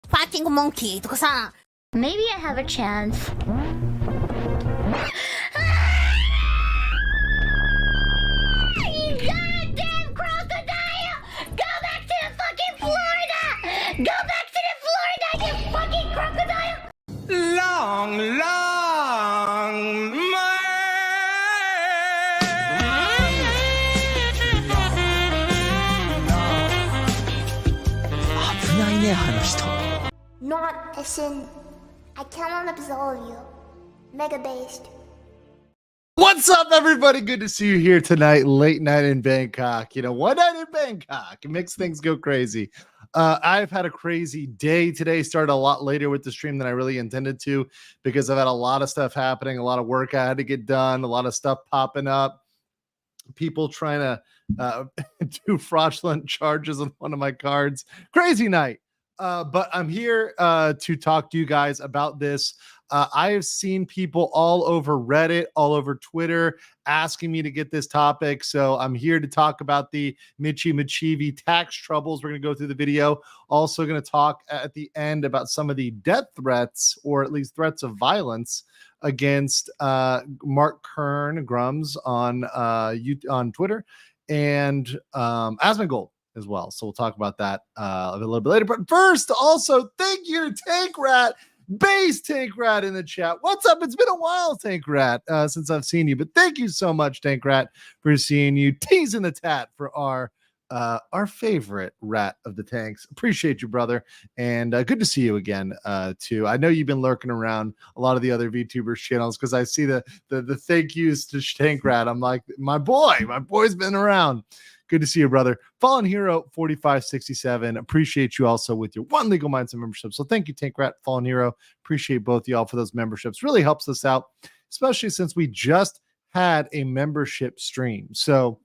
Fighting monkey とかさ。Maybe I have a chance. You goddamn crocodile! Go back to the fucking Florida! Go back to the Florida, you fucking crocodile! Long, long may. 危ないね、あの人。 Not a sin. I cannot absolve you. Mega based. What's up, everybody? Good to see you here tonight. Late night in Bangkok. You know, one night in Bangkok. It makes things go crazy. I've had a crazy day today. Started a lot later with the stream than I really intended to because I've had a lot of stuff happening, a lot of work I had to get done, a lot of stuff popping up. People trying to do fraudulent charges on one of my cards. Crazy night. But I'm here to talk to you guys about this. I have seen people all over Reddit, all over Twitter, asking me to get this topic. So I'm here to talk about the Mochievee tax troubles. We're going to go through the video. Also going to talk at the end about some of the death threats, or at least threats of violence against Mark Kern Grums on Twitter, and Asmongold as well. So we'll talk about that a little bit later. But first, also, thank you, Tank Rat, Base Tank Rat in the chat. What's up? It's been a while, Tank Rat, since I've seen you. But thank you so much, Tank Rat, for seeing you. Teasing the tat for our favorite rat of the tanks. Appreciate you, brother. And good to see you again, too. I know you've been lurking around a lot of the other VTubers channels because I see the thank yous to Tank Rat. I'm like, my boy's been around. Good to see you, brother. Fallen Hero 4567. Appreciate you also with your one Legal Minds membership. So thank you, Tank Rat, Fallen Hero. Appreciate both y'all for those memberships. Really helps us out, especially since we just had a membership stream. So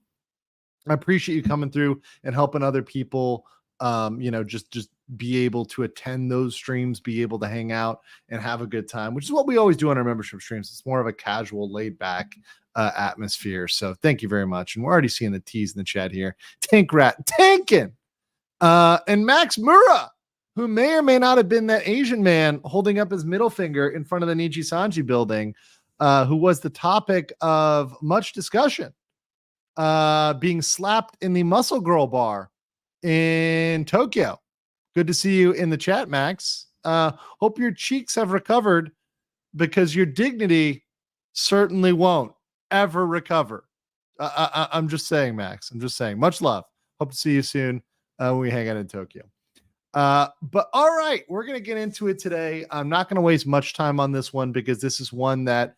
I appreciate you coming through and helping other people, just be able to attend those streams, be able to hang out and have a good time, which is what we always do on our membership streams. It's more of a casual, laid back atmosphere. So thank you very much. And we're already seeing the T's in the chat here. Tank Rat tanking. And Max Mura, who may or may not have been that Asian man holding up his middle finger in front of the Nijisanji building, who was the topic of much discussion, being slapped in the Muscle Girl bar in Tokyo. Good to see you in the chat, Max. Hope your cheeks have recovered, because your dignity certainly won't ever recover. I'm just saying, Max. I'm just saying. Much love. Hope to see you soon when we hang out in Tokyo. But all right, we're going to get into it today. I'm not going to waste much time on this one because this is one that,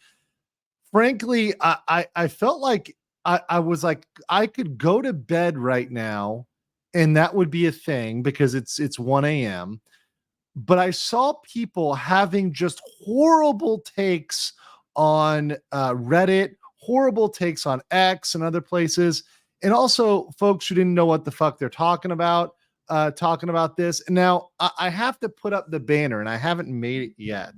frankly, I felt like I was like, I could go to bed right now and that would be a thing because it's 1 a.m. But I saw people having just horrible takes on Reddit, horrible takes on X and other places, and also folks who didn't know what the fuck they're talking about this. Now, I have to put up the banner, and I haven't made it yet,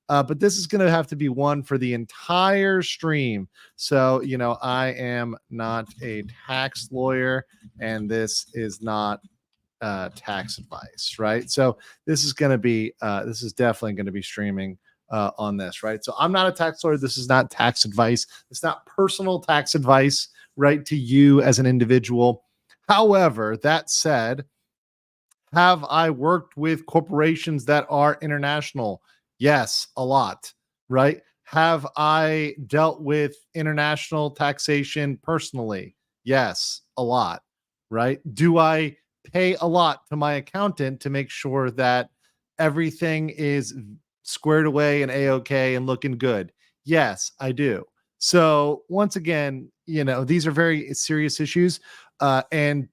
but this is going to have to be one for the entire stream. So, I am not a tax lawyer, and this is not tax advice, right? So this is definitely going to be streaming on this, right? So I'm not a tax lawyer. This is not tax advice. It's not personal tax advice, right, to you as an individual. However, that said, have I worked with corporations that are international? Yes, a lot, right? Have I dealt with international taxation personally? Yes, a lot, right? Do I pay a lot to my accountant to make sure that everything is squared away and a-okay and looking good? Yes, I do. So once again, these are very serious issues, and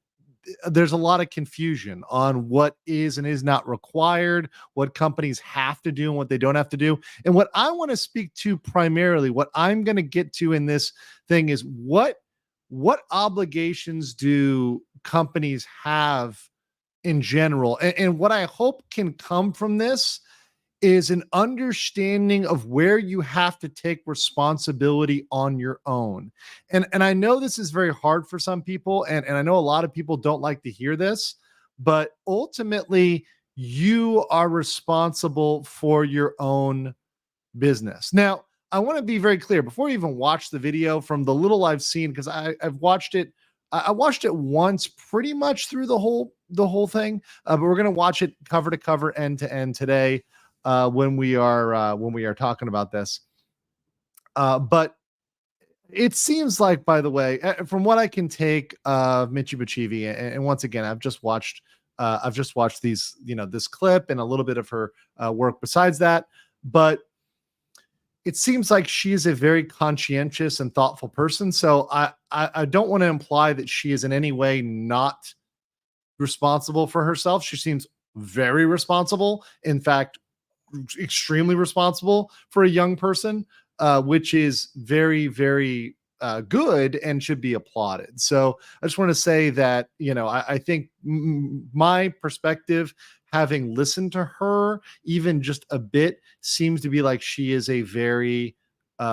there's a lot of confusion on what is and is not required, what companies have to do and what they don't have to do. And what I want to speak to primarily, what I'm going to get to in this thing, is what obligations do companies have in general? And what I hope can come from this is an understanding of where you have to take responsibility on your own. And I know this is very hard for some people, and I know a lot of people don't like to hear this, but ultimately you are responsible for your own business. Now, I want to be very clear before you even watch the video. From the little I've seen, because I've watched it, I watched it once pretty much through the whole thing, but we're going to watch it cover to cover, end to end today when we are talking about this. But it seems like, by the way, from what I can take of Mochievee, and once again, I've just watched these, this clip and a little bit of her work besides that, but it seems like she is a very conscientious and thoughtful person. So I don't want to imply that she is in any way not responsible for herself. She seems very responsible. In fact, extremely responsible for a young person, which is very, very good and should be applauded. So I just want to say that, I think my perspective, having listened to her even just a bit, seems to be like she is a very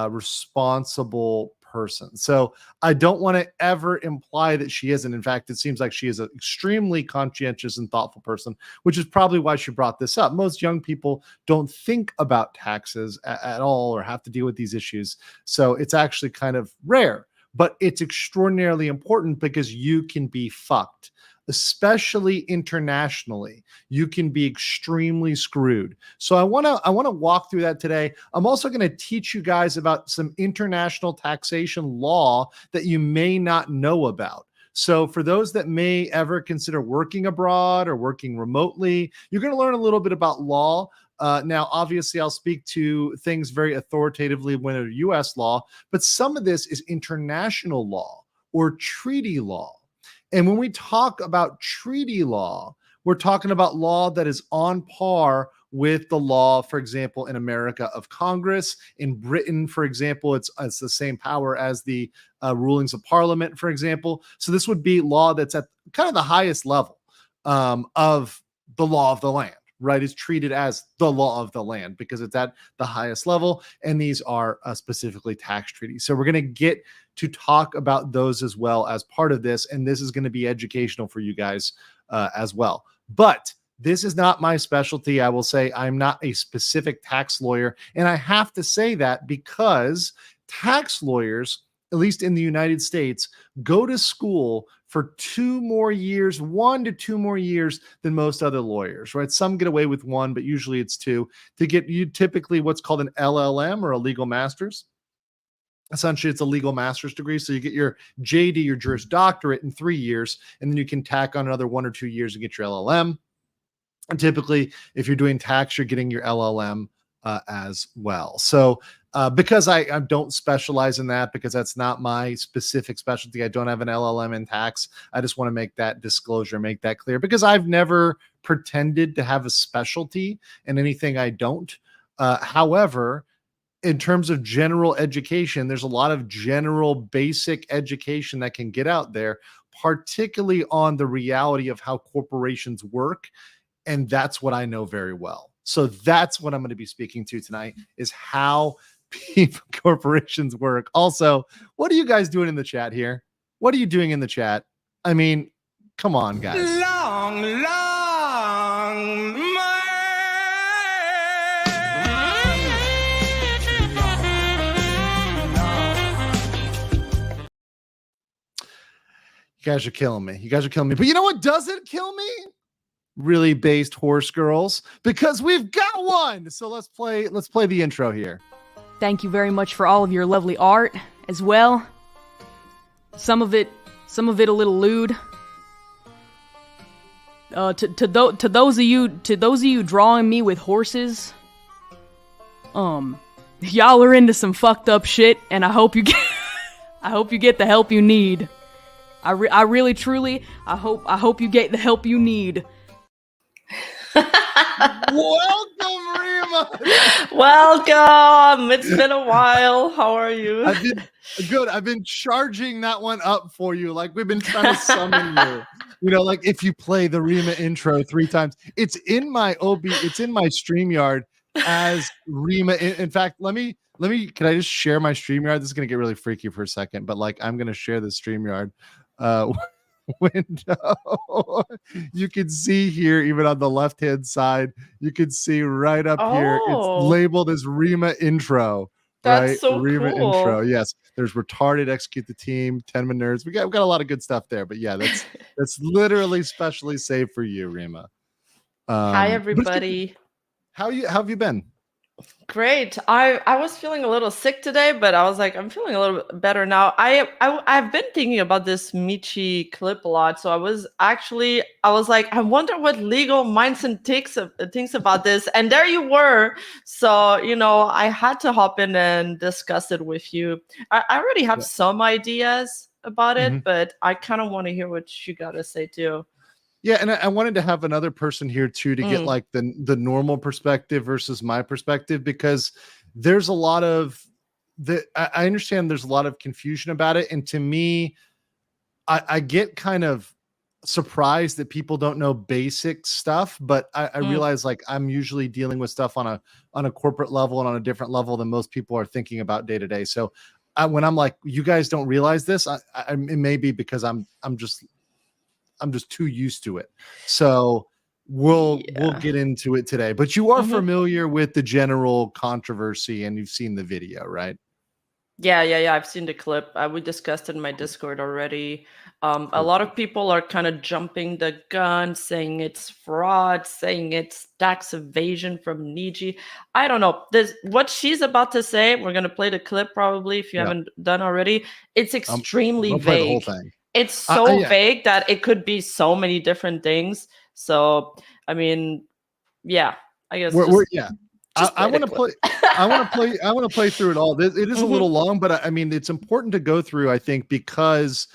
responsible person. So I don't want to ever imply that she isn't. In fact, it seems like she is an extremely conscientious and thoughtful person, which is probably why she brought this up. Most young people don't think about taxes at all or have to deal with these issues. So it's actually kind of rare, but it's extraordinarily important because you can be fucked. Especially internationally, you can be extremely screwed. So I want to walk through that today. I'm also going to teach you guys about some international taxation law that you may not know about. So for those that may ever consider working abroad or working remotely, you're going to learn a little bit about law. Now, obviously, I'll speak to things very authoritatively when it's U.S. law, but some of this is international law or treaty law. And when we talk about treaty law, we're talking about law that is on par with the law, for example, in America of Congress. In Britain, for example, it's the same power as the rulings of Parliament, for example. So this would be law that's at kind of the highest level of the law of the land, right? It's treated as the law of the land because it's at the highest level. And these are specifically tax treaties. So we're going to get to talk about those as well as part of this. And this is going to be educational for you guys as well. But this is not my specialty. I will say I'm not a specific tax lawyer. And I have to say that because tax lawyers, at least in the United States, go to school for 2 more years, 1 to 2 more years than most other lawyers, right? Some get away with 1, but usually it's 2 to get you typically what's called an LLM or a legal master's. Essentially, it's a legal master's degree. So you get your JD, your Juris Doctorate, in 3 years, and then you can tack on another 1 or 2 years to get your LLM. And typically, if you're doing tax, you're getting your LLM as well. So because I don't specialize in that, because that's not my specific specialty, I don't have an LLM in tax. I just want to make that disclosure, make that clear, because I've never pretended to have a specialty in anything I don't. However, in terms of general education, there's a lot of general basic education that can get out there, particularly on the reality of how corporations work. And that's what I know very well. So that's what I'm going to be speaking to tonight, is how corporations work. Also, what are you guys doing in the chat here? What are you doing in the chat? I mean, come on, guys. Long, You guys are killing me. You guys are killing me. But you know what doesn't kill me? Really based horse girls, because we've got one. So let's play the intro here. Thank you very much for all of your lovely art as well. Some of it a little lewd. To those of you drawing me with horses, y'all are into some fucked up shit, and I hope you get the help you need. I really truly hope you get the help you need. Welcome, Rima. Welcome. It's been a while. How are you? I've been charging that one up for you. Like, we've been trying to summon you. You know, like if you play the Rima intro 3 times, it's in my it's in my StreamYard. as Rima. In fact, let me. Can I just share my StreamYard? This is gonna get really freaky for a second, but like I'm gonna share the StreamYard window. You can see here, even on the left hand side, you can see right up here. It's Oh, labeled as Rima intro. that's Right, so Rima intro. cool. Yes, there's retarded, execute the team, 10 nerds. We've got a lot of good stuff there. But yeah, that's literally specially saved for you, Rima. Hi, But it's good. everybody. How have you been? Great. I was feeling a little sick today, but I was like, I'm feeling a little bit better now. I've been thinking about this Michi clip a lot. So I was like, I wonder what legal mindset thinks about this. And there you were. So, I had to hop in and discuss it with you. I already have Yeah. some ideas about it, Mhm. but I kind of want to hear what you got to say too. Yeah, and I wanted to have another person here too to get Mm. like the normal perspective versus my perspective, because there's a lot of I understand there's a lot of confusion about it, and to me, I get kind of surprised that people don't know basic stuff, but I realize like I'm usually dealing with stuff on a corporate level and on a different level than most people are thinking about day to day. So when I'm like, you guys don't realize this, it may be because I'm just too used to it. So we'll get into it today. But you are familiar with the general controversy and you've seen the video, right? Yeah. I've seen the clip. We discussed it in my Discord already. A Cool. lot of people are kind of jumping the gun, saying it's fraud, saying it's tax evasion from Niji. I don't know. What she's about to say. We're gonna play the clip probably if you Yeah. haven't done already. It's extremely We'll play the whole vague. thing. It's so Yeah. vague that it could be so many different things. So I mean, yeah. I guess I want to play. I want to play through it all. It is a little long, but I mean, it's important to go through. I think because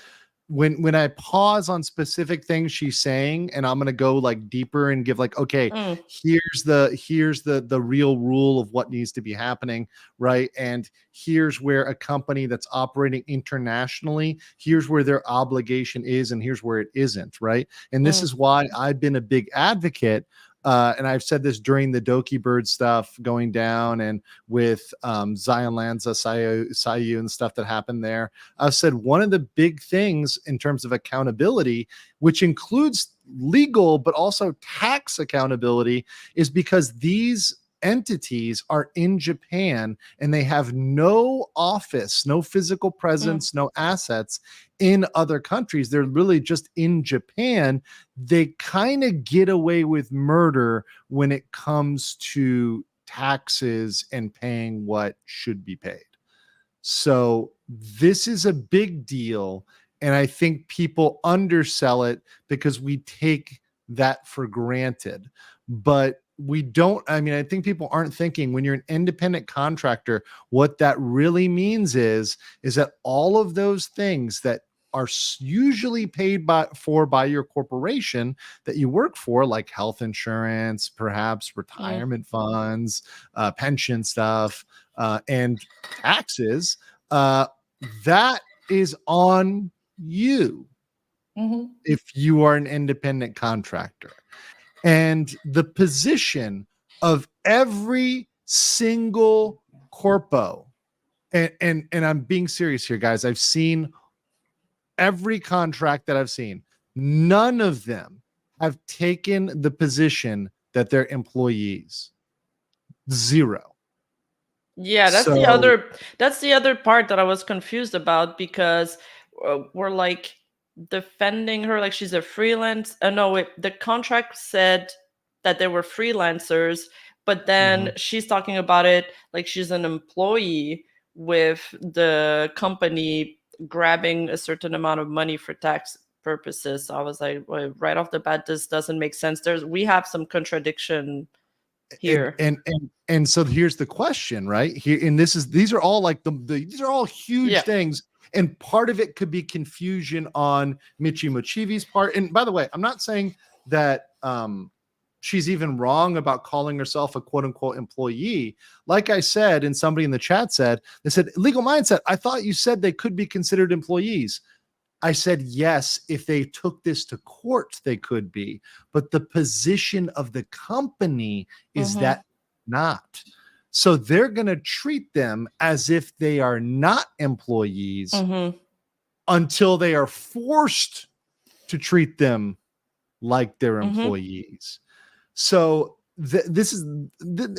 when I pause on specific things she's saying, and I'm gonna go like deeper and give like, okay, here's the real rule of what needs to be happening, right? And here's where a company that's operating internationally, here's where their obligation is, and here's where it isn't, right? And this is why I've been a big advocate. And I've said this during the Doki Bird stuff going down and with Zion Lanza, Sayu and stuff that happened there. I've said one of the big things in terms of accountability, which includes legal but also tax accountability, is because these entities are in Japan and they have no office, no physical presence, no assets in other countries. They're really just in Japan. They kind of get away with murder when it comes to taxes and paying what should be paid. So this is a big deal. And I think people undersell it because we take that for granted. But we don't, I mean, I think people aren't thinking when you're an independent contractor, what that really means is that all of those things that are usually paid by your corporation that you work for, like health insurance, perhaps retirement funds, pension stuff, and taxes, that is on you if you are an independent contractor. And the position of every single corpo, and I'm being serious here, guys. I've seen every contract that I've seen. None of them have taken the position that they're employees. Zero. Yeah, that's the other part that I was confused about, because we're like defending her like she's a freelance. The contract said that they were freelancers, but then she's talking about it like she's an employee with the company grabbing a certain amount of money for tax purposes. So I was like, well, right off the bat, this doesn't make sense. We have some contradiction here. And so here's the question, right? Here, and these are all like these are all huge things. And part of it could be confusion on Mochievee's part. And by the way, I'm not saying that she's even wrong about calling herself a quote unquote employee. Like I said, and somebody in the chat said, they said, legal mindset, I thought you said they could be considered employees. I said, yes, if they took this to court, they could be. But the position of the company is that not. So they're going to treat them as if they are not employees until they are forced to treat them like they're employees. So this is,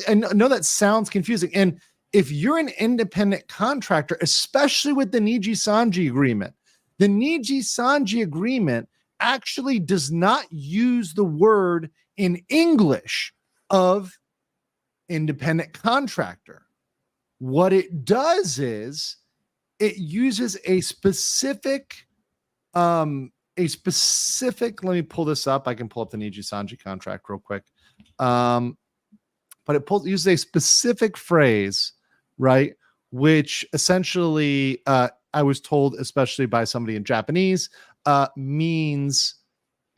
I know that sounds confusing. And if you're an independent contractor, especially with the Nijisanji agreement, the Nijisanji agreement actually does not use the word in English of independent contractor. What it does is it uses a specific, let me pull this up. I can pull up the Nijisanji contract real quick. But it uses a specific phrase, right? Which essentially, I was told, especially by somebody in Japanese, means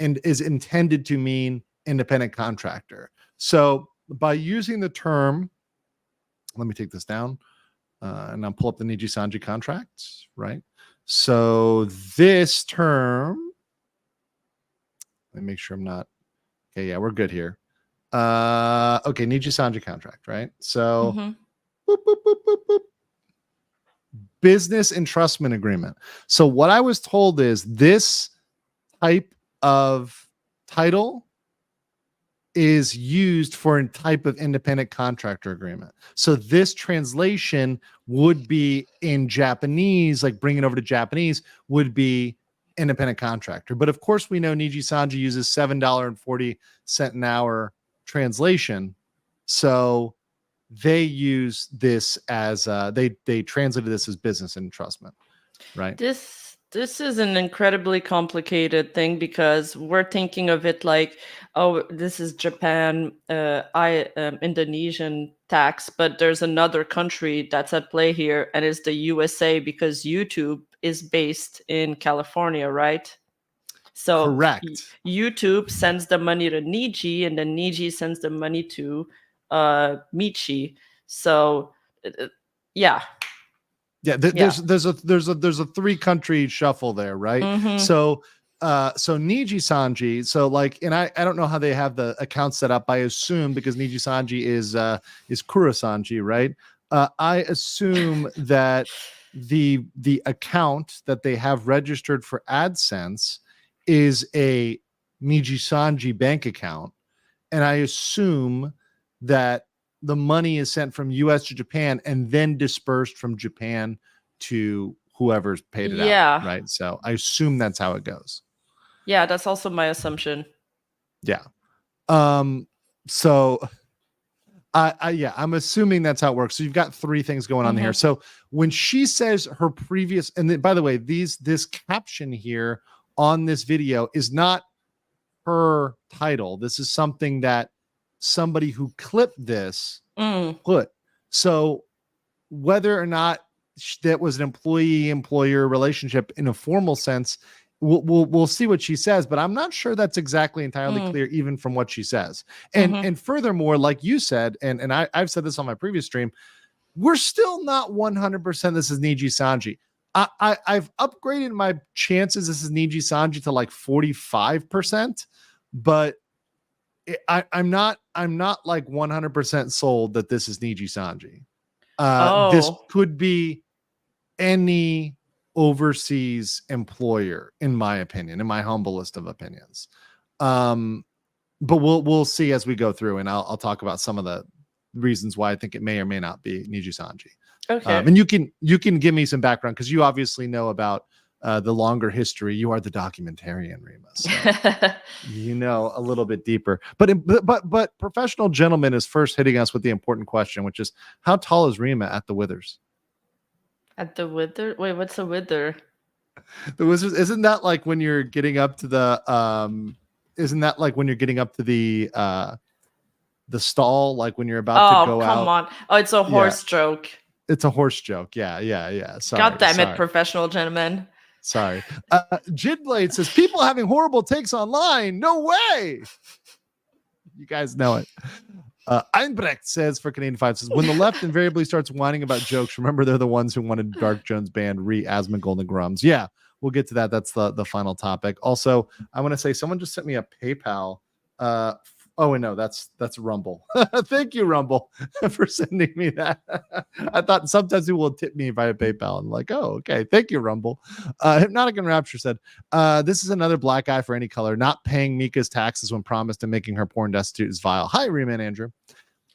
and is intended to mean independent contractor. So by using the term, let me take this down and I'll pull up the Nijisanji contracts, right? So this term, let me make sure I'm not, okay, yeah, we're good here. Okay, Nijisanji contract, right? So boop, boop, boop, boop, boop. Business entrustment agreement. So what I was told is this type of title is used for a type of independent contractor agreement. So this translation would be in Japanese, like bring it over to Japanese, would be independent contractor. But of course, we know Nijisanji uses $7.40 an hour translation. So they use this as they translated this as business entrustment, right? This is an incredibly complicated thing because we're thinking of it like, oh, this is Japan, Indonesian tax, but there's another country that's at play here, and it's the USA because YouTube is based in California, right? So correct. YouTube sends the money to Niji, and then Niji sends the money to Michi. So yeah. Yeah, there's a 3-country shuffle there, right? So Nijisanji, so like, and I don't know how they have the account set up. I assume because Nijisanji is Kurasanji, right? I assume that the account that they have registered for AdSense is a Nijisanji bank account, and I assume that the money is sent from US to Japan and then dispersed from Japan to whoever's paid it out. Right. So I assume that's how it goes. Yeah, that's also my assumption. Yeah. So I'm assuming that's how it works. So you've got 3 things going on here. So when she says her previous, and then, by the way, this caption here on this video is not her title. This is something that somebody who clipped this put. So whether or not that was an employee-employer relationship in a formal sense, we'll see what she says, but I'm not sure that's exactly entirely clear even from what she says. And furthermore, like you said, and I've said this on my previous stream, we're still not 100% this is Nijisanji. I've upgraded my chances this is Nijisanji to like 45%, but I'm not like 100% sold that this is Nijisanji. This could be any overseas employer, in my opinion, in my humblest of opinions. But we'll see as we go through, and I'll talk about some of the reasons why I think it may or may not be Nijisanji. Okay. And you can give me some background because you obviously know about the longer history. You are the documentarian, Rima. So you know a little bit deeper. But Professional Gentleman is first hitting us with the important question, which is how tall is Rima at the Withers? At the Wither? Wait, what's a Wither? The Withers, isn't that like when you're getting up to the isn't that like when you're getting up to the stall, like when you're about to go out? Oh, come on. Oh, it's a horse joke. It's a horse joke. Yeah. Sorry. God damn it, Professional Gentleman. Sorry. Jidblade says, people having horrible takes online. No way. You guys know it. Einbrecht says for Canadian 5 says, when the left invariably starts whining about jokes, remember they're the ones who wanted Dark Jones banned, Asma Golden Grums. Yeah, we'll get to that. That's the final topic. Also, I want to say someone just sent me a PayPal Oh, no, that's Rumble. Thank you, Rumble, for sending me that. I thought sometimes people will tip me via PayPal. I'm like, oh, okay. Thank you, Rumble. Hypnotic and Rapture said, this is another black eye for any color. Not paying Mika's taxes when promised and making her poor and destitute is vile. Hi, Reman Andrew.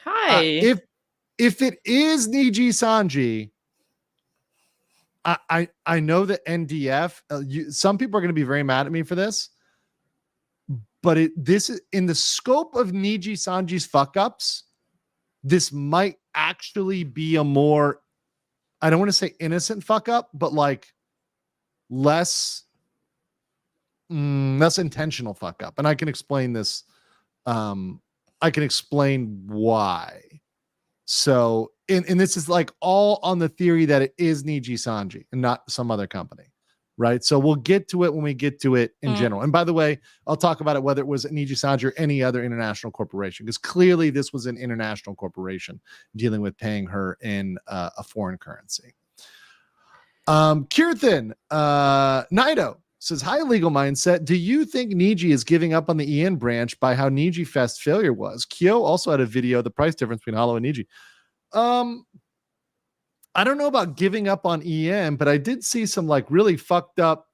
Hi. If it is Nijisanji, I know that NDF, some people are going to be very mad at me for this, but this is in the scope of Nijisanji's fuck ups. This might actually be a more, I don't want to say innocent fuck up, but like less intentional fuck up. And I can explain this. I can explain why. So, and this is like all on the theory that it is Nijisanji and not some other company, right? So we'll get to it when we get to it in general. And by the way, I'll talk about it whether it was Nijisanji or any other international corporation, because clearly this was an international corporation dealing with paying her in a foreign currency. Kirthan Nido says, hi, Legal Mindset. Do you think Niji is giving up on the EN branch by how Niji Fest failure was? Kyo also had a video, the price difference between Hollow and Niji. I don't know about giving up on EN, but I did see some like really fucked up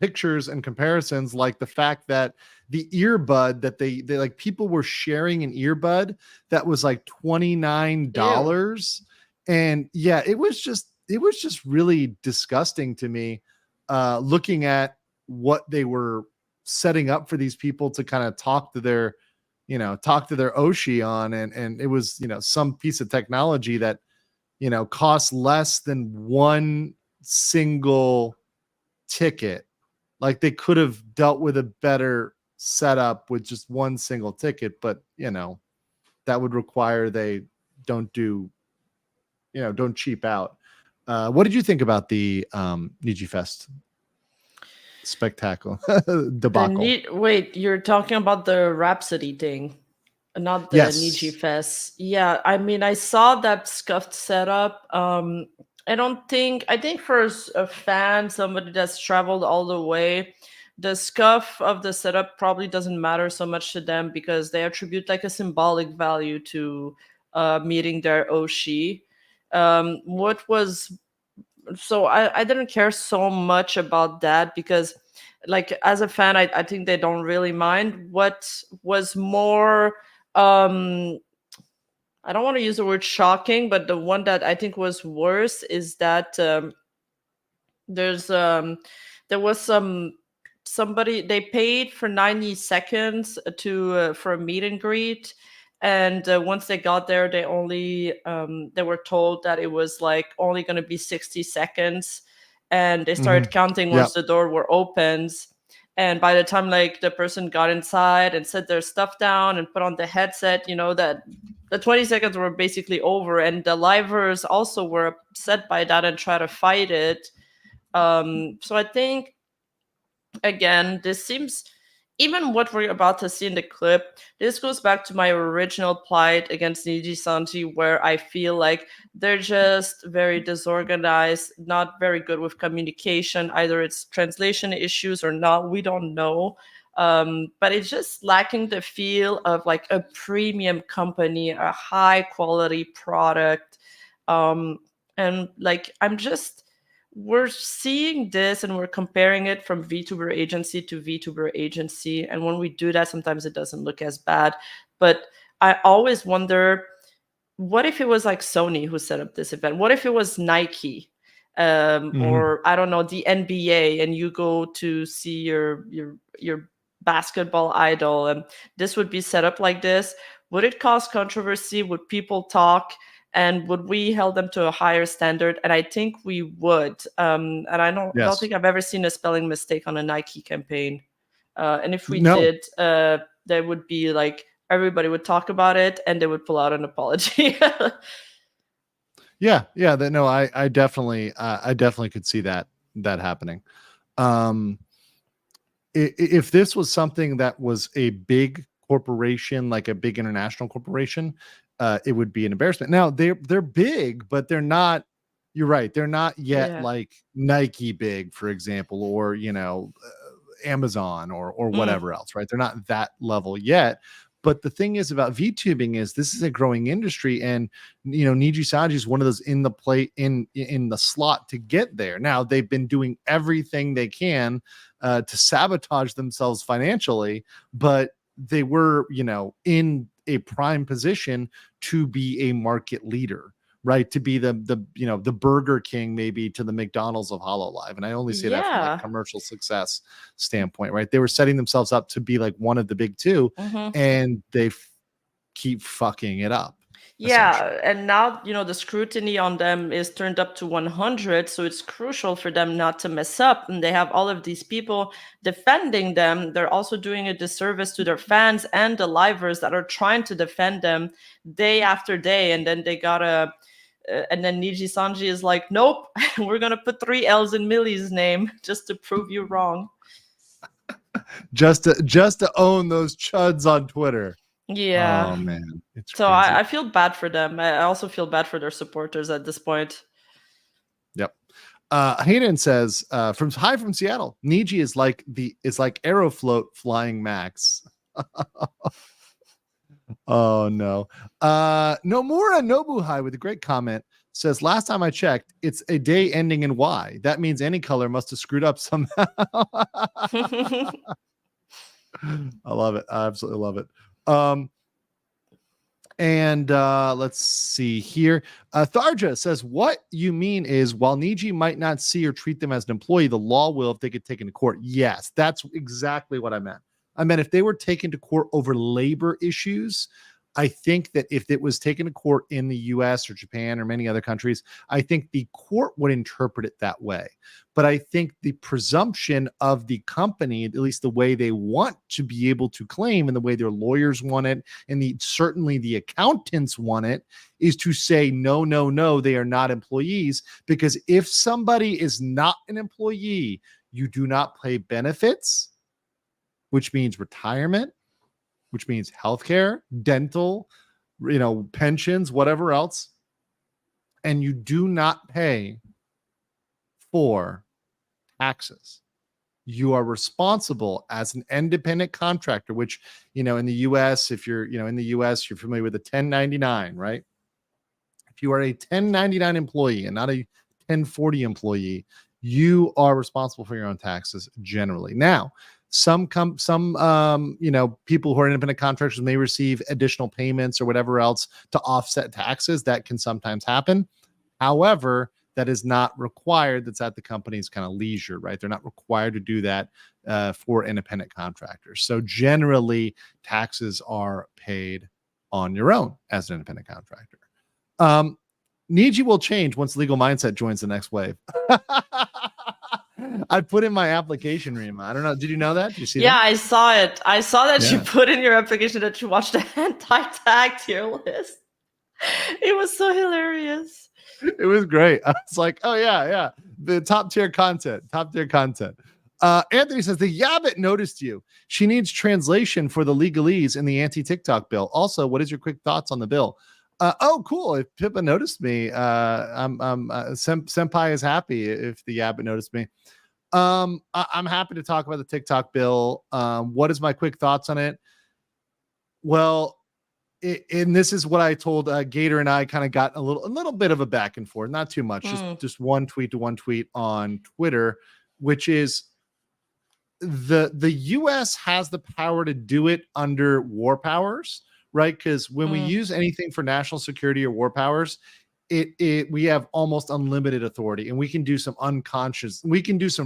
pictures and comparisons, like the fact that the earbud that they like, people were sharing an earbud that was like $29. Ew. And yeah, it was just really disgusting to me. Looking at what they were setting up for these people to kind of talk to their Oshi on, and it was, some piece of technology that, costs less than one single ticket. Like they could have dealt with a better setup with just one single ticket, but that would require they don't cheap out. What did you think about the Niji Fest spectacle debacle? Wait, you're talking about the Rhapsody thing, not the Niji Fest. Yeah, I mean, I saw that scuffed setup. I think for a fan, somebody that's traveled all the way, the scuff of the setup probably doesn't matter so much to them because they attribute like a symbolic value to meeting their Oshi. So I didn't care so much about that because like as a fan, I think they don't really mind. What was more I don't want to use the word shocking, but the one that I think was worse is that there was somebody, they paid for 90 seconds for a meet and greet. And once they got there, they were told that it was like only going to be 60 seconds. And they started counting once the door were opens. And by the time like the person got inside and set their stuff down and put on the headset, that the 20 seconds were basically over. And the livers also were upset by that and try to fight it. So I think, again, this seems... Even what we're about to see in the clip, this goes back to my original plight against Nijisanji, where I feel like they're just very disorganized, not very good with communication. Either it's translation issues or not, we don't know. But it's just lacking the feel of like a premium company, a high quality product. And like, we're seeing this and we're comparing it from VTuber agency to VTuber agency. And when we do that, sometimes it doesn't look as bad. But I always wonder, what if it was like Sony who set up this event? What if it was Nike or I don't know, the NBA, and you go to see your basketball idol and this would be set up like this? Would it cause controversy? Would people talk? And would we hold them to a higher standard? And I think we would. And I don't think I've ever seen a spelling mistake on a Nike campaign. And if we did, there would be like, everybody would talk about it and they would pull out an apology. I definitely could see that happening. If this was something that was a big corporation, like a big international corporation, it would be an embarrassment. Now they're big, but they're not. You're right. They're not yet like Nike big, for example, or Amazon or whatever else, right? They're not that level yet. But the thing is about VTubing is this is a growing industry, and Nijisanji is one of those in the play in the slot to get there. Now they've been doing everything they can to sabotage themselves financially, but they were in a prime position to be a market leader, right? To be the Burger King maybe to the McDonald's of HoloLive. And I only say that from like commercial success standpoint, right? They were setting themselves up to be like one of the big two, and they keep fucking it up. Yeah, and now the scrutiny on them is turned up to 100, so it's crucial for them not to mess up. And they have all of these people defending them. They're also doing a disservice to their fans and the livers that are trying to defend them day after day. And then they gotta, and then Nijisanji is like, nope, we're gonna put 3 L's in Millie's name just to prove you wrong. Just to own those chuds on Twitter. Yeah. Oh man. It's so crazy. I feel bad for them. I also feel bad for their supporters at this point. Yep. Hayden says from Seattle, Niji is like Aeroflot flying Max. Oh no. Nomura Nobuhai with a great comment says, last time I checked, it's a day ending in Y. That means any color must have screwed up somehow. I love it. I absolutely love it. Let's see here. Tharja says, what you mean is while Niji might not see or treat them as an employee, the law will if they get taken to court. Yes, that's exactly what I meant. I meant if they were taken to court over labor issues, I think that if it was taken to court in the US or Japan or many other countries, I think the court would interpret it that way. But I think the presumption of the company, at least the way they want to be able to claim and the way their lawyers want it, and certainly the accountants want it, is to say, no, they are not employees. Because if somebody is not an employee, you do not pay benefits, which means retirement, which means healthcare, dental, pensions, whatever else. And you do not pay for taxes. You are responsible as an independent contractor, which, in the US, if you're, in the US, you're familiar with the 1099, right? If you are a 1099 employee and not a 1040 employee, you are responsible for your own taxes generally. Now, some people who are independent contractors may receive additional payments or whatever else to offset taxes. That can sometimes happen. However, that is not required. That's at the company's kind of leisure, right? They're not required to do that for independent contractors. So generally, taxes are paid on your own as an independent contractor. Niji will change once Legal Mindset joins the next wave. I put in my application, Rima. I don't know. Did you know that? Did you see that? Yeah, I saw it. I saw that you put in your application that you watched the anti-tag tier list. It was so hilarious. It was great. I was like, oh yeah. The top tier content. Anthony says, the Yabbit noticed you. She needs translation for the legalese in the anti-TikTok bill. Also, what is your quick thoughts on the bill? Oh, cool. If Pippa noticed me, Senpai is happy if the Yabbit noticed me. I'm happy to talk about the TikTok bill. What is my quick thoughts on it? Well, and this is what I told Gator, and I kind of got a little bit of a back and forth, not too much, just one tweet to one tweet on Twitter, which is the US has the power to do it under war powers, right? Because when we use anything for national security or war powers, we have almost unlimited authority, and we can do some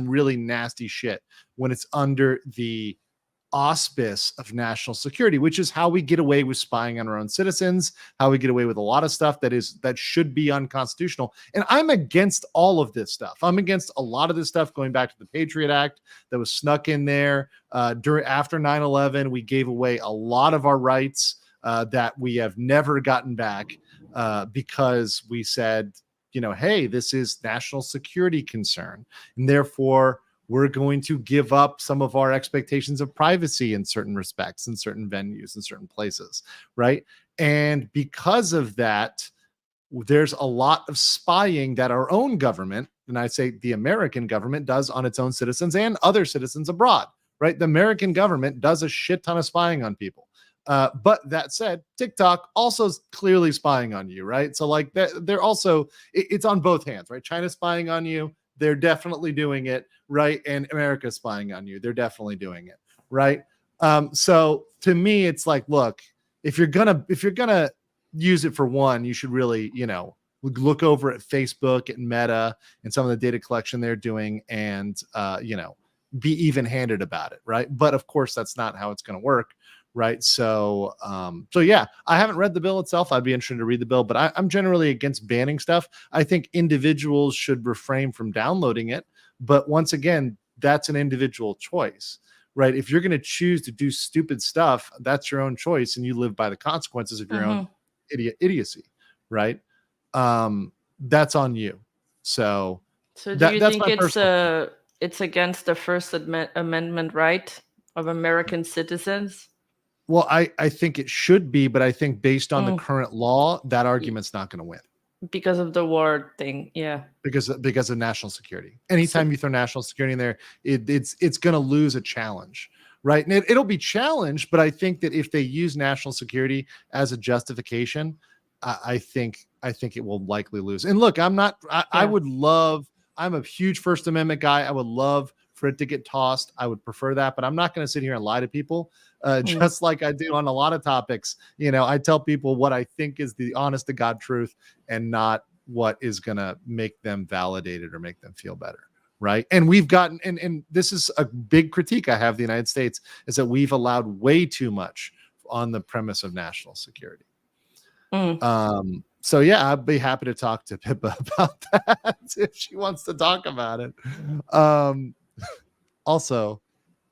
really nasty shit when it's under the auspice of national security, which is how we get away with spying on our own citizens, how we get away with a lot of stuff that should be unconstitutional. And I'm against all of this stuff. I'm against a lot of this stuff going back to the Patriot Act that was snuck in there after 9/11. We gave away a lot of our rights that we have never gotten back because we said, hey, this is national security concern, and therefore we're going to give up some of our expectations of privacy in certain respects, in certain venues, in certain places, right? And because of that, there's a lot of spying that our own government, and I say the American government, does on its own citizens and other citizens abroad, right? The American government does a shit ton of spying on people. But that said, TikTok also is clearly spying on you, right? So like they're also, it's on both hands, right? China's spying on you. They're definitely doing it, right? And America's spying on you. They're definitely doing it, right? So to me, it's like, look, if you're gonna use it for one, you should really, look over at Facebook and Meta and some of the data collection they're doing, and be even-handed about it, right? But of course, that's not how it's going to work, right? So, yeah, I haven't read the bill itself. I'd be interested to read the bill, but I'm generally against banning stuff. I think individuals should refrain from downloading it, but once again, that's an individual choice, right? If you're going to choose to do stupid stuff, that's your own choice, and you live by the consequences of your own idiocy, right? That's on you. So do you think it's against the First Amendment right of American citizens? Well, I think it should be, but I think based on the current law, that argument's not going to win. Because of the war thing, yeah. Because of national security. Anytime you throw national security in there, it's going to lose a challenge, right? And it'll be challenged, but I think that if they use national security as a justification, I think it will likely lose. And look, I'm a huge First Amendment guy. I would love for it to get tossed. I would prefer that, but I'm not going to sit here and lie to people, just like I do on a lot of topics. I tell people what I think is the honest to God truth, and not what is going to make them validated or make them feel better. Right. And we've gotten, and this is a big critique I have of the United States, is that we've allowed way too much on the premise of national security. So yeah, I'd be happy to talk to Pippa about that if she wants to talk about it. Also,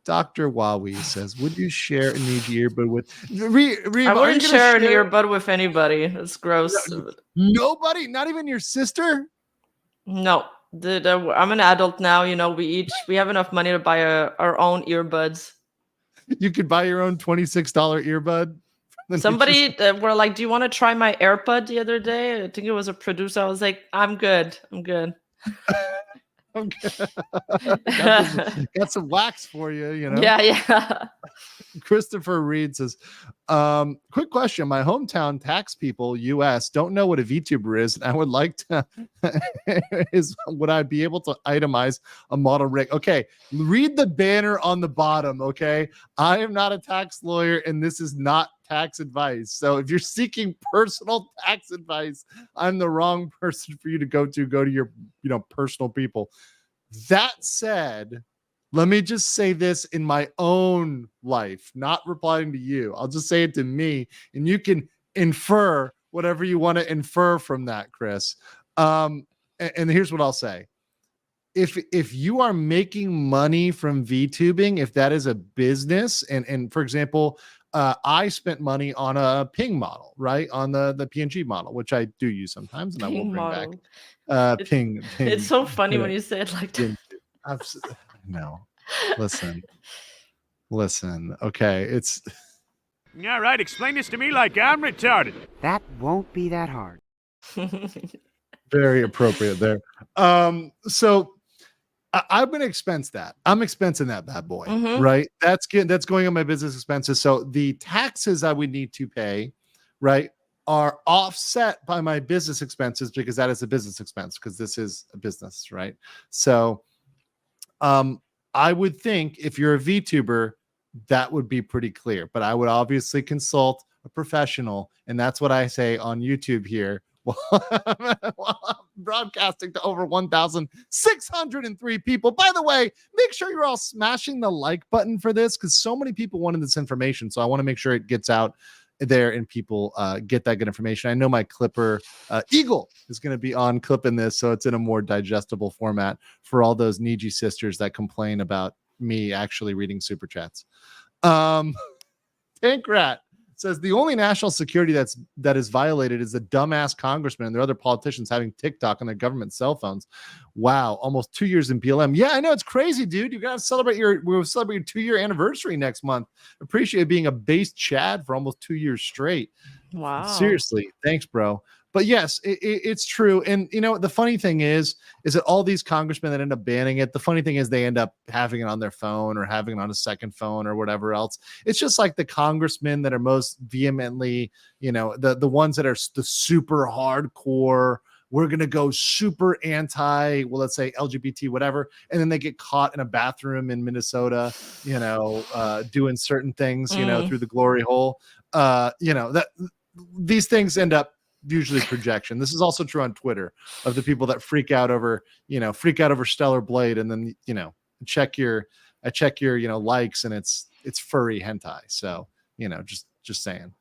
Dr. Wawi says, would you share a Niji earbud with I wouldn't share an earbud with anybody. It's gross. Nobody? Not even your sister? No. I'm an adult now. We have enough money to buy our own earbuds. You could buy your own $26 earbud. Somebody were like, do you want to try my AirPod the other day? I think it was a producer. I was like, I'm good. Okay. got some wax for you, Yeah. Christopher Reed says, quick question. My hometown tax people, US, don't know what a VTuber is, and I would like to would I be able to itemize a model rig? Okay, read the banner on the bottom. Okay, I am not a tax lawyer, and this is not tax advice. So if you're seeking personal tax advice, I'm the wrong person for you to go to your personal people. That said, let me just say this in my own life, not replying to you. I'll just say it to me, and you can infer whatever you want to infer from that, Chris. And here's what I'll say. If you are making money from VTubing, if that is a business, and for example, I spent money on a ping model, right? On the PNG model, which I do use sometimes, and I will bring back ping. It's so funny when you say it like that. No, listen. Okay, it's all right. Explain this to me like I'm retarded. That won't be that hard. very appropriate there. So I'm going to expense that. I'm expensing that bad boy, right? That's going on my business expenses. So the taxes I would need to pay, right, are offset by my business expenses, because that is a business expense, because this is a business, right? So I would think if you're a VTuber, that would be pretty clear, but I would obviously consult a professional, and that's what I say on YouTube here. While I'm broadcasting to over 1,603 people. By the way, make sure you're all smashing the like button for this, because so many people wanted this information. So I want to make sure it gets out there and people get that good information. I know my clipper Eagle is going to be on clipping this, so it's in a more digestible format for all those Niji sisters that complain about me actually reading super chats. Tank Rat says the only national security that is violated is the dumbass congressman and their other politicians having TikTok on their government cell phones. Wow, almost 2 years in BLM. Yeah, I know, it's crazy, dude. You gotta celebrate we'll celebrate your 2-year anniversary next month. Appreciate being a base Chad for almost 2 years straight. Wow. Seriously, thanks, bro. But yes, it's true. And the funny thing is that all these congressmen that end up banning it, the funny thing is they end up having it on their phone or having it on a second phone or whatever else. It's just like the congressmen that are most vehemently, the ones that are the super hardcore, we're going to go super anti, well, let's say LGBT, whatever. And then they get caught in a bathroom in Minnesota, doing certain things, through the glory hole. That these things end up usually projection. This is also true on Twitter of the people that freak out over Stellar Blade, and then I check your likes and it's furry hentai. So just saying.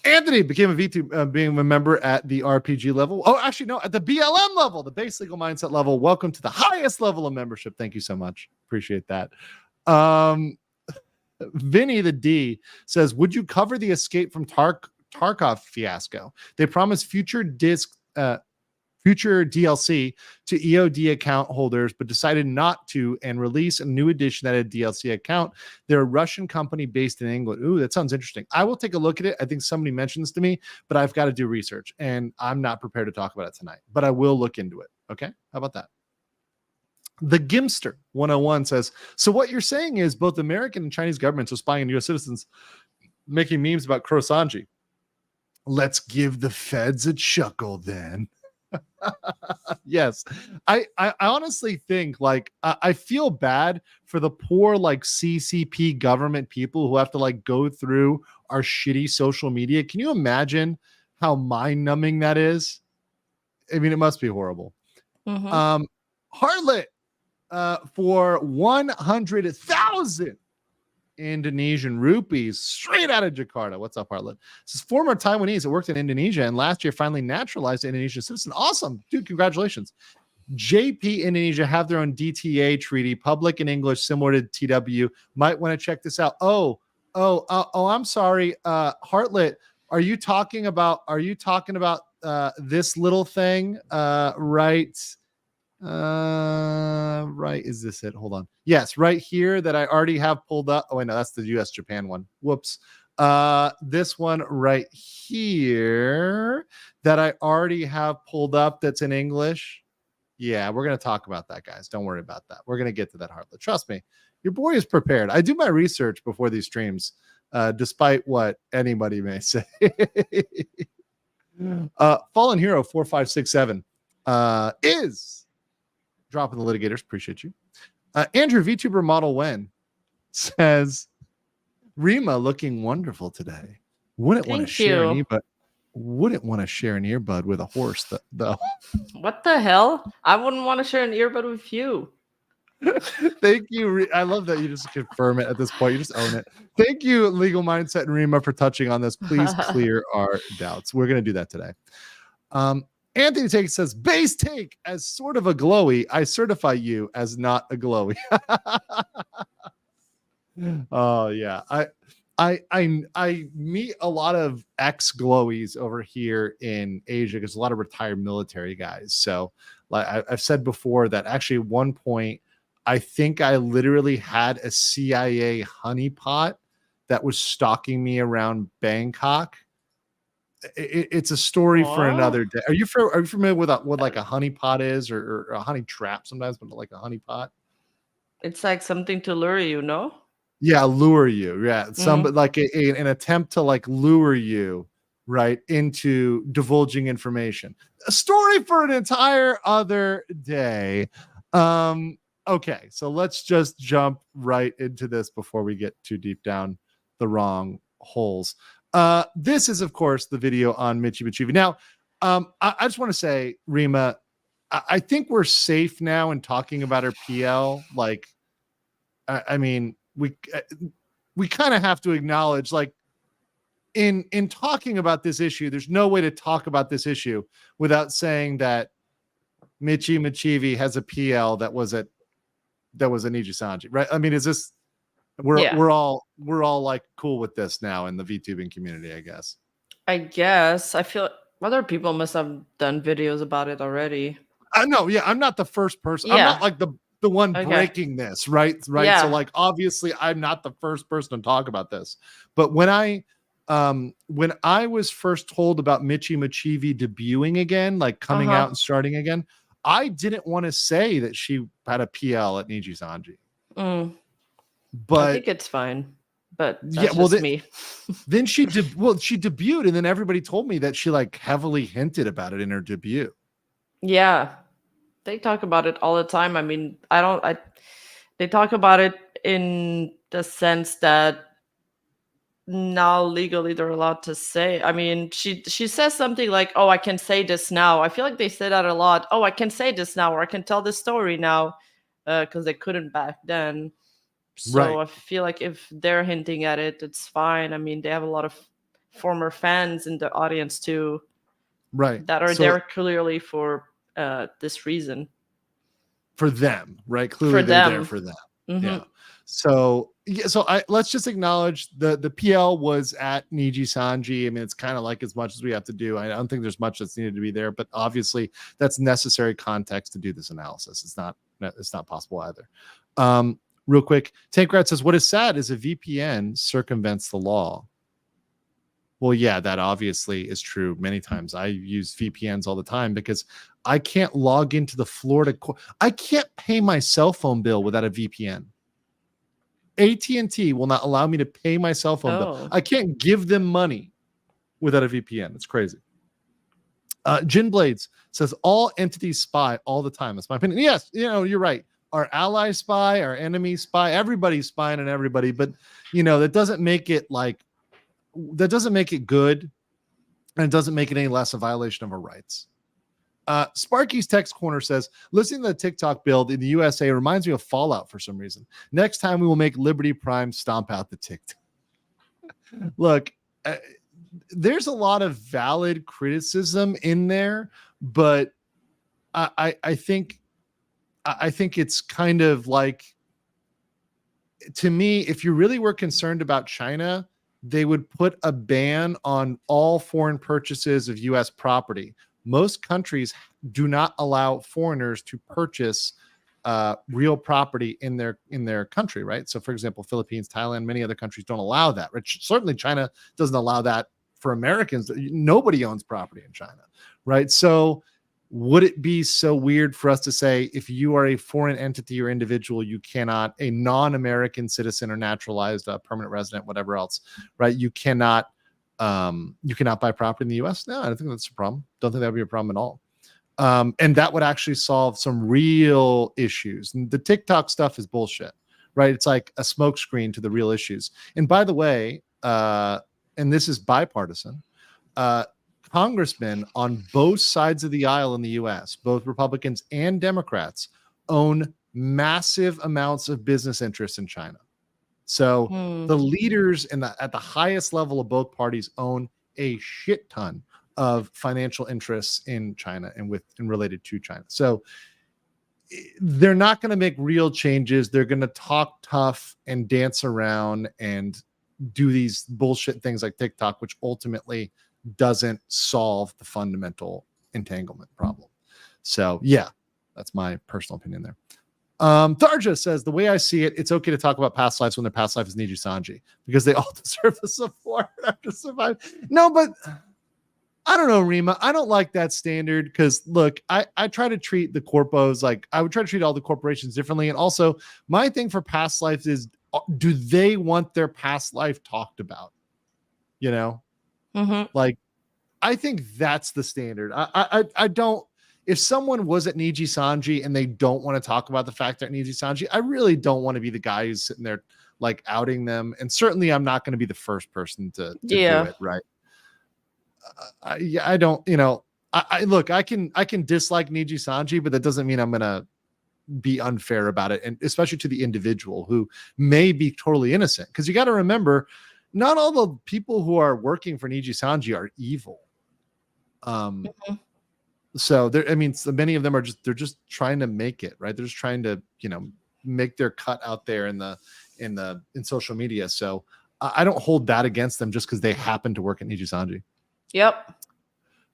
Anthony became a VTube, being a member at the RPG level. Oh, actually, no, at the BLM level, the base legal mindset level. Welcome to the highest level of membership. Thank you so much. Appreciate that. Vinny the D says, would you cover the escape from Tarkov fiasco? They promised future DLC to EOD account holders, but decided not to and release a new edition that had a DLC account. They're a Russian company based in England. Ooh, that sounds interesting. I will take a look at it. I think somebody mentioned this to me, but I've got to do research and I'm not prepared to talk about it tonight, but I will look into it. Okay. How about that? The Gimster 101 says, so what you're saying is both American and Chinese governments are spying on U.S. citizens, making memes about Nijisanji. Let's give the feds a chuckle then. Yes, I honestly think I feel bad for the poor CCP government people who have to go through our shitty social media. Can you imagine how mind-numbing that is? I mean, it must be horrible. Mm-hmm. Harlot for 100,000 Indonesian rupees straight out of Jakarta. What's up, Harlan? This is former Taiwanese that worked in Indonesia and last year finally naturalized an Indonesian citizen. Awesome, dude! Congratulations. JP Indonesia have their own DTA treaty, public in English, similar to TW. Might want to check this out. Oh, I'm sorry, Hartlet. Are you talking about this little thing? Right. Right, is this it? Hold on. Yes, right here that I already have pulled up. Oh wait, no, that's the US Japan one. Whoops. This one right here that I already have pulled up that's in English. Yeah, we're gonna talk about that, guys. Don't worry about that. We're gonna get to that, Hartlet. Trust me, your boy is prepared. I do my research before these streams, despite what anybody may say. Fallen Hero 4567 is dropping the litigators. Appreciate you. Andrew VTuber Model When says, Rima looking wonderful today. Wouldn't want to share an earbud. Wouldn't want to share an earbud with a horse though. What the hell? I wouldn't want to share an earbud with you. Thank you. I love that you just confirm it at this point. You just own it. Thank you, Legal Mindset and Rima, for touching on this. Please clear our doubts. We're going to do that today. Anthony Take says, base take as sort of a glowy. I certify you as not a glowy. Oh yeah. I meet a lot of ex-glowies over here in Asia because a lot of retired military guys. So I've said before that actually at one point, I think I literally had a CIA honeypot that was stalking me around Bangkok. It's a story for another day. Are you familiar with what like a honeypot is, or a honey trap sometimes, but like a honeypot? It's like something to lure you, no? Yeah, lure you. Yeah, like an attempt to like lure you right into divulging information. A story for an entire other day. Okay, so let's just jump right into this before we get too deep down the wrong holes. This is, of course, the video on Mochievee. Now, I just want to say, Rima, I think we're safe now in talking about our PL. Like, I mean, we kind of have to acknowledge, like, in talking about this issue, there's no way to talk about this issue without saying that Mochievee has a PL that was a Nijisanji, right? I mean, is this? We're all like cool with this now in the VTubing community, I guess. I guess. I feel other people must have done videos about it already. No, yeah, I'm not the first person. Yeah. I'm not like the one breaking this, right? Yeah. So like obviously I'm not the first person to talk about this. But when I When I was first told about Mochievee debuting again, like coming out and starting again, I didn't want to say that she had a PL at Nijisanji. But I think it's fine. But that's just me. Then she debuted, and then everybody told me that she like heavily hinted about it in her debut. Yeah, they talk about it all the time. I mean, they talk about it in the sense that now legally they're allowed to say. I mean, she says something like, "Oh, I can say this now." I feel like they say that a lot. "Oh, I can say this now," or "I can tell this story now," because they couldn't back then. So I feel like if they're hinting at it, it's fine. I mean, they have a lot of former fans in the audience too, right? That are there clearly for this reason. For them, right? Clearly they're there for them. Yeah. So let's just acknowledge the PL was at Nijisanji. I mean, it's kind of like as much as we have to do. I don't think there's much that's needed to be there, but obviously that's necessary context to do this analysis. It's not possible either. Real quick, Tankrat says, what is sad is a VPN circumvents the law. Well, yeah, that obviously is true many times. I use VPNs all the time because I can't log into the Florida. I can't pay my cell phone bill without a VPN. AT&T will not allow me to pay my cell phone bill. I can't give them money without a VPN. It's crazy. Jin Blades says, all entities spy all the time. That's my opinion. Yes, you're right. Our allies spy, our enemies spy, everybody's spying on everybody, but that doesn't make it good, and it doesn't make it any less a violation of our rights. Sparky's Text Corner says, listening to the TikTok build in the USA reminds me of Fallout for some reason. Next time we will make Liberty Prime stomp out the TikTok. Look, there's a lot of valid criticism in there, but I think it's kind of like, to me, if you really were concerned about China, they would put a ban on all foreign purchases of U.S. property. Most countries do not allow foreigners to purchase real property in their country, right? So, for example, Philippines, Thailand, many other countries don't allow that. Certainly, China doesn't allow that for Americans. Nobody owns property in China, right? So, would it be so weird for us to say, if you are a foreign entity or individual, you cannot, a non-American citizen or naturalized permanent resident, whatever else, right? You cannot buy property in the U.S. No, I don't think that's a problem. Don't think that would be a problem at all. And that would actually solve some real issues. And the TikTok stuff is bullshit, right? It's like a smokescreen to the real issues. And by the way, and this is bipartisan, congressmen on both sides of the aisle in the U.S., both Republicans and Democrats, own massive amounts of business interests in China. So the leaders at the highest level of both parties own a shit ton of financial interests in China and related to China. So they're not going to make real changes. They're going to talk tough and dance around and do these bullshit things like TikTok, which ultimately doesn't solve the fundamental entanglement problem. So yeah, that's my personal opinion there. Tharja says, the way I see it, it's okay to talk about past lives when their past life is Nijisanji because they all deserve the support after survive. No, but I don't know, Rima. I don't like that standard because look, I try to treat the corpos like I would try to treat all the corporations differently. And also my thing for past lives is, do they want their past life talked about? Like, I think that's the standard. I don't, if someone was at Nijisanji and they don't want to talk about the fact that Nijisanji, I really don't want to be the guy who's sitting there like outing them. And certainly I'm not going to be the first person to do it. Right. I don't, look, I can dislike Nijisanji, but that doesn't mean I'm going to be unfair about it. And especially to the individual who may be totally innocent. Cause you got to remember, not all the people who are working for Nijisanji are evil. So many of them are they're just trying to make it, right? They're just trying to, make their cut out there in social media. So I don't hold that against them just because they happen to work at Nijisanji. Yep.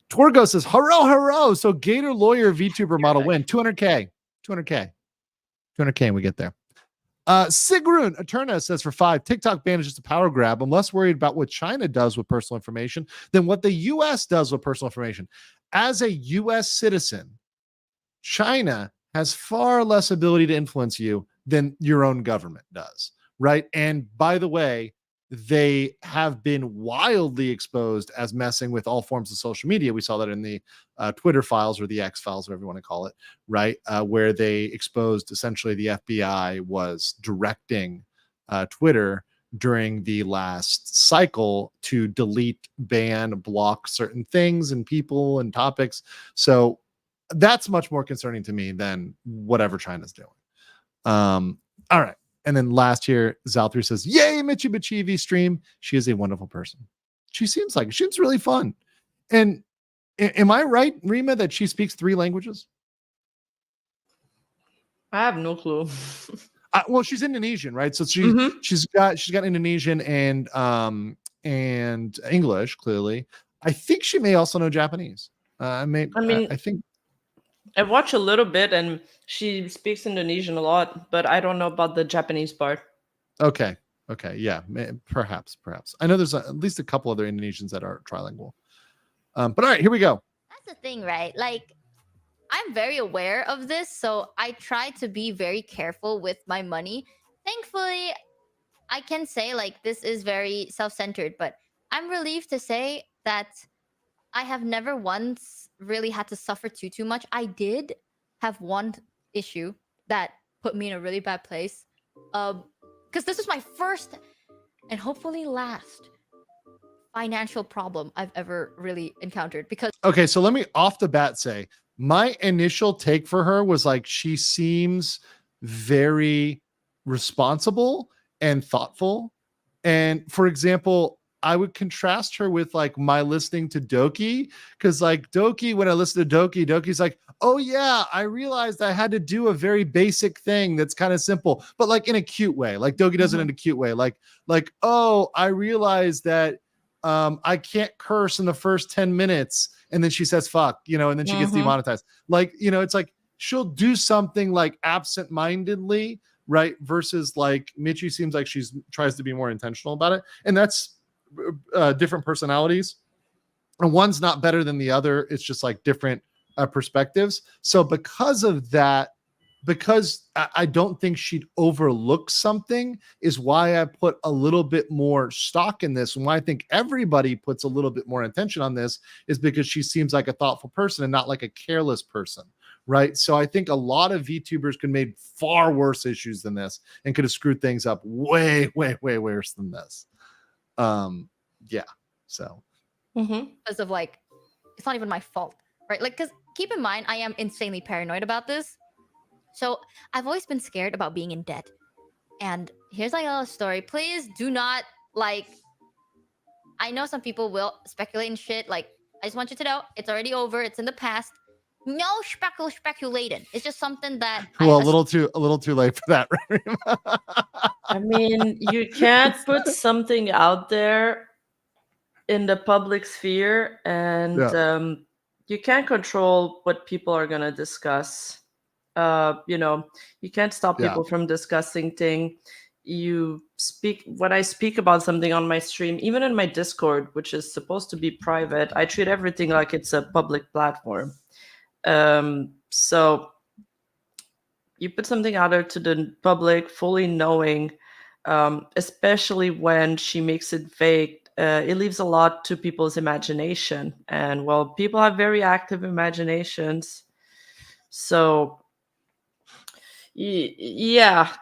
Torgo says, hurrah. So Gator Lawyer VTuber model win 200K, and we get there. Sigrun Eterna says for 5, TikTok ban is just a power grab. I'm less worried about what China does with personal information than what the US does with personal information. As a US citizen, China has far less ability to influence you than your own government does, right? And by the way, they have been wildly exposed as messing with all forms of social media. We saw that in the Twitter files or the X files, whatever you want to call it, right? Where they exposed essentially the FBI was directing Twitter during the last cycle to delete, ban, block certain things and people and topics. So that's much more concerning to me than whatever China's doing. All right. And then last here, Zal3 says, yay, Michi Mochievee stream. She is a wonderful person. She seems really fun. And am I right, Rima, that she speaks 3 languages? I have no clue. Well, she's Indonesian, right? So she's got Indonesian and English, clearly. I think she may also know Japanese. I think I watch a little bit, and she speaks Indonesian a lot, but I don't know about the Japanese part. Okay. Yeah. Perhaps. I know there's at least a couple other Indonesians that are trilingual. But all right, here we go. That's the thing, right? Like, I'm very aware of this, so I try to be very careful with my money. Thankfully, I can say, like, this is very self-centered, but I'm relieved to say that I have never once really had to suffer too much. I did have one issue that put me in a really bad place. Because this was my first and hopefully last financial problem I've ever really encountered. Because okay, so let me off the bat say my initial take for her was like, she seems very responsible and thoughtful. And for example, I would contrast her with like my listening to Doki, because like Doki, when I listen to Doki's like, oh yeah, I realized I had to do a very basic thing that's kind of simple, but like in a cute way. Like Doki does it in a cute way. Like, oh, I realized that I can't curse in the first 10 minutes. And then she says, fuck, and then she gets demonetized. Like, it's like, she'll do something like absent-mindedly, right? Versus like Michi seems like she's tries to be more intentional about it. And that's different personalities. And one's not better than the other. It's just like different perspectives. So because of that, because I don't think she'd overlook something, is why I put a little bit more stock in this. And why I think everybody puts a little bit more attention on this is because she seems like a thoughtful person and not like a careless person, right? So I think a lot of VTubers could have made far worse issues than this and could have screwed things up way, way, way worse than this. Yeah. So because of like, it's not even my fault, right? Like, because keep in mind, I am insanely paranoid about this. So I've always been scared about being in debt. And here's like a little story. Please do not, like, I know some people will speculate and shit. Like, I just want you to know, it's already over. It's in the past. No speculating. It's just something that a little too late for that, right? I mean, you can't put something out there in the public sphere, and you can't control what people are gonna discuss. You can't stop people from discussing things. When I speak about something on my stream, even in my Discord, which is supposed to be private, I treat everything like it's a public platform. So you put something out there to the public, fully knowing, especially when she makes it vague, it leaves a lot to people's imagination. And well, people have very active imaginations. So yeah.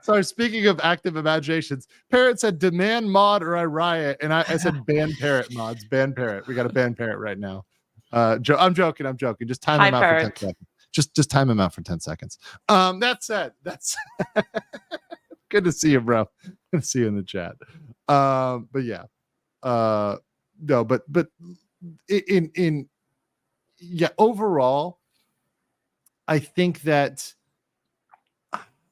Sorry. Speaking of active imaginations, Parrot said demand mod or I riot, and I said ban Parrot mods. Ban Parrot. We got to ban Parrot right now. I'm joking. Just time him out for 10 seconds. Just time him out for 10 seconds. That said, that's good to see you, bro. Good to see you in the chat. But yeah. No, but overall, I think that.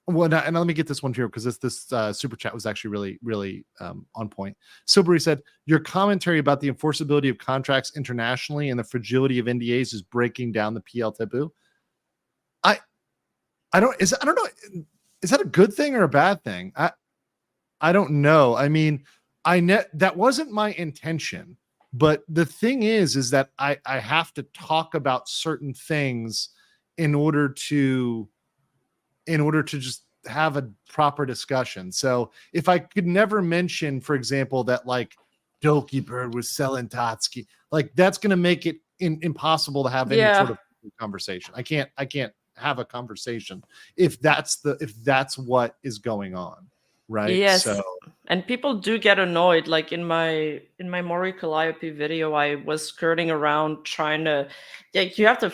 Well, and let me get this one here because this super chat was actually really, really on point. Silbury said, your commentary about the enforceability of contracts internationally and the fragility of NDAs is breaking down the PL taboo. I don't know. is that a good thing or a bad thing? I don't know. I mean, that wasn't my intention, but the thing is that I have to talk about certain things in order to just have a proper discussion. So if I could never mention, for example, that like Doki Bird was selling Tatsuki, like that's going to make it impossible to have any sort of conversation. I can't have a conversation if that's what is going on, right? Yes. So, and people do get annoyed. Like in my Mori Calliope video, I was skirting around trying to, like, you have to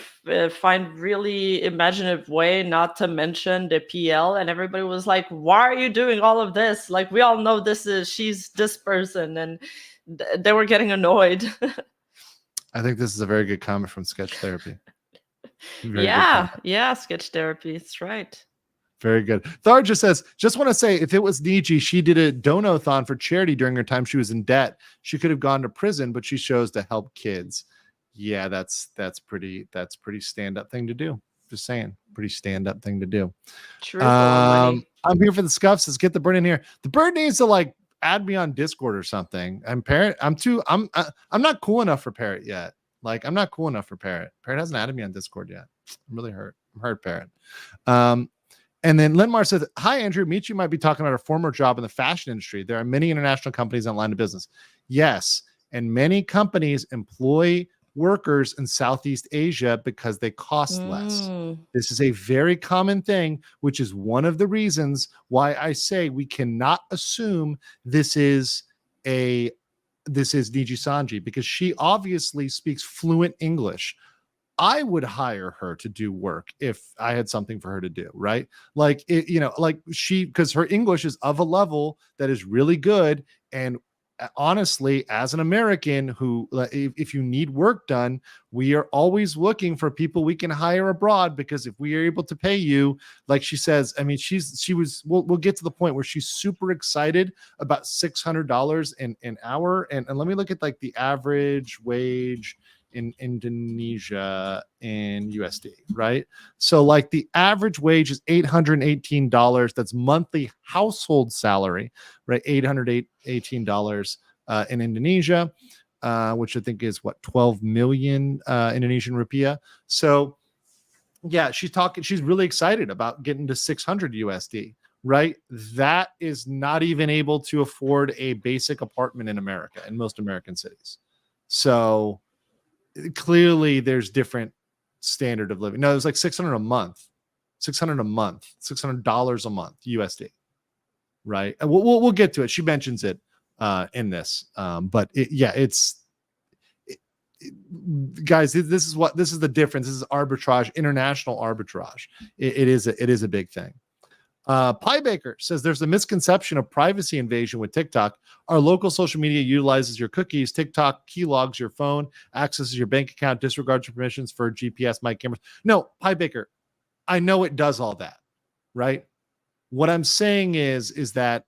find really imaginative way not to mention the PL, and everybody was like, why are you doing all of this? Like, we all know she's this person, and they were getting annoyed. I think this is a very good comment from Sketch Therapy. Yeah, Sketch Therapy. That's right. Very good. Thar just says, just want to say, if it was Niji, she did a donathon for charity during her time she was in debt. She could have gone to prison, but she chose to help kids. Yeah, that's pretty stand-up thing to do. Just saying, pretty stand-up thing to do. True. I'm here for the scuffs. Let's get the bird in here. The bird needs to like add me on Discord or something. I'm not cool enough for Parrot yet. Like, I'm not cool enough for Parrot. Parrot hasn't added me on Discord yet. I'm really hurt. I'm hurt, Parrot. And then Linmar says, hi, Andrew. Michi might be talking about a former job in the fashion industry. There are many international companies in line of business. Yes. And many companies employ workers in Southeast Asia because they cost less. This is a very common thing, which is one of the reasons why I say we cannot assume this is Nijisanji, because she obviously speaks fluent English. I would hire her to do work if I had something for her to do, right? Like, because her English is of a level that is really good. And honestly, as an American who, if you need work done, we are always looking for people we can hire abroad, because if we are able to pay you, like she says, I mean, we'll get to the point where she's super excited about $600 an hour. And let me look at like the average wage in Indonesia in USD, right? So like the average wage is $818. That's monthly household salary, right? $818 in Indonesia, which I think is what, 12 million Indonesian rupiah. So yeah, she's really excited about getting to 600 USD, right? That is not even able to afford a basic apartment in America, in most American cities. So clearly there's different standard of living. No, it was like $600 a month, $600 a month, $600 a month USD, right? And we'll get to it. She mentions it in this, but guys, this is the difference. This is arbitrage, international arbitrage. It is a big thing. Pie Baker says there's a misconception of privacy invasion with TikTok. Our local social media utilizes your cookies. TikTok keylogs your phone, accesses your bank account, disregards your permissions for GPS, mic cameras. No, Pie Baker, I know it does all that, right? What I'm saying is that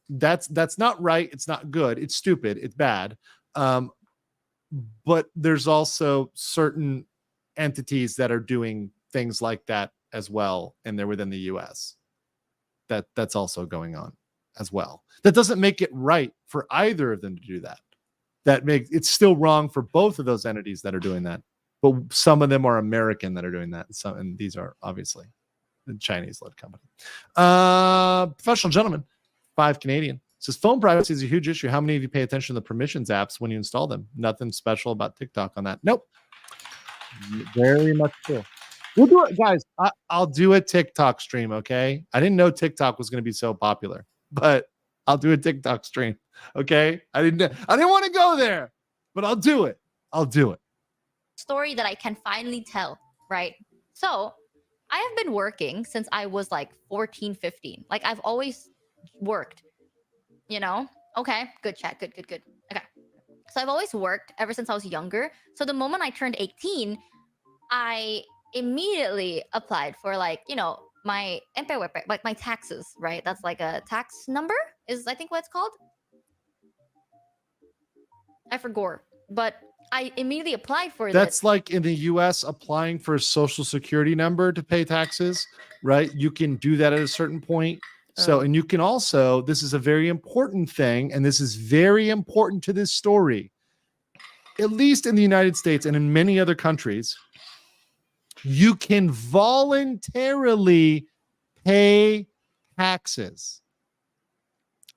that's not right. It's not good. It's stupid. It's bad. But there's also certain entities that are doing things like that as well, and they're within the US. That's also going on as well. That doesn't make it right for either of them to do that. It's still wrong for both of those entities that are doing that. But some of them are American that are doing that. And these are obviously the Chinese-led company. Professional gentleman, 5 Canadian, says phone privacy is a huge issue. How many of you pay attention to the permissions apps when you install them? Nothing special about TikTok on that. Nope. Very much true. We'll do it, guys. I'll do a TikTok stream, okay? I didn't know TikTok was going to be so popular, but I'll do a TikTok stream, okay? I didn't want to go there, but I'll do it. Story that I can finally tell, right? So I have been working since I was like 14, 15. Like, I've always worked, you know? Okay, good chat, good. Okay. So I've always worked ever since I was younger. So the moment I turned 18, I immediately applied for, like, you know, my NPWP, like my taxes, right? That's like a tax number is, I think, what it's called. I forgot. But I immediately applied for That's this. like in the US applying for a social security number to pay taxes, right? You can do that at a certain point. So, Oh. and you can also, this is a very important thing, and this is very important to this story, at least in the United States and in many other countries, you can voluntarily pay taxes.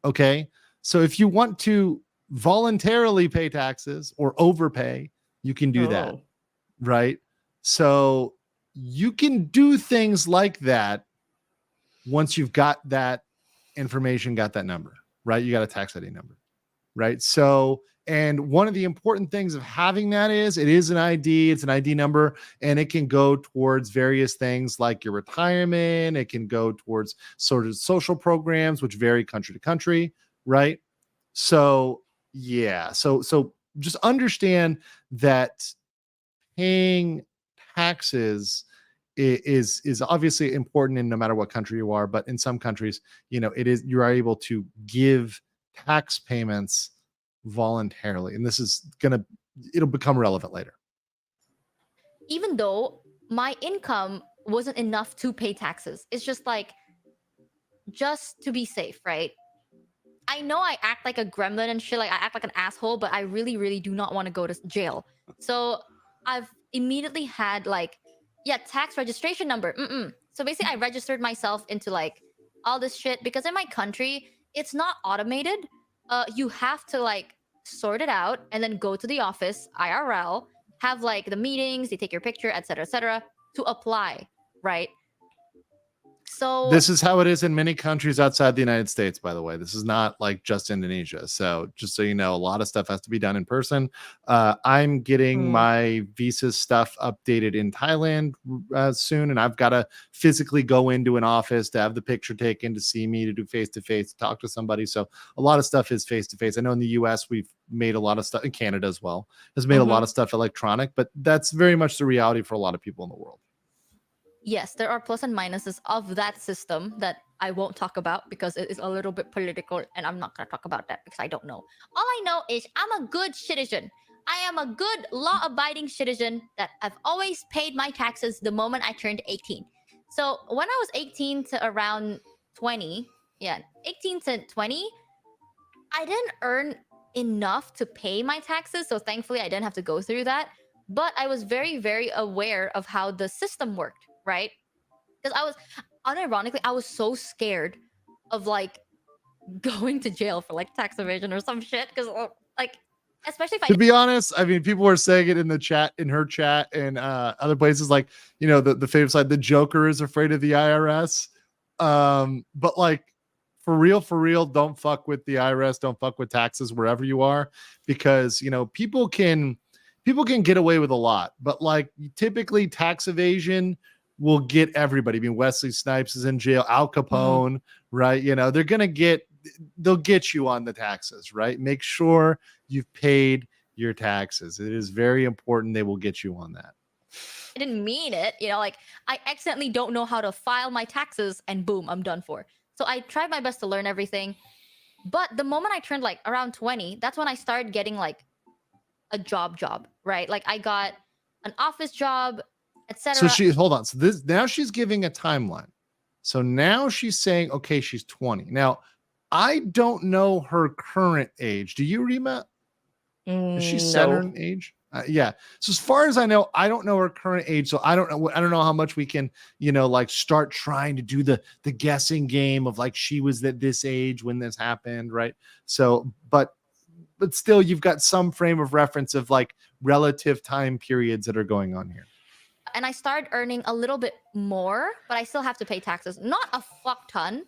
Okay. So if you want to voluntarily pay taxes or overpay, you can do that. Oh. Right. So you can do things like that once you've got that information, got that number, right? You got a tax ID number, right? So, and one of the important things of having that is it is an ID, it's an ID number, and it can go towards various things like your retirement. It can go towards sort of social programs, which vary country to country, right? So, yeah. So just understand that paying taxes is obviously important in no matter what country you are, but in some countries, you know, you are able to give tax payments voluntarily, and this is it'll become relevant later. Even though my income wasn't enough to pay taxes, it's just like, just to be safe, right? I know I act like a gremlin and shit, like I act like an asshole, but I really, really do not want to go to jail. So I've immediately had like, yeah, tax registration number. So basically I registered myself into like all this shit because in my country, it's not automated. You have to like sort it out and then go to the office, IRL, have like the meetings, they take your picture, etc., to apply, right? So This is how it is in many countries outside the United States, by the way. This is not like just Indonesia. So just so you know, a lot of stuff has to be done in person. I'm getting my visa stuff updated in Thailand soon, and I've got to physically go into an office to have the picture taken, to see me, to do face-to-face, to talk to somebody. So a lot of stuff is face-to-face. I know in the US, we've made a lot of stuff, in Canada as well, has made a lot of stuff electronic, but that's very much the reality for a lot of people in the world. yes, there are plus and minuses of that system that I won't talk about because it is a little bit political and I'm not going to talk about that because I don't know. All I know is I'm a good citizen. I am a good law-abiding citizen that I've always paid my taxes the moment I turned 18. So when I was 18 to around 20, 18 to 20, I didn't earn enough to pay my taxes. So thankfully I didn't have to go through that. But I was very, very aware of how the system worked. Right? Because unironically, I was so scared of like going to jail for like tax evasion or some shit. Because like, especially if to be honest, I mean, people were saying it in the chat, in her chat, and other places, like, you know, the famous side, the Joker is afraid of the IRS. But like, for real, don't fuck with the IRS, don't fuck with taxes wherever you are, because, you know, people can get away with a lot, but like typically tax evasion will get everybody. I mean, Wesley Snipes is in jail, Al Capone, right? You know, they'll get you on the taxes, right? Make sure you've paid your taxes. It is very important. They will get you on that. I didn't mean it, you know, like I accidentally don't know how to file my taxes and boom, I'm done for. So I tried my best to learn everything. But the moment I turned like around 20, that's when I started getting like a job, right? Like I got an office job, etc. So hold on. So now she's giving a timeline. So now she's saying, okay, she's 20. Now, I don't know her current age. Do you, Rima? Is she set her age? Yeah. So as far as I know, I don't know her current age. So I don't know how much we can, you know, like start trying to do the guessing game of like she was at this age when this happened, right? So, but still, you've got some frame of reference of like relative time periods that are going on here. And I started earning a little bit more, but I still have to pay taxes. Not a fuck ton,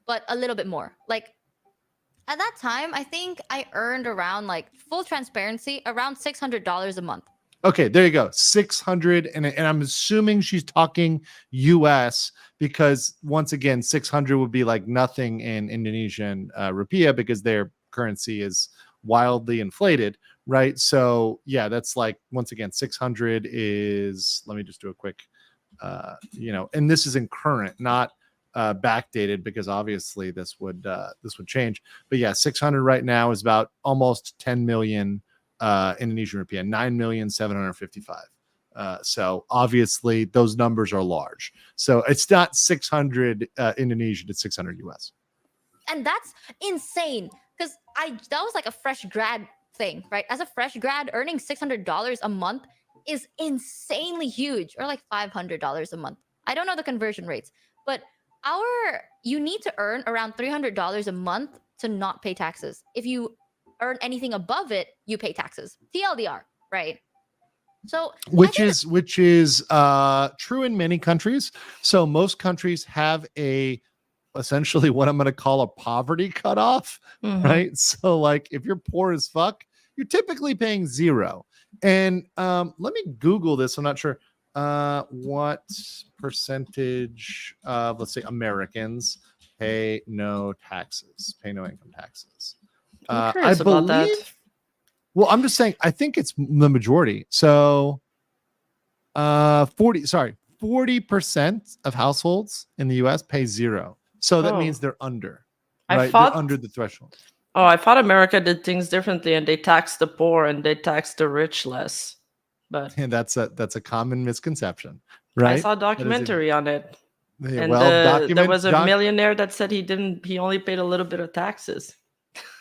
but a little bit more. Like at that time, I think I earned around, like, full transparency, around $600 a month. Okay, there you go. 600, and I'm assuming she's talking US, because once again, 600 would be like nothing in Indonesian rupiah because their currency is wildly inflated, right? So yeah, that's like, once again, 600 is, let me just do a quick, you know, and this is in current, not backdated, because obviously this would change. But yeah, 600 right now is about almost 10 million Indonesian rupiah, 9,755,000. So obviously those numbers are large. So it's not 600 Indonesian, it's 600 US. And that's insane because that was like a fresh grad thing, right? As a fresh grad, earning $600 a month is insanely huge, or like $500 a month. I don't know the conversion rates, but you need to earn around $300 a month to not pay taxes. If you earn anything above it, you pay taxes. TLDR, right? So which is true in many countries. So most countries have essentially what I'm going to call a poverty cutoff, right? So like if you're poor as fuck, you're typically paying 0. And let me Google this. I'm not sure what percentage of, let's say, Americans pay no income taxes. I believe that. Well, I'm just saying, I think it's the majority. So 40% of households in the US pay 0. So that means they're under, right? They're under the threshold. Oh, I thought America did things differently and they tax the poor and they tax the rich less. But and that's a common misconception, right? I saw a documentary on it. Yeah, And there was a millionaire that said he only paid a little bit of taxes.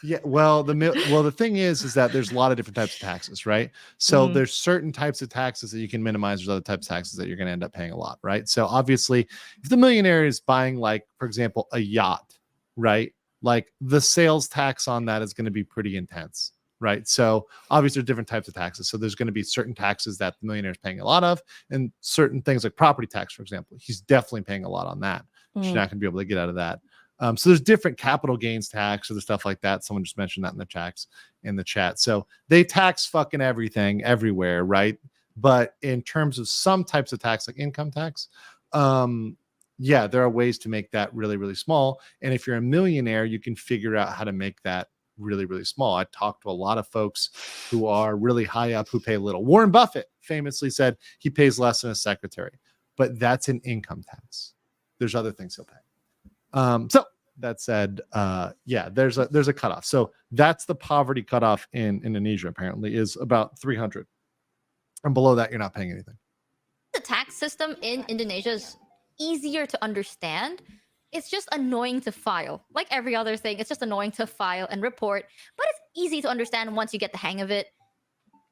Yeah, well, the thing is that there's a lot of different types of taxes, right? So there's certain types of taxes that you can minimize. There's other types of taxes that you're going to end up paying a lot, right? So obviously, if the millionaire is buying, like, for example, a yacht, right? Like the sales tax on that is going to be pretty intense, right? So obviously, there's different types of taxes. So there's going to be certain taxes that the millionaire is paying a lot of, and certain things like property tax, for example, he's definitely paying a lot on that. You're not going to be able to get out of that. So there's different capital gains tax or the stuff like that. Someone just mentioned that in the chat. So they tax fucking everything everywhere, right? But in terms of some types of tax, like income tax, yeah, there are ways to make that really, really small. And if you're a millionaire, you can figure out how to make that really, really small. I talked to a lot of folks who are really high up who pay little. Warren Buffett famously said he pays less than a secretary, but that's an income tax. There's other things he'll pay. So that said, yeah, there's a cutoff. So that's the poverty cutoff in Indonesia, apparently, is about 300. And below that, you're not paying anything. The tax system in Indonesia is easier to understand. It's just annoying to file. Like every other thing, it's just annoying to file and report. But it's easy to understand once you get the hang of it.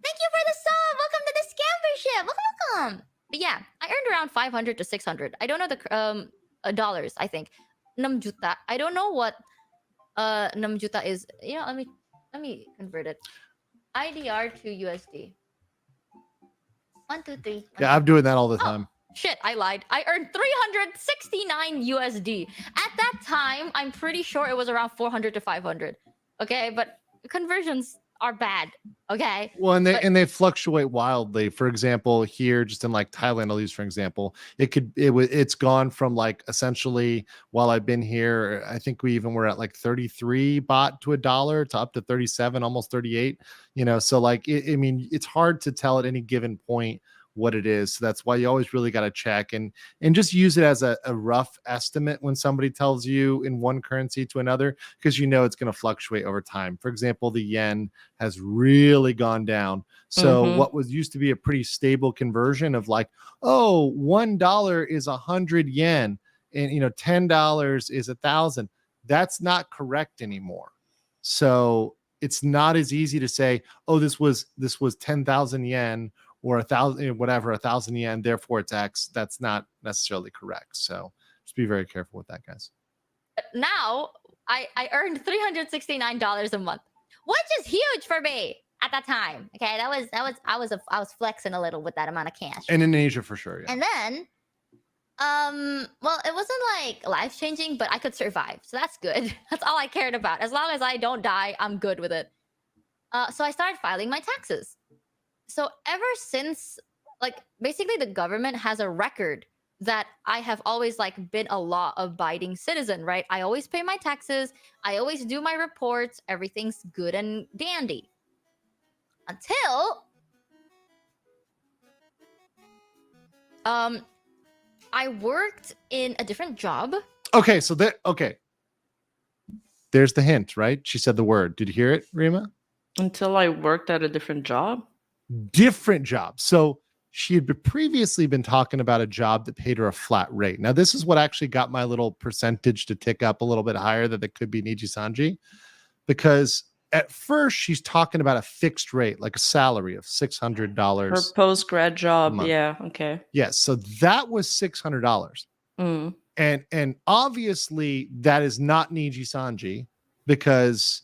Thank you for the sub! Welcome to the scambership! Welcome! But yeah, I earned around 500 to 600. I don't know the dollars, I think. 6 juta. I don't know what 6 juta is. You know, let me convert it. IDR to USD. 1, 2, 3. Yeah, I'm doing that all the time. Shit, I lied. I earned 369 USD. At that time, I'm pretty sure it was around 400 to 500. Okay, but conversions are bad. Okay. Well, and they fluctuate wildly. For example, here, just in like Thailand, I'll use for example, it's gone from like essentially, while I've been here, I think we even were at like 33 baht to $1 to up to 37, almost 38. You know, so like I mean, it's hard to tell at any given point what it is. So that's why you always really got to check and just use it as a rough estimate when somebody tells you in one currency to another, because you know it's going to fluctuate over time. For example, the yen has really gone down. So what was used to be a pretty stable conversion of like, oh, $1 is 100 yen and, you know, $10 is 1,000. That's not correct anymore. So it's not as easy to say, oh, this was 10,000 yen or 1,000, whatever, 1,000 yen, therefore it's X. That's not necessarily correct. So just be very careful with that, guys. Now I earned $369 a month, which is huge for me at that time. Okay, I was flexing a little with that amount of cash. In Indonesia for sure, yeah. And then, well, it wasn't like life changing, but I could survive, so that's good. That's all I cared about. As long as I don't die, I'm good with it. So I started filing my taxes. So ever since, like, basically the government has a record that I have always like been a law-abiding citizen, right? I always pay my taxes. I always do my reports. Everything's good and dandy. Until I worked in a different job. Okay, so there's the hint, right? She said the word. Did you hear it, Rima? Until I worked at a different job. Different job. So she had previously been talking about a job that paid her a flat rate. Now, this is what actually got my little percentage to tick up a little bit higher that it could be Nijisanji, because at first she's talking about a fixed rate, like a salary of $600. Her post-grad job. month. Yeah. Okay. Yes. So that was $600. Mm. And obviously that is not Nijisanji, because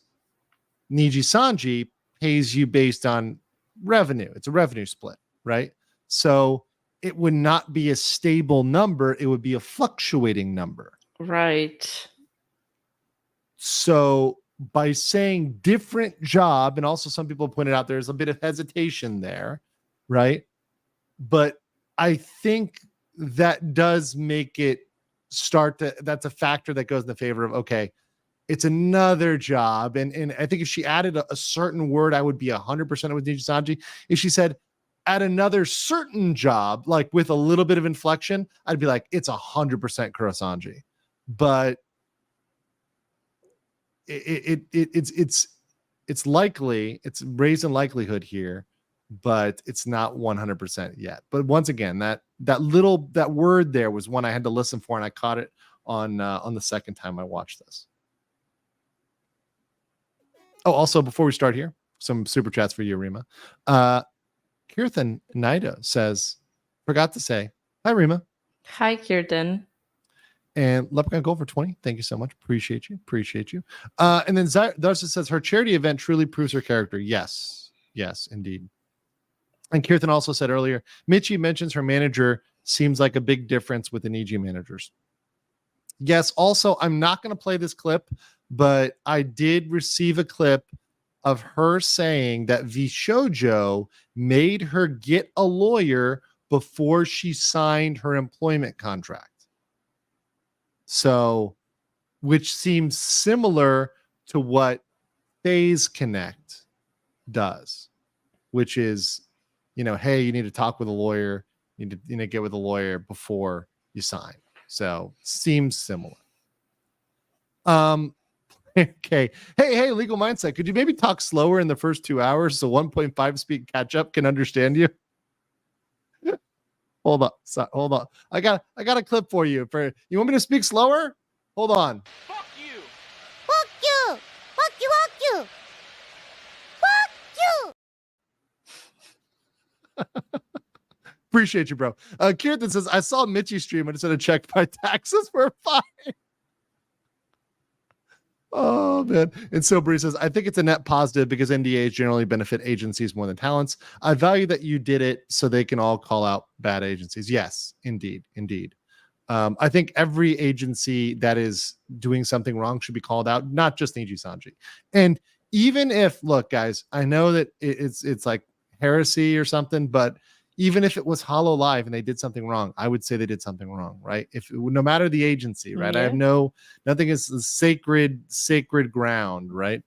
Nijisanji pays you based on revenue. It's a revenue split, right? So it would not be a stable number. It would be a fluctuating number. Right. So by saying different job, and also some people pointed out there's a bit of hesitation there, right? But I think that does make it start to, that's a factor that goes in the favor of, okay, it's another job. And I think if she added a certain word, I would be 100% with Nijisanji. If she said at another certain job, like with a little bit of inflection, I'd be like, it's 100% Kurosanji. But it's likely, it's raised in likelihood here, but it's not 100% yet. But once again, that word there was one I had to listen for, and I caught it on the second time I watched this. Oh, also before we start here, some super chats for you, Rima. Kirthan Naida says, forgot to say hi, Rima. Hi, Kirtan. And Leprechaun Gold for 20. Thank you so much. Appreciate you. And then Darcy says her charity event truly proves her character. Yes, indeed. And Kirthan also said earlier, Michi mentions her manager seems like a big difference with the Niji managers. Yes, also, I'm not going to play this clip, but I did receive a clip of her saying that Vishojo made her get a lawyer before she signed her employment contract. So, which seems similar to what Phase Connect does, which is, hey, you need to talk with a lawyer, you need to get with a lawyer before you sign. So, seems similar. Okay. Hey, Legal Mindset, could you maybe talk slower in the first 2 hours so 1.5 speed catch up can understand you? Hold on. I got a clip for you. You want me to speak slower? Hold on. Fuck you! Fuck you! Fuck you! Fuck you! Fuck you! Appreciate you, bro. Kirtan says, I saw Michi stream and it said a check my taxes were fine. Oh, man. And so Bree says, I think it's a net positive because NDAs generally benefit agencies more than talents. I value that you did it so they can all call out bad agencies. Yes, indeed. I think every agency that is doing something wrong should be called out, not just Nijisanji. And even if, look, guys, I know that it's like heresy or something, but even if it was Hollow Live and they did something wrong, I would say they did something wrong, right? No matter the agency, right? Yeah. I have nothing is sacred ground, right?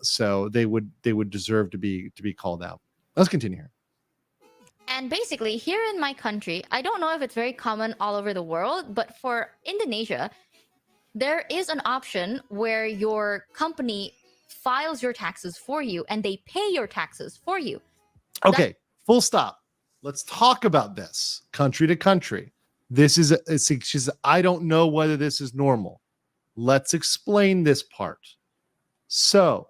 So they would deserve to be called out. Let's continue here. And basically, here in my country, I don't know if it's very common all over the world, but for Indonesia, there is an option where your company files your taxes for you and they pay your taxes for you. Okay, full stop. Let's talk about this country to country. I don't know whether this is normal. Let's explain this part. So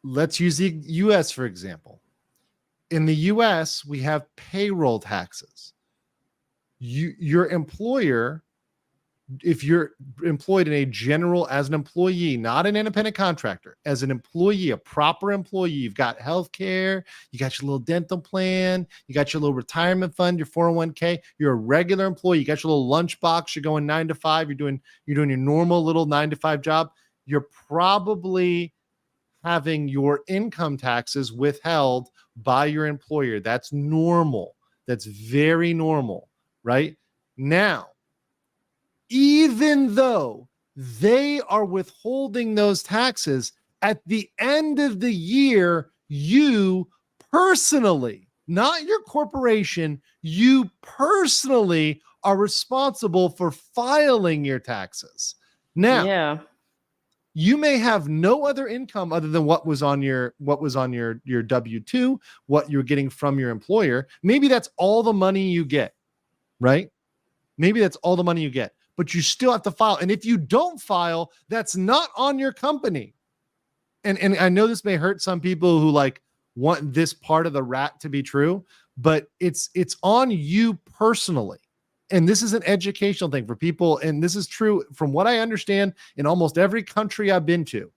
let's use the US, for example. In the US, we have payroll taxes. Your employer, if you're employed in as an employee, not an independent contractor, as an employee, a proper employee, you've got healthcare, you got your little dental plan, you got your little retirement fund, your 401k, you're a regular employee, you got your little lunch box, you're going 9 to 5, you're doing your normal little 9 to 5 job. You're probably having your income taxes withheld by your employer. That's normal. That's very normal, right? Now, even though they are withholding those taxes, at the end of the year, you personally, not your corporation, you personally are responsible for filing your taxes. Now, yeah. You may have no other income other than what was on your W-2, what you're getting from your employer. Maybe that's all the money you get, right? Maybe that's all the money you get, but you still have to file. And if you don't file, that's not on your company. And I know this may hurt some people who like want this part of the rat to be true, but it's on you personally. And this is an educational thing for people. And this is true from what I understand in almost every country I've been to.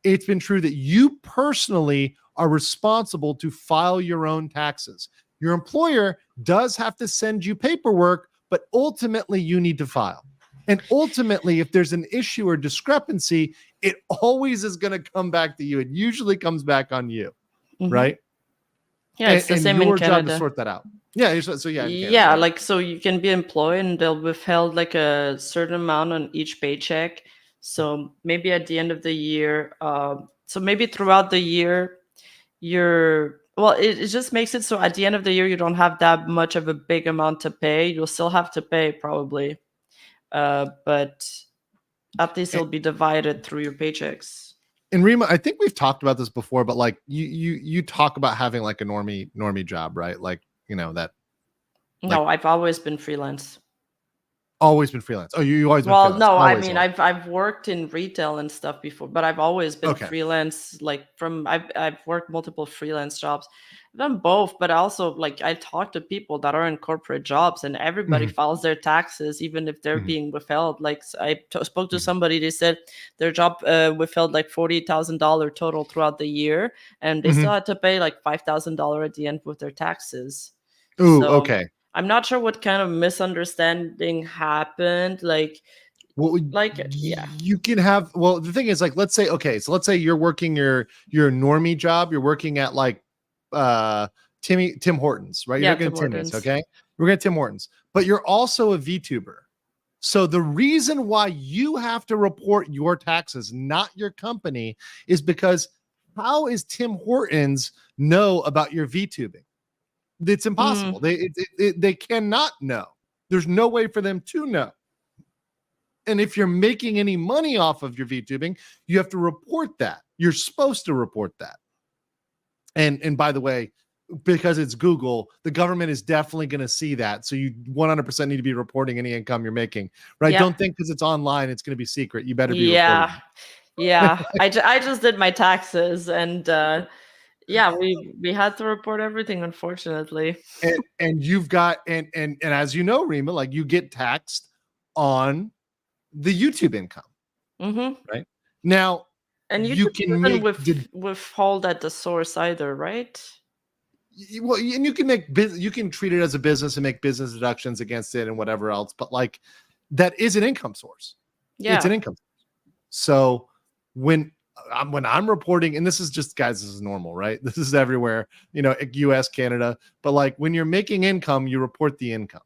It's been true that you personally are responsible to file your own taxes. Your employer does have to send you paperwork, but ultimately you need to file. And ultimately, if there's an issue or discrepancy, it always is going to come back to you. It usually comes back on you, right? Yeah, it's the same in your Canada. job to sort that out. Yeah, so yeah. Yeah, like so you can be employed and they'll withheld like a certain amount on each paycheck. So maybe at the end of the year, so maybe throughout the year, it just makes it so at the end of the year you don't have that much of a big amount to pay. You'll still have to pay probably, but at least it'll be divided through your paychecks. And Rima, I think we've talked about this before, but like you talk about having like a normie job, right? Like, you know, that. No, I've always been freelance. Always been freelance. Oh, you always been freelance. No, always, I mean I've worked in retail and stuff before, but I've always been freelance. Like I've worked multiple freelance jobs. I've done both, but also like I talk to people that are in corporate jobs, and everybody files their taxes, even if they're being withheld. Like I spoke to somebody, they said their job withheld like $40,000 total throughout the year, and they still had to pay like $5,000 at the end with their taxes. Ooh, okay. I'm not sure what kind of misunderstanding happened. Like, you can have. Well, the thing is, like, let's say you're working your normie job. You're working at like Tim Hortons, right? You're working at Timmy's, okay? We're going to Tim Hortons, but you're also a VTuber. So the reason why you have to report your taxes, not your company, is because how is Tim Hortons know about your VTubing? It's impossible. They cannot know. There's no way for them to know. And if you're making any money off of your VTubing, you have to report that. You're supposed to report that. And by the way, because it's Google, the government is definitely going to see that. So you 100% need to be reporting any income you're making, right? Yeah. Don't think because it's online, it's going to be secret. You better be reporting. Yeah. I just did my taxes, and yeah, we had to report everything, unfortunately. And you've got and as you know, Rima, like you get taxed on the YouTube income, right? Now, and you can withhold at the source either, right? Well, and you can treat it as a business and make business deductions against it and whatever else, but like that is an income source. Yeah, it's an income source. So when I'm reporting, and this is just, guys, this is normal, right? This is everywhere, you know, US, Canada, but like when you're making income, you report the income.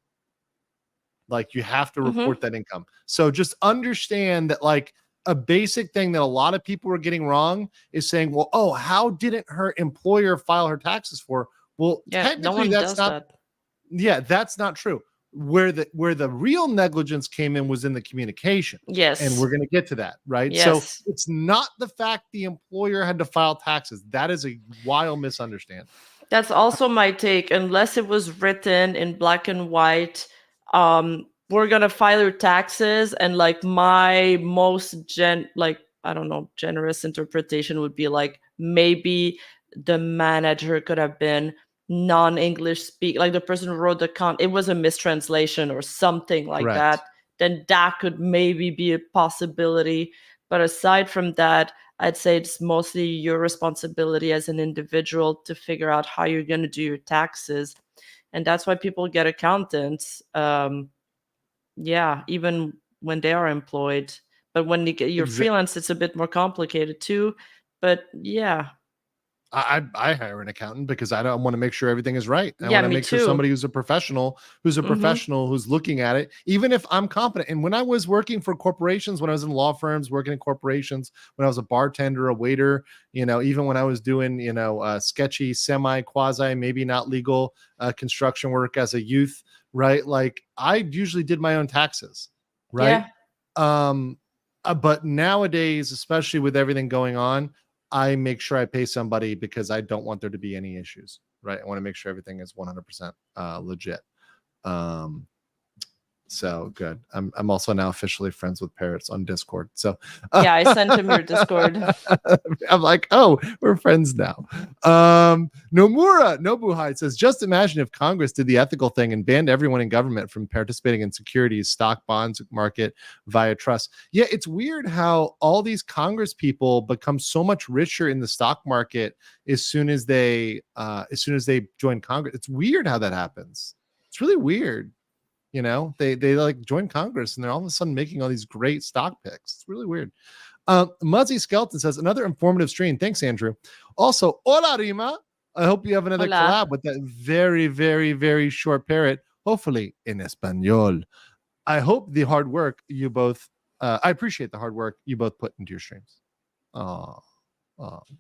Like you have to report that income. So just understand that like a basic thing that a lot of people are getting wrong is saying, well, oh, how didn't her employer file her taxes for? Well, technically that's not, that's not true. Where the real negligence came in was in the communication. Yes. And we're going to get to that, right? Yes. So it's not the fact the employer had to file taxes. That is a wild misunderstanding. That's also my take. Unless it was written in black and white, we're going to file your taxes. And like my most generous interpretation would be like, maybe the manager could have been non-English speak, like the person who wrote the it was a mistranslation or something like that, then that could maybe be a possibility. But aside from that, I'd say it's mostly your responsibility as an individual to figure out how you're going to do your taxes. And that's why people get accountants, even when they are employed. But when you get your freelance, it's a bit more complicated too. But yeah, I hire an accountant because I don't want to make sure everything is right. I want to make sure somebody who's a professional who's looking at it, even if I'm competent. And when I was working for corporations, when I was in law firms, working in corporations, when I was a bartender, a waiter, you know, even when I was doing, you know, sketchy, quasi, maybe not legal construction work as a youth, right? Like I usually did my own taxes, right? But nowadays, especially with everything going on, I make sure I pay somebody because I don't want there to be any issues, right? I want to make sure everything is 100% legit. So good. I'm also now officially friends with Parrots on Discord. So Yeah, I sent him your Discord. I'm like, oh, we're friends now. Nomura Nobuhide says, just imagine if Congress did the ethical thing and banned everyone in government from participating in securities, stock, bonds market via trust. Yeah, it's weird how all these Congress people become so much richer in the stock market as soon as they join Congress. It's weird how that happens. It's really weird. You know, they like join Congress and they're all of a sudden making all these great stock picks. It's really weird. Muzzy Skeleton says, another informative stream. Thanks, Andrew. Also, hola, Rima. I hope you have another collab with that very, very, very short parrot, hopefully in Espanol. I hope the hard work you both, I appreciate the hard work you both put into your streams. Oh,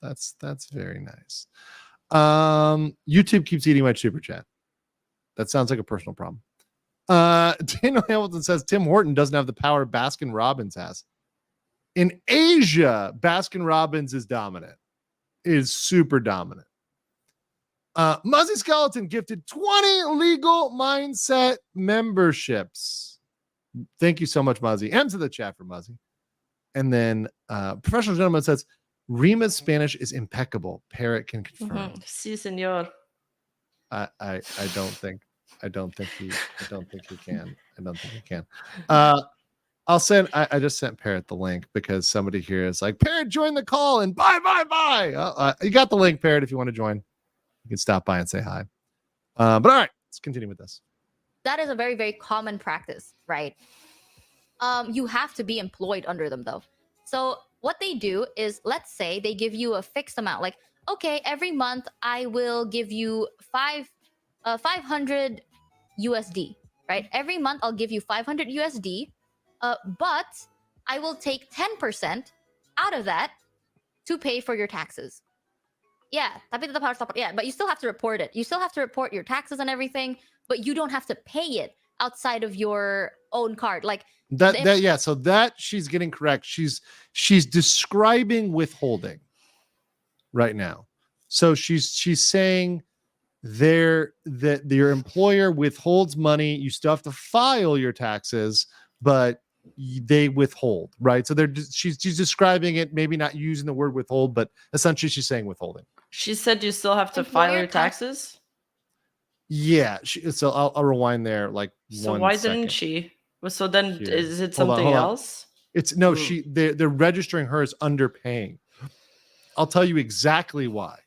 that's very nice. YouTube keeps eating my super chat. That sounds like a personal problem. Daniel Hamilton says Tim Horton doesn't have the power Baskin Robbins has. In Asia, Baskin Robbins is dominant. It is super dominant. Muzzy Skeleton gifted 20 legal mindset memberships. Thank you so much, Muzzy. M's in the chat for Muzzy. And then Professional Gentleman says Rima's Spanish is impeccable. Parrot can confirm. Sí, señor. I don't think he can. I just sent Parrot the link because somebody here is like, Parrot, join the call and bye. You got the link, Parrot, if you want to join. You can stop by and say hi. But all right, let's continue with this. That is a very, very common practice, right? You have to be employed under them, though. So what they do is, let's say they give you a fixed amount. Like, okay, every month I will give you 500 USD, right? Every month I'll give you 500 USD, but I will take 10% out of that to pay for your taxes. Yeah, tapi tetap harus lapor. Yeah, but you still have to report it. You still have to report your taxes and everything, but you don't have to pay it outside of your own card. Like that. So that she's getting correct. She's describing withholding right now. So she's saying that your employer withholds money. You still have to file your taxes, but they withhold, right? So she's describing it, maybe not using the word withhold, but essentially she's saying withholding. She said you still have to file your taxes? Yeah. So I'll rewind there like so 1 why second. didn't she? So then Here. Is it something else? It's no, they're registering her as underpaying. I'll tell you exactly why.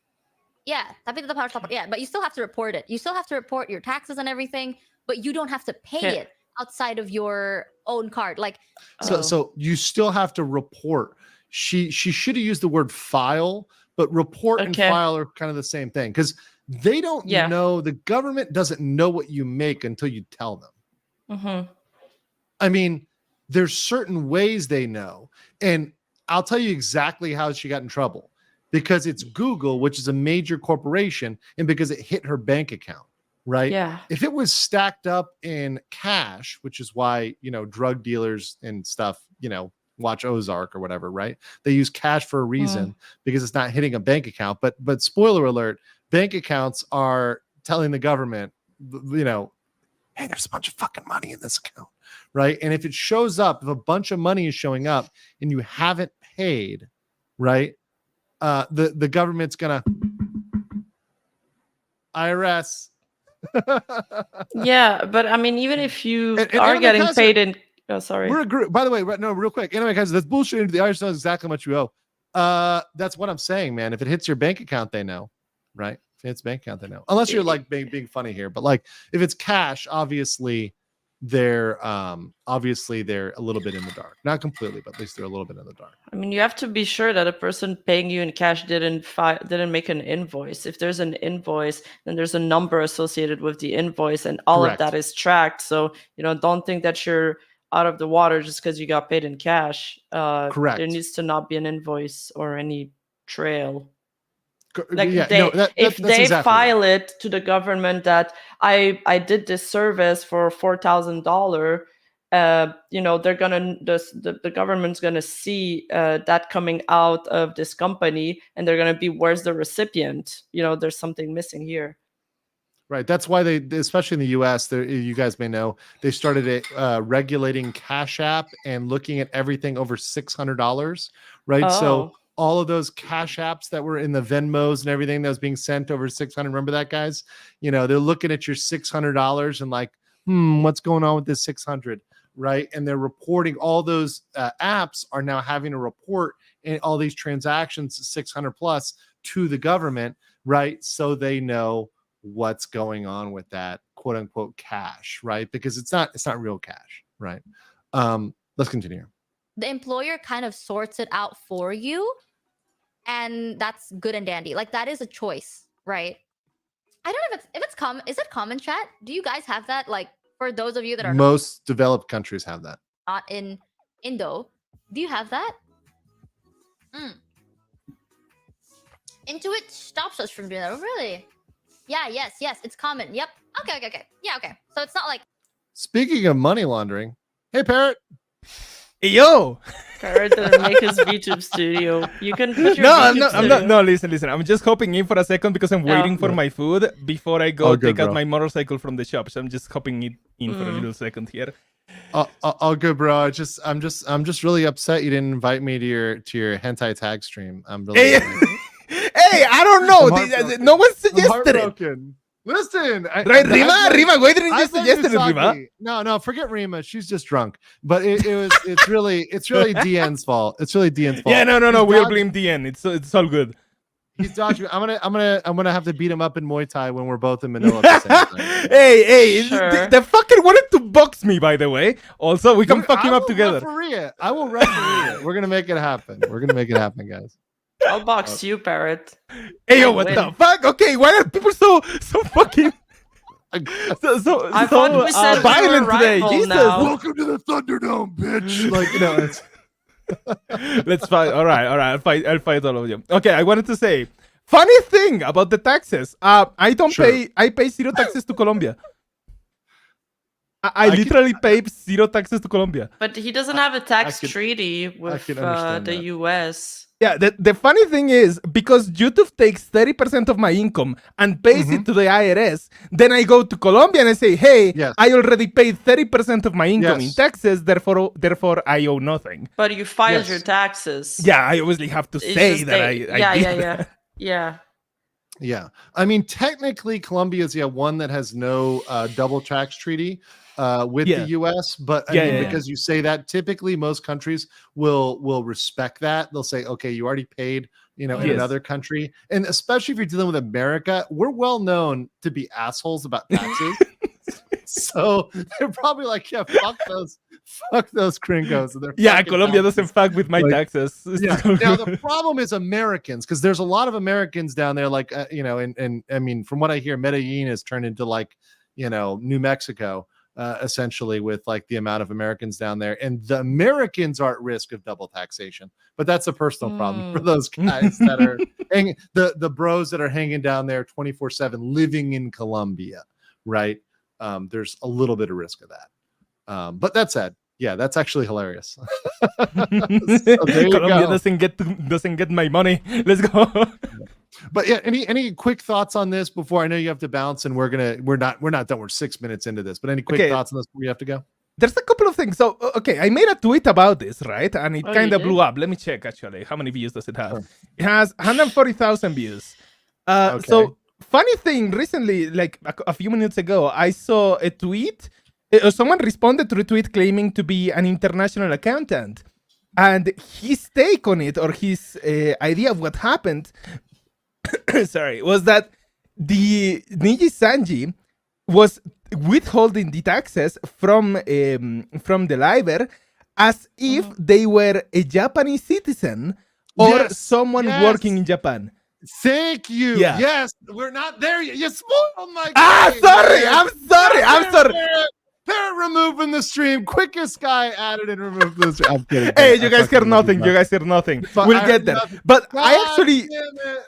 Yeah, tapi tetap harus lapor. Yeah, but you still have to report it. You still have to report your taxes and everything, but you don't have to pay it outside of your own card. Like so you still have to report. She should have used the word file, but report and file are kind of the same thing because they don't know, the government doesn't know what you make until you tell them. Mm-hmm. I mean, there's certain ways they know, and I'll tell you exactly how she got in trouble. Because it's Google, which is a major corporation, and because it hit her bank account, right? Yeah. If it was stacked up in cash, which is why, drug dealers and stuff, watch Ozark or whatever, right? They use cash for a reason because it's not hitting a bank account. But spoiler alert, bank accounts are telling the government, hey, there's a bunch of fucking money in this account, right? And if it shows up, if a bunch of money is showing up and you haven't paid, right? The government's gonna IRS. Yeah, but I mean, even if you are getting paid in, sorry, we're a group. By the way, no, real quick. Anyway, guys, that's bullshit. The IRS knows exactly how much you owe. That's what I'm saying, man. If it hits your bank account, they know, right? If it's bank account, they know. Unless you're like being funny here, but like if it's cash, obviously they're a little bit in the dark. Not completely, but at least they're a little bit in the dark. I mean, you have to be sure that a person paying you in cash didn't make an invoice. If there's an invoice, then there's a number associated with the invoice, and all of that is tracked. So don't think that you're out of the water just because you got paid in cash. Correct. There needs to not be an invoice or any trail. Like if they file it to the government that I did this service for $4,000 they're gonna the government's gonna see that coming out of this company, and they're gonna be, where's the recipient? There's something missing here. Right. That's why they, especially in the U.S., you guys may know, they started regulating Cash App and looking at everything over $600. Right. Oh. So all of those Cash Apps that were in the Venmos and everything that was being sent over 600. Remember that, guys? They're looking at your $600 and like, what's going on with this 600? Right. And they're reporting, all those apps are now having to report in all these transactions, 600 plus, to the government. Right. So they know what's going on with that quote unquote cash, right? Because it's not real cash, right? Let's continue. The employer kind of sorts it out for you, and that's good and dandy. Like, that is a choice, right? I don't know if it's common. Is it common, chat? Do you guys have that? Like, for those of you that are most developed countries have that. not in Indo, do you have that? Intuit stops us from doing that. Oh, really? Yeah, yes, it's common. Yep. Okay. Yeah, okay. So it's not like... Speaking of money laundering, hey, Parrot. Hey, yo! Parrot didn't make his VTube studio. You can put your I'm VTube not. studio. No, listen. I'm just hopping in for a second because I'm waiting for my food before I go good, take out bro. my motorcycle from the shop. So I'm just hopping in for a little second here. All good, bro. I'm just really upset you didn't invite me to your hentai tag stream. I'm really Hey, I don't know. No one suggested it. heartbroken. Listen, Right, Rima, why didn't you I blame suggest it, Rima? Misaki. No, forget Rima. She's just drunk. But it's really DN's fault. It's really DN's fault. Yeah, no. He's We'll dodging- blame DN. It's all good. He's dodging. I'm gonna have to beat him up in Muay Thai when we're both in Manila. At the same time. Hey, Sure. the fucker wanted to box me, by the way. Also, we can fuck him up together. I will referee it. We're gonna make it happen. Guys. I'll box you, Parrot. Hey, yo, I what win. the fuck? Okay, why are people so fucking so I thought we said we were violent today? rival Jesus. now. Welcome to the Thunderdome, bitch. Like, it's Let's fight. All right. I'll fight all of you. Okay, I wanted to say, funny thing about the taxes. I don't Sure. pay. I pay zero taxes to Colombia. I can- literally pay zero taxes to Colombia. But he doesn't have a tax can- treaty with can understand the that. US. Yeah, the funny thing is, because YouTube takes 30% of my income and pays it to the IRS, then I go to Colombia and I say, hey, Yes. I already paid 30% of my income in Yes. taxes, therefore I owe nothing. But you filed Yes. your taxes. Yeah, I obviously have to It's say just that they- I did that. Yeah. Yeah. I mean, technically, Colombia is one that has no double tax treaty with Yeah. the US. But I Yeah, mean, yeah, because you say that, typically most countries will respect that. They'll say, okay, you already paid, in Yes. another country. And especially if you're dealing with America, we're well known to be assholes about taxes. So they're probably like, yeah, fuck those gringos. And Yeah, fucking Colombia taxes. doesn't fuck with my Like, taxes. Yeah. Now the problem is Americans, because there's a lot of Americans down there. Like and I mean, from what I hear, Medellin has turned into like New Mexico, essentially, with like the amount of Americans down there, and the Americans are at risk of double taxation. But that's a personal problem for those guys that are the bros that are hanging down there 24/7, living in Colombia, right? There's a little bit of risk of that. But that said, yeah, that's actually hilarious. So there you Colombia go. doesn't get my money. Let's go. But yeah, any quick thoughts on this before I know you have to bounce, and we're not done. We're 6 minutes into this, but any quick Okay. thoughts on this before you have to go? There's a couple of things. So, okay, I made a tweet about this, right? And it Oh, kind you of blew did? up. Let me check, actually. How many views does it have? Sure. It has 140,000 views. Okay. So, funny thing, recently, like a few minutes ago, I saw a tweet. Someone responded to a tweet claiming to be an international accountant. And his take on it, or his idea of what happened, sorry, was that the Nijisanji was withholding the taxes from the liver as if they were a Japanese citizen or Yes, someone yes. working in Japan. Thank you. Yeah. Yes, we're not there yet. You spoiled my game, Sorry, man. I'm sorry. Parrot removing the stream. Quickest guy added and removed the stream. I'm kidding. Hey, I you guys fucking heard love nothing. you, You man. guys heard nothing. But We'll I get heard there. nothing. But I God actually, damn it.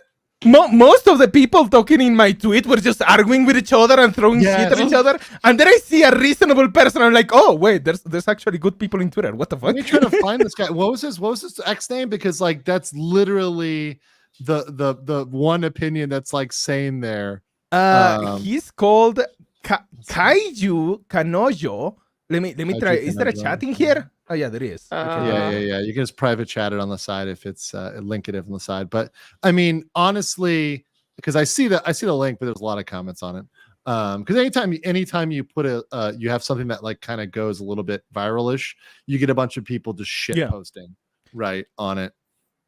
most of the people talking in my tweet were just arguing with each other and throwing shit at each other. And then I see a reasonable person. I'm like, oh wait, there's actually good people in Twitter. What the fuck? Let me try to find this guy. What was his X name? Because like that's literally the one opinion that's like saying there. He's called Kaiju Kanojo. Let me try. Is there a chat in here? Oh yeah, there is. Yeah. You can just private chat it on the side if it's link it on the side. But I mean, honestly, because I see the link, but there's a lot of comments on it. Because anytime you put you have something that like kind of goes a little bit viral-ish, you get a bunch of people just shit posting right on it.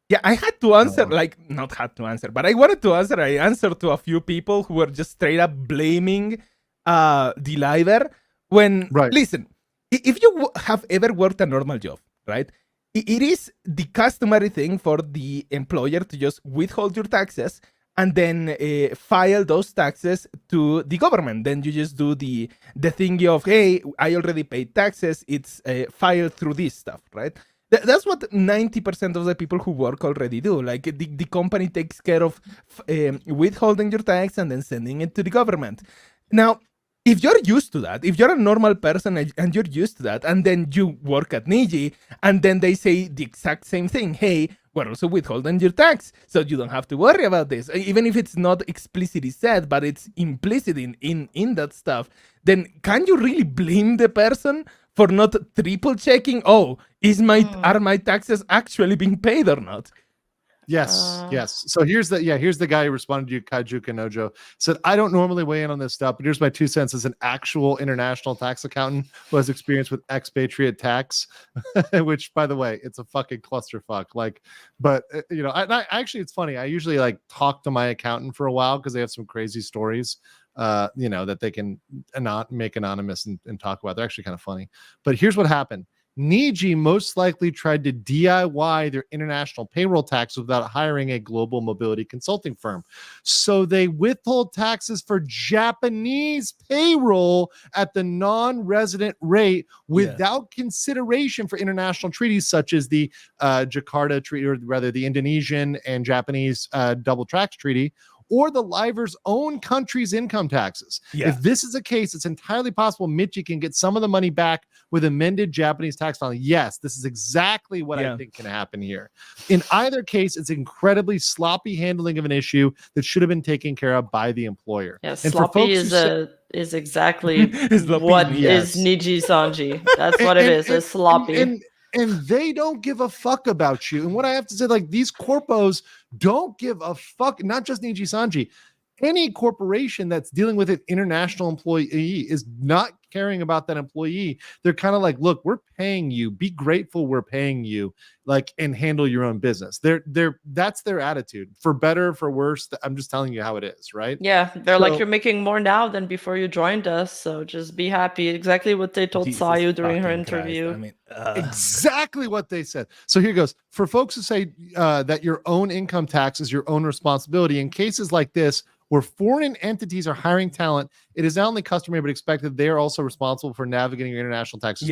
Yeah, I had to answer, not had to answer, but I wanted to answer. I answered to a few people who were just straight up blaming the liver. When, listen, if you have ever worked a normal job, right, it is the customary thing for the employer to just withhold your taxes and then file those taxes to the government. Then you just do the thing of, hey, I already paid taxes. It's filed through this stuff, right? That's what 90% of the people who work already do. Like the company takes care of withholding your tax and then sending it to the government. Now, if you're used to that, if you're a normal person and you're used to that, and then you work at Niji, and then they say the exact same thing, hey, we're also withholding your tax, so you don't have to worry about this. Even if it's not explicitly said, but it's implicit in that stuff, then can you really blame the person for not triple checking? Oh, are my taxes actually being paid or not? Yes. So here's the guy who responded to you, Kaiju Kanojo. Said, I don't normally weigh in on this stuff, but here's my 2 cents as an actual international tax accountant who has experience with expatriate tax, which, by the way, it's a fucking clusterfuck. Like, but I actually, it's funny. I usually like talk to my accountant for a while because they have some crazy stories, that they can not make anonymous and talk about. They're actually kind of funny. But here's what happened. Niji most likely tried to DIY their international payroll tax without hiring a global mobility consulting firm. So they withhold taxes for Japanese payroll at the non-resident rate without consideration for international treaties such as the Jakarta Treaty, or rather the Indonesian and Japanese double tax treaty, or the liver's own country's income taxes. If this is the case, it's entirely possible Michi can get some of the money back with amended Japanese tax filing. Yes, this is exactly what I think can happen here. In either case, it's incredibly sloppy handling of an issue that should have been taken care of by the employer. Yeah, sloppy is exactly what is Nijisanji. That's what it is. It's sloppy. And they don't give a fuck about you. And what I have to say, like, these corpos don't give a fuck, not just Nijisanji. Any corporation that's dealing with an international employee is not caring about that employee. They're kind of like, look, we're paying you. Be grateful we're paying you, like, and handle your own business. That's their attitude. For better, for worse, I'm just telling you how it is, right? Yeah, they're like, you're making more now than before you joined us, so just be happy. Exactly what they told Sayu during her interview. Exactly what they said. So here goes. For folks who say that your own income tax is your own responsibility, in cases like this, where foreign entities are hiring talent, it is not only customary but expected they are also responsible for navigating your international taxes.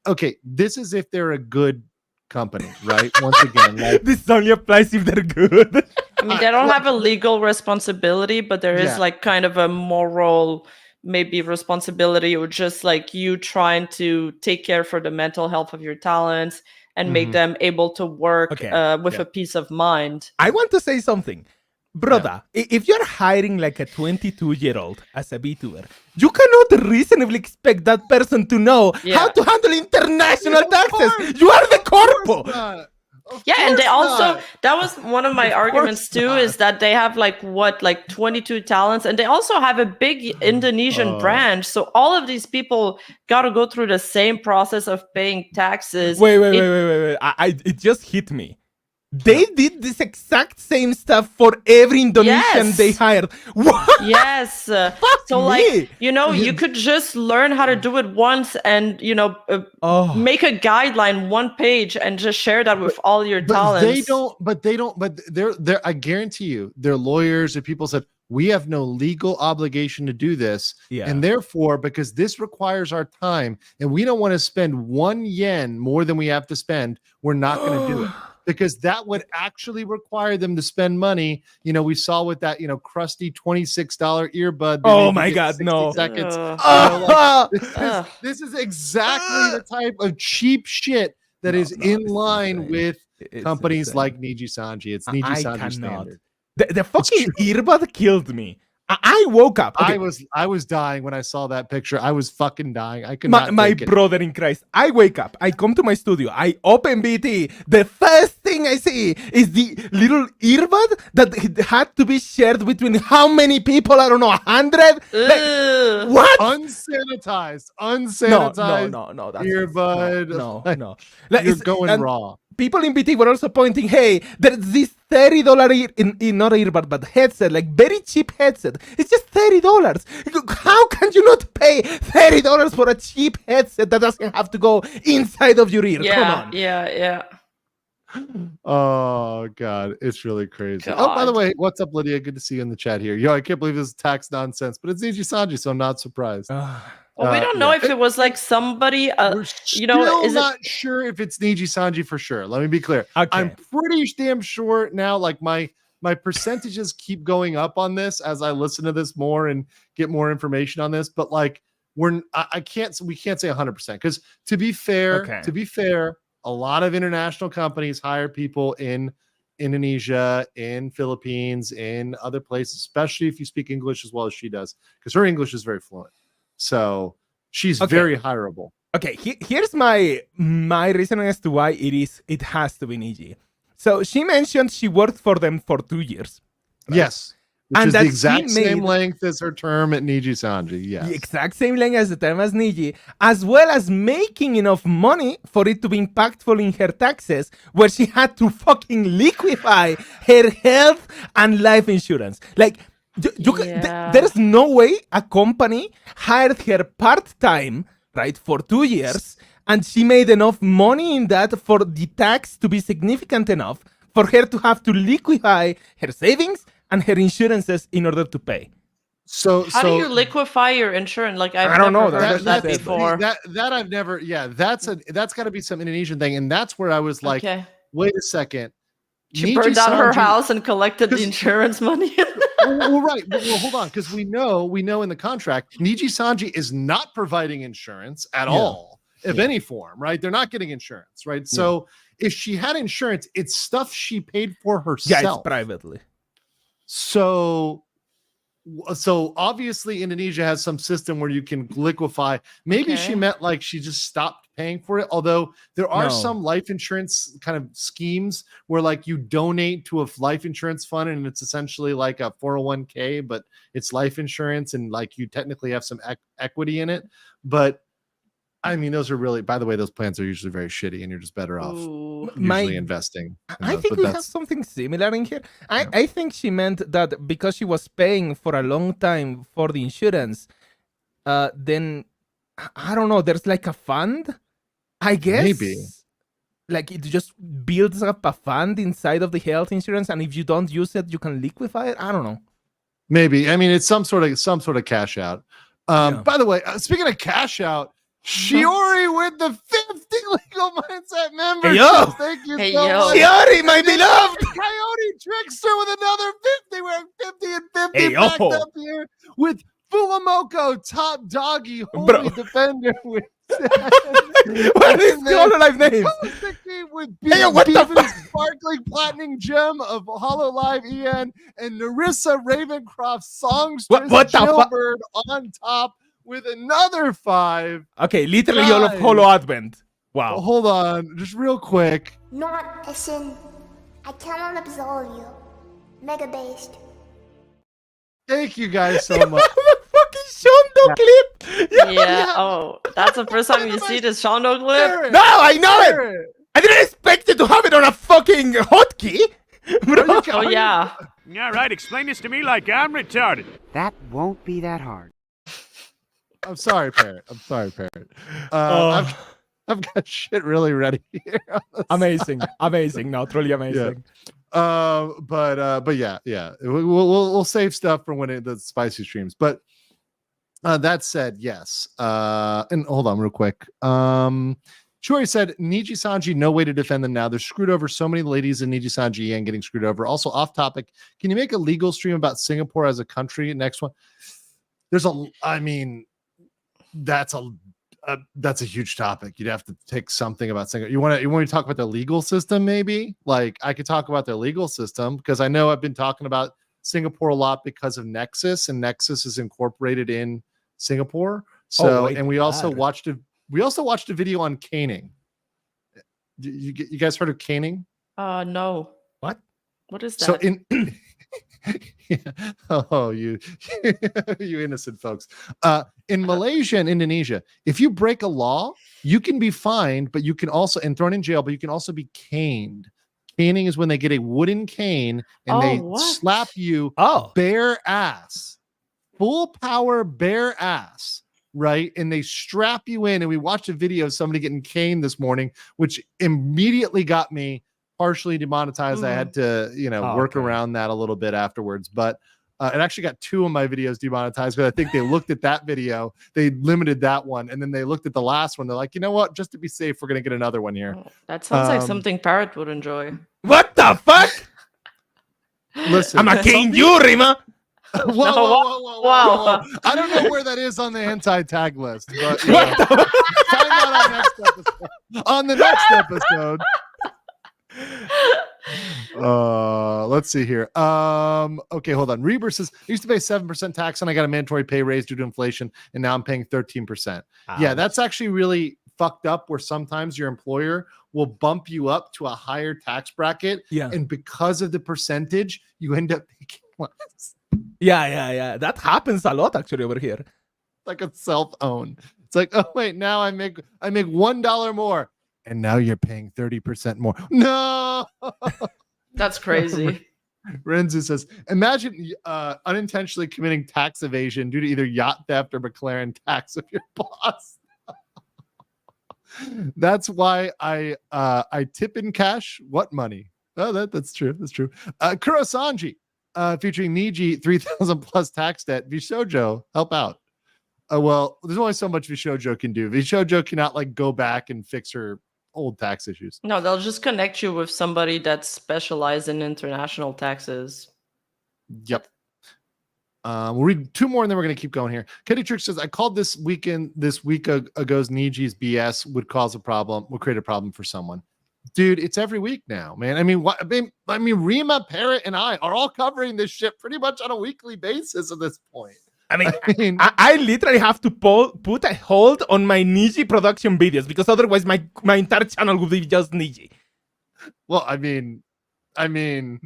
Okay, this is if they're a good company, right? Once again, like, this only applies if they're good. I mean, they don't have a legal responsibility, but there is like kind of a moral maybe responsibility, or just like you trying to take care for the mental health of your talents and make them able to work with a peace of mind. I want to say something. Brother, if you're hiring like a 22-year-old as a VTuber, you cannot reasonably expect that person to know how to handle international taxes. You are the corpo. And they also, that was one of my arguments too, is that they have like 22 talents, and they also have a big Indonesian branch. So all of these people got to go through the same process of paying taxes. Wait. It just hit me. They did this exact same stuff for every Indonesian they hired. What? Yes. So like, you could just learn how to do it once and, make a guideline, 1 page, and just share that with all your talents. But they're, I guarantee you, their lawyers and people said, we have no legal obligation to do this. And therefore, because this requires our time and we don't want to spend 1 yen more than we have to spend, we're not going to do it. because that would actually require them to spend money. You know, we saw with that, you know, crusty $26 earbud. Oh my God, no. Seconds. Ugh. This is exactly the type of cheap shit that is in line with companies like Nijisanji. It's Nijisanji standard. The fucking earbud killed me. I woke up. Okay. I was dying when I saw that picture. I was fucking dying. I could not my take it. brother in Christ. I wake up. I come to my studio. I open BT. The first thing I see is the little earbud that had to be shared between how many people? I don't know, 100? Like, what? Unsanitized. No. That's earbud. No. Like, you're going raw. People in BT were also pointing, hey, there's this $30 not earbud, but headset, like very cheap headset. It's just $30. How can you not pay $30 for a cheap headset that doesn't have to go inside of your ear? Come on. Yeah. Oh God, it's really crazy. God. Oh, by the way, what's up, Lydia? Good to see you in the chat here. Yo, I can't believe this is tax nonsense, but it's Nijisanji, so I'm not surprised. Well, we don't know if it was like somebody, We're you know, still not sure if it's Nijisanji for sure. Let me be clear. Okay. I'm pretty damn sure now. Like my percentages keep going up on this as I listen to this more and get more information on this. But like we can't say 100% because to be fair, a lot of international companies hire people in Indonesia, in Philippines, in other places, especially if you speak English as well as she does, because her English is very fluent. So she's very hireable. Okay, here's my reasoning as to why it has to be Niji. So she mentioned she worked for them for 2 years. Right? Yes. Which and is the exact same length as her term at Nijisanji. Yes. The exact same length as the term as Niji, as well as making enough money for it to be impactful in her taxes, where she had to fucking liquefy her health and life insurance. Like, there's no way a company hired her part-time, right, for 2 years, and she made enough money in that for the tax to be significant enough for her to have to liquefy her savings and her insurances in order to pay. So how do you liquefy your insurance? Like I don't know that before. That I've never. Yeah, that's got to be some Indonesian thing, and that's where I was like, wait a second. She burned down her house and collected the insurance money. well, right. Well, hold on, because we know in the contract, Nijisanji is not providing insurance at all, of any form, right? They're not getting insurance, right? So if she had insurance, it's stuff she paid for herself. Yeah, it's privately. So obviously Indonesia has some system where you can liquefy. Maybe she meant like she just stopped paying for it. Although there are some life insurance kind of schemes where like you donate to a life insurance fund and it's essentially like a 401k, but it's life insurance and like you technically have some equity in it. But I mean, those are really, by the way, those plans are usually very shitty and you're just better off usually investing. I think we have something similar in here. I think she meant that because she was paying for a long time for the insurance, then, I don't know, there's like a fund, I guess. Maybe. Like it just builds up a fund inside of the health insurance, and if you don't use it, you can liquefy it. I don't know. Maybe. I mean, it's some sort of cash out. By the way, speaking of cash out, Shiori with the 50 Legal Mindset members. Hey, yo. Thank you Hey, so yo. much. Shiori, my beloved. Coyote Trickster with another 50. We're 50 and 50 Hey, yo. backed up here with Fulamoko, Top Doggy, Holy Defender with what is the other life name? With Hey, yo, what the fuck? Sparkling Platinum Gem of Hollow Live EN and Narissa Ravencroft Songstress What the fuck? Jailbird on top with another 5. Okay, literally all of Holo Advent. Wow. Oh, hold on, just real quick. Not a sin. I cannot absolve you. Mega based. Thank you guys so much. Fucking Shondo clip. Yeah. Oh, that's the first time you see this Shondo clip. No, I know it. I didn't expect you to have it on a fucking hotkey. Bro. Oh yeah. All right, explain this to me like I'm retarded. That won't be that hard. I'm sorry, Parrot. I've got shit really ready here. Amazing. No, truly amazing. But yeah. We'll save stuff for when the spicy streams. But that said, yes. And hold on real quick. Chori said, Nijisanji, no way to defend them now. They're screwed over. So many ladies in Nijisanji and getting screwed over. Also, off topic, can you make a legal stream about Singapore as a country? Next one. That's a huge topic. You'd have to take something about Singapore. You want to talk about the legal system, maybe? Like, I could talk about their legal system because I know I've been talking about Singapore a lot because of Nexus, and Nexus is incorporated in Singapore. So, and we also watched a video on caning. You guys heard of caning? No. What? What is that? So oh, you innocent folks. In Malaysia and Indonesia, if you break a law, you can be fined, but you can also and thrown in jail, but you can also be caned. Caning is when they get a wooden cane and they slap you bare ass, full power bare ass, right? And they strap you in. And we watched a video of somebody getting caned this morning, which immediately got me partially demonetized. I had to, work around that a little bit afterwards, but it actually got 2 of my videos demonetized because I think they looked at that video, they limited that one, and then they looked at the last one. They're like, you know what? Just to be safe, we're gonna get another one here. That sounds like something Parrot would enjoy. What the fuck? Listen, I'm a king, you, Rima. Whoa. I don't know where that is on the anti-tag list, but find out on the next episode. Let's see here. Okay, hold on. Reber says, I used to pay 7% tax and I got a mandatory pay raise due to inflation, and now I'm paying 13%. Yeah, that's actually really fucked up, where sometimes your employer will bump you up to a higher tax bracket, and because of the percentage, you end up paying less. Yeah. That happens a lot actually over here. Like a self-own. It's like, oh wait, now I make $1 more. And now you're paying 30% more. No, that's crazy. Renzu says, imagine unintentionally committing tax evasion due to either yacht theft or McLaren tax of your boss. That's why I tip in cash. What money? Oh, that's true. That's true. Kurosanji, featuring Niji, 3,000 plus tax debt. Vishojo, help out. Well, there's only so much Vishojo can do. Vishojo cannot go back and fix her old tax issues. No, they'll just connect you with somebody that's specialized in international taxes. Yep. We'll read 2 more and then we're going to keep going here. Kitty Trick says, I called this week ago's Niji's BS would create a problem for someone. Dude, it's every week now, man. I mean, Rima, Parrot, and I are all covering this shit pretty much on a weekly basis at this point. I literally have to put a hold on my Niji production videos because otherwise my entire channel would be just Niji. Well, I mean, if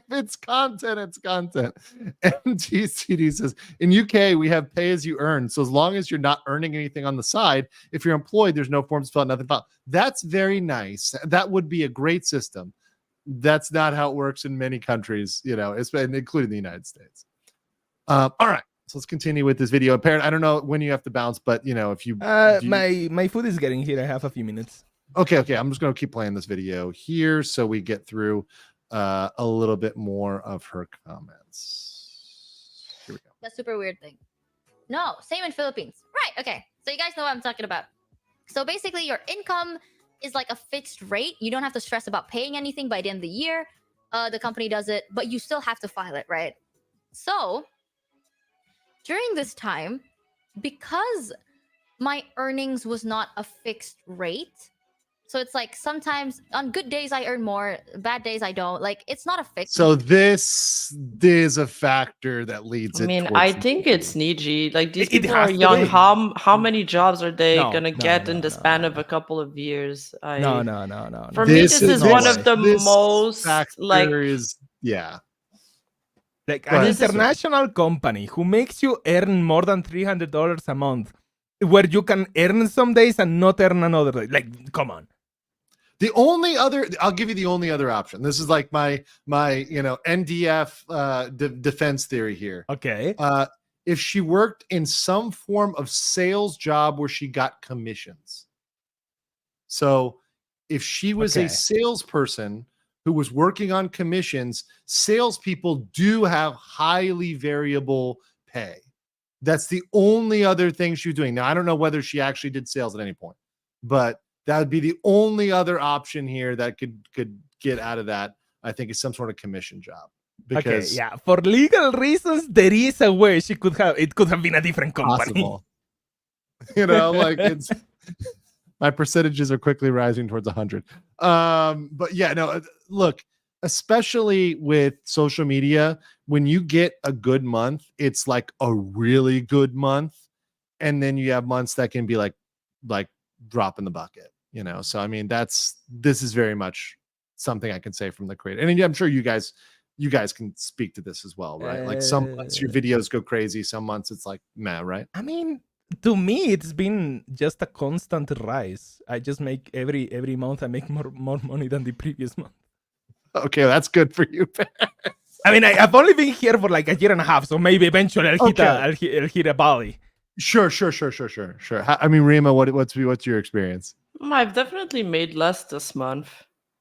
it's content, it's content. MGCD says, in UK, we have pay as you earn. So as long as you're not earning anything on the side, if you're employed, there's no forms filled, nothing filed. That's very nice. That would be a great system. That's not how it works in many countries, including the United States. All right, so let's continue with this video. Apparently, I don't know when you have to bounce, but if you, my food is getting here. I have a few minutes. Okay. I'm just going to keep playing this video here so we get through a little bit more of her comments. Here we go. That's super weird thing. No, same in Philippines. Right. Okay. So you guys know what I'm talking about. So basically, your income is like a fixed rate. You don't have to stress about paying anything by the end of the year. The company does it, but you still have to file it, right? So during this time, because my earnings was not a fixed rate, so it's like sometimes on good days I earn more, bad days I don't. It's not a fixed. So this is a factor that leads. I think it's Niji. These people are young. How many jobs are they gonna get in the span of a couple of years? No. For me, this is one of the most an international company who makes you earn more than $300 a month, where you can earn some days and not earn another day. Come on. I'll give you the only other option. This is like my NDF defense theory here. Okay. If she worked in some form of sales job where she got commissions. So if she was a salesperson who was working on commissions, salespeople do have highly variable pay. That's the only other thing she was doing. Now, I don't know whether she actually did sales at any point, but that would be the only other option here that could get out of that. I think is some sort of commission job. Because for legal reasons, there is a way it could have been a different company. possible. Like it's my percentages are quickly rising towards 100. But yeah, no, look, especially with social media, when you get a good month, it's like a really good month, and then you have months that can be like drop in the bucket. So I mean, this is very much something I can say from the creator, and I'm sure you guys can speak to this as well, right? Like some months your videos go crazy, some months it's like meh, right? I mean, to me, it's been just a constant rise. I just make every month I make more money than the previous month. Okay, that's good for you. I mean, I've only been here for like a year and a half, so maybe eventually I'll hit a valley. Sure. I mean, Rima, what's your experience? I've definitely made less this month.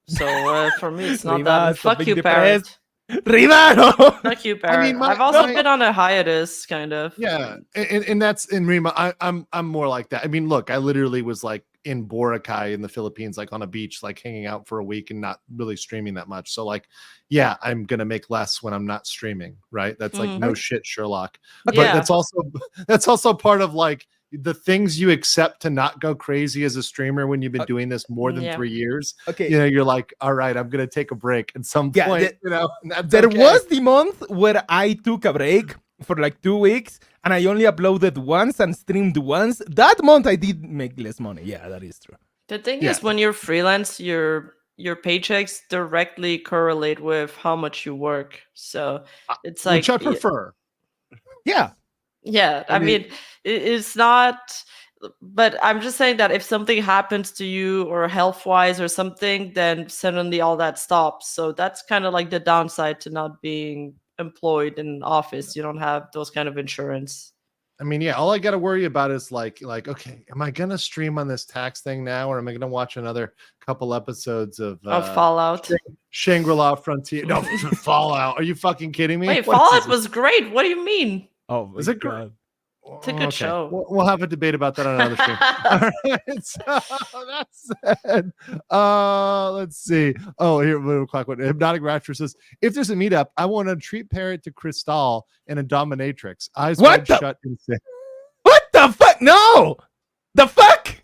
So for me, it's not Rima, that. stop Fuck being you, Parrot. Rima, no. Fuck you, Parrot. I mean, I've also been on a hiatus, kind of. Yeah, and that's in Rima. I'm more like that. I mean, look, I literally was like in Boracay in the Philippines, like on a beach, like hanging out for a week and not really streaming that much. So like, yeah, I'm gonna make less when I'm not streaming, right? That's like no shit, Sherlock. But that's also part of like the things you accept to not go crazy as a streamer when you've been doing this more than 3 years. Okay, you're like, all right, I'm gonna take a break at some point. There was the month where I took a break for like 2 weeks and I only uploaded once and streamed once. That month I did make less money. Yeah, that is true. The thing is, when you're freelance, your paychecks directly correlate with how much you work. So it's like, which I prefer. Yeah. Yeah, I mean, it's not, but I'm just saying that if something happens to you or health-wise or something, then suddenly all that stops. So that's kind of like the downside to not being employed in an office. You don't have those kind of insurance. I mean, yeah, all I got to worry about is like, okay, am I going to stream on this tax thing now, or am I going to watch another couple episodes of Fallout? Shangri-La Frontier? No, Fallout. Are you fucking kidding me? Wait, Fallout was great. What do you mean? Oh, is it good? It's a good show. We'll have a debate about that on another stream. All right, so that said, let's see. Oh, here, little clock. Hypnotic Rapture says, if there's a meetup, I want to treat Parrot to Crystal and a dominatrix. Eyes wide shut and say, what the fuck? No! The fuck?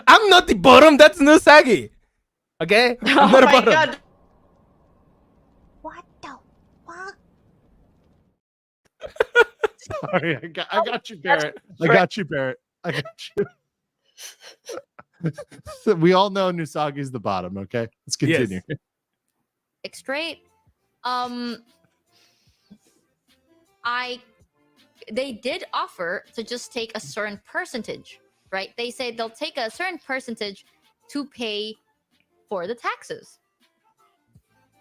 I'm not the bottom. That's Nusagi. Okay? I'm not a bottom. God. What the fuck? Sorry, I got you, Barrett. I got you, Barrett. I got you. So we all know Nusagi's the bottom, okay? Let's continue. Yes. Straight. They did offer to just take a certain percentage, right? They say they'll take a certain percentage to pay for the taxes.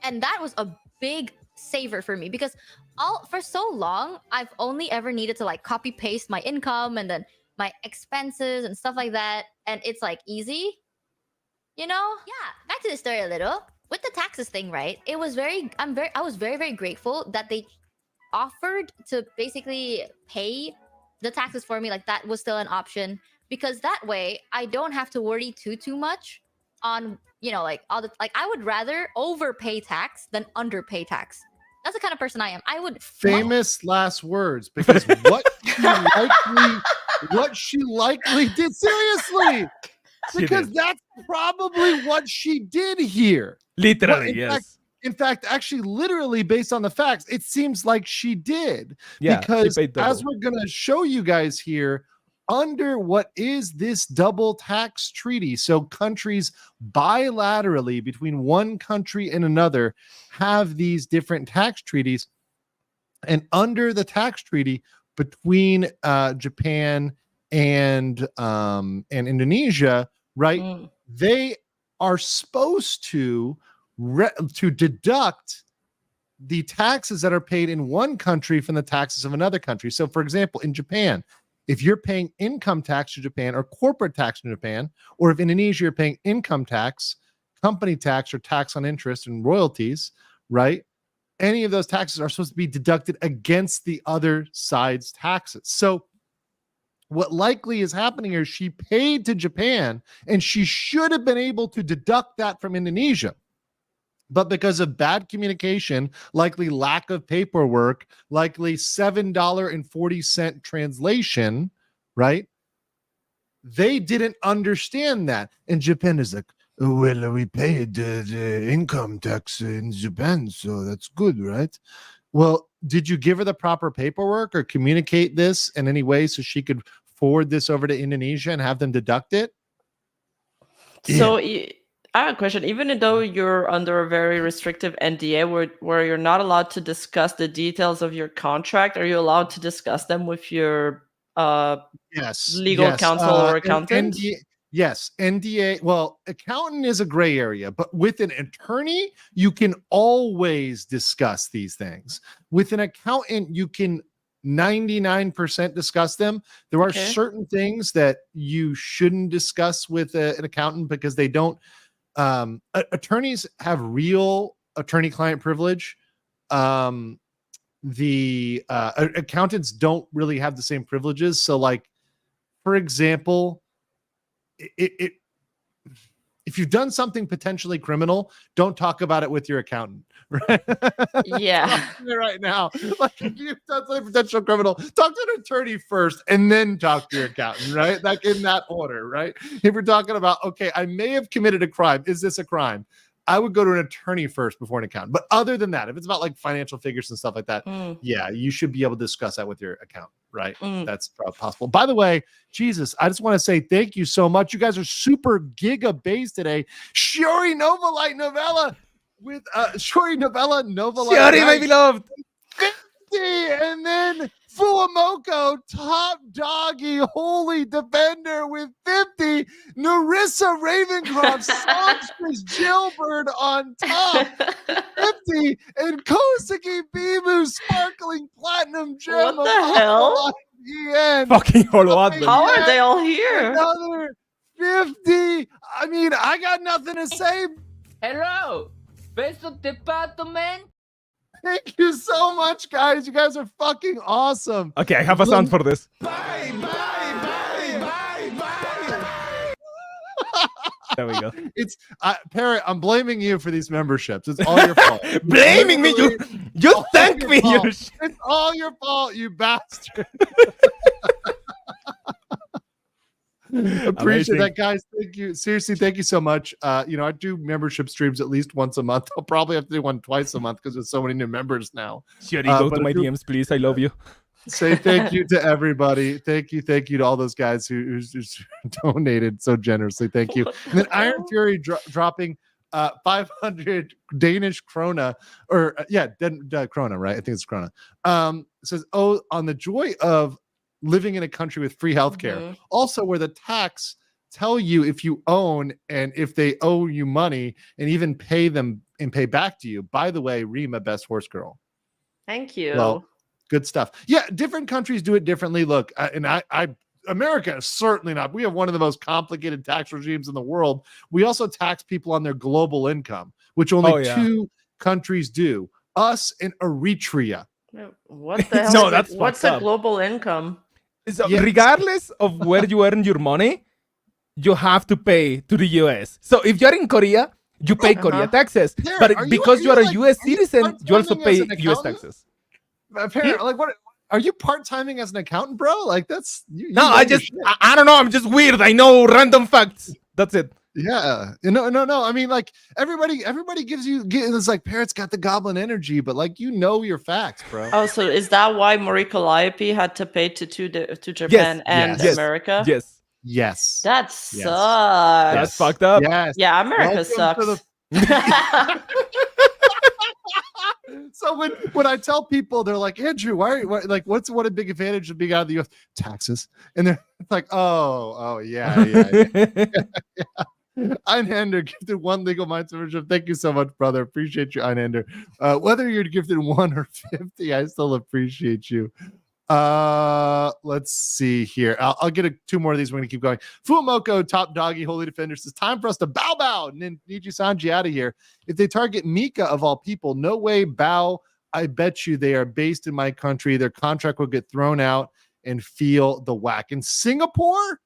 And that was a big saver for me because for so long I've only ever needed to like copy paste my income and then my expenses and stuff like that, and it's like easy, back to the story a little with the taxes thing, right? I was very grateful that they offered to basically pay the taxes for me. Like that was still an option, because that way I don't have to worry too much on like all the I would rather overpay tax than underpay tax. That's the kind of person I am. I would famous last words, because what she likely did, seriously, because that's probably what she did here. Literally, yes. In fact, actually, literally, based on the facts, it seems like she did. Yeah, because as we're going to show you guys here, under what is this double tax treaty, so countries bilaterally between one country and another have these different tax treaties, and under the tax treaty between Japan and Indonesia, right? They are supposed to deduct the taxes that are paid in one country from the taxes of another country. So, for example, in Japan, if you're paying income tax to Japan or corporate tax in Japan, or if Indonesia you're paying income tax, company tax, or tax on interest and royalties, right? any of those taxes are supposed to be deducted against the other side's taxes. So what likely is happening here, she paid to Japan and she should have been able to deduct that from Indonesia. But because of bad communication, likely lack of paperwork, likely $7.40 translation, right? They didn't understand that. And Japan is like, oh, well, we paid the income tax in Japan, so that's good, right? Well, did you give her the proper paperwork or communicate this in any way so she could forward this over to Indonesia and have them deduct it? So I have a question. Even though you're under a very restrictive NDA where you're not allowed to discuss the details of your contract, are you allowed to discuss them with your legal counsel or accountant? Yes, NDA. Well, accountant is a gray area, but with an attorney, you can always discuss these things. With an accountant, you can 99% discuss them. There are certain things that you shouldn't discuss with an accountant because they don't. Attorneys have real attorney-client privilege. The accountants don't really have the same privileges. So, like, for example, if you've done something potentially criminal, don't talk about it with your accountant, right? Yeah. Right now, like, if you've done something potential criminal, talk to an attorney first and then talk to your accountant, right? Like, in that order, right? If you're talking about, okay, I may have committed a crime. Is this a crime? I would go to an attorney first before an accountant. But other than that, if it's about like financial figures and stuff like that, yeah, you should be able to discuss that with your accountant, right? That's possible. By the way, Jesus, I just want to say thank you so much. You guys are super giga based today. Shori Novalite Novella with Shori Novella Novalite. Shori, my beloved. 50, and then Fuamoko, top doggy, holy defender with 50. Narissa Ravencroft, songstress Jailbird on top, 50. And Kosaki Bimu, sparkling platinum gem. What the hell? Fucking Hoload. How are they all here? Another 50. I mean, I got nothing to say. Hello, Peso Department. Thank you so much, guys. You guys are fucking awesome. Okay, I have a sound for this. Bye, bye, bye, bye, bye. There we go. It's Parrot, I'm blaming you for these memberships. It's all your fault. Blaming me? You thank me. It's all your fault, you bastard. Appreciate that, guys. Thank you. Seriously, thank you so much. You know, I do membership streams at least once a month. I'll probably have to do one twice a month because there's so many new members now. Shuri, go to my DMs, please. I love you. Say thank you to everybody. Thank you to all those guys who donated so generously. Thank you. And then Iron Fury dropping 500 Danish krona, or krona, right? I think it's krona. Says, oh, on the joy of living in a country with free healthcare, also where the tax tell you if you own and if they owe you money, and even pay them and pay back to you. By the way, Rima, best horse girl. Thank you. Well, good stuff. Yeah, different countries do it differently. Look, and America is certainly not. We have one of the most complicated tax regimes in the world. We also tax people on their global income, which only two countries do. Us and Eritrea. What the hell? No, that's what's a global income? So regardless of where you earn your money, you have to pay to the US. So if you're in Korea, you pay Korea taxes. But because you are a US citizen, you also pay US taxes. Apparently, like, what? Are you part-timing as an accountant, bro? Like, that's no. I don't know. I'm just weird. I know random facts. That's it. Yeah. No. I mean, like, everybody gives you. It's like Parrot's got the goblin energy, but like, you know your facts, bro. Oh, so is that why Marie Calliope had to pay to Japan and America? Yes. That sucks. That's fucked up. Yes. Yeah, America sucks. So when I tell people, they're like, Andrew, why like, what a big advantage of being out of the US? Taxes. And they're like, oh yeah. Einhander gifted 1 legal minds membership. Thank you so much, brother. Appreciate you, Einhander. Whether you're gifted 1 or 50, I still appreciate you. Let's see here. I'll get 2 more of these. We're gonna keep going. Fuamoko, top doggy, holy defender, says time for us to bow and then Nijisanji out of here. If they target Mika of all people, no way Bao I bet you they are based in my country. Their contract will get thrown out and feel the whack. In Singapore,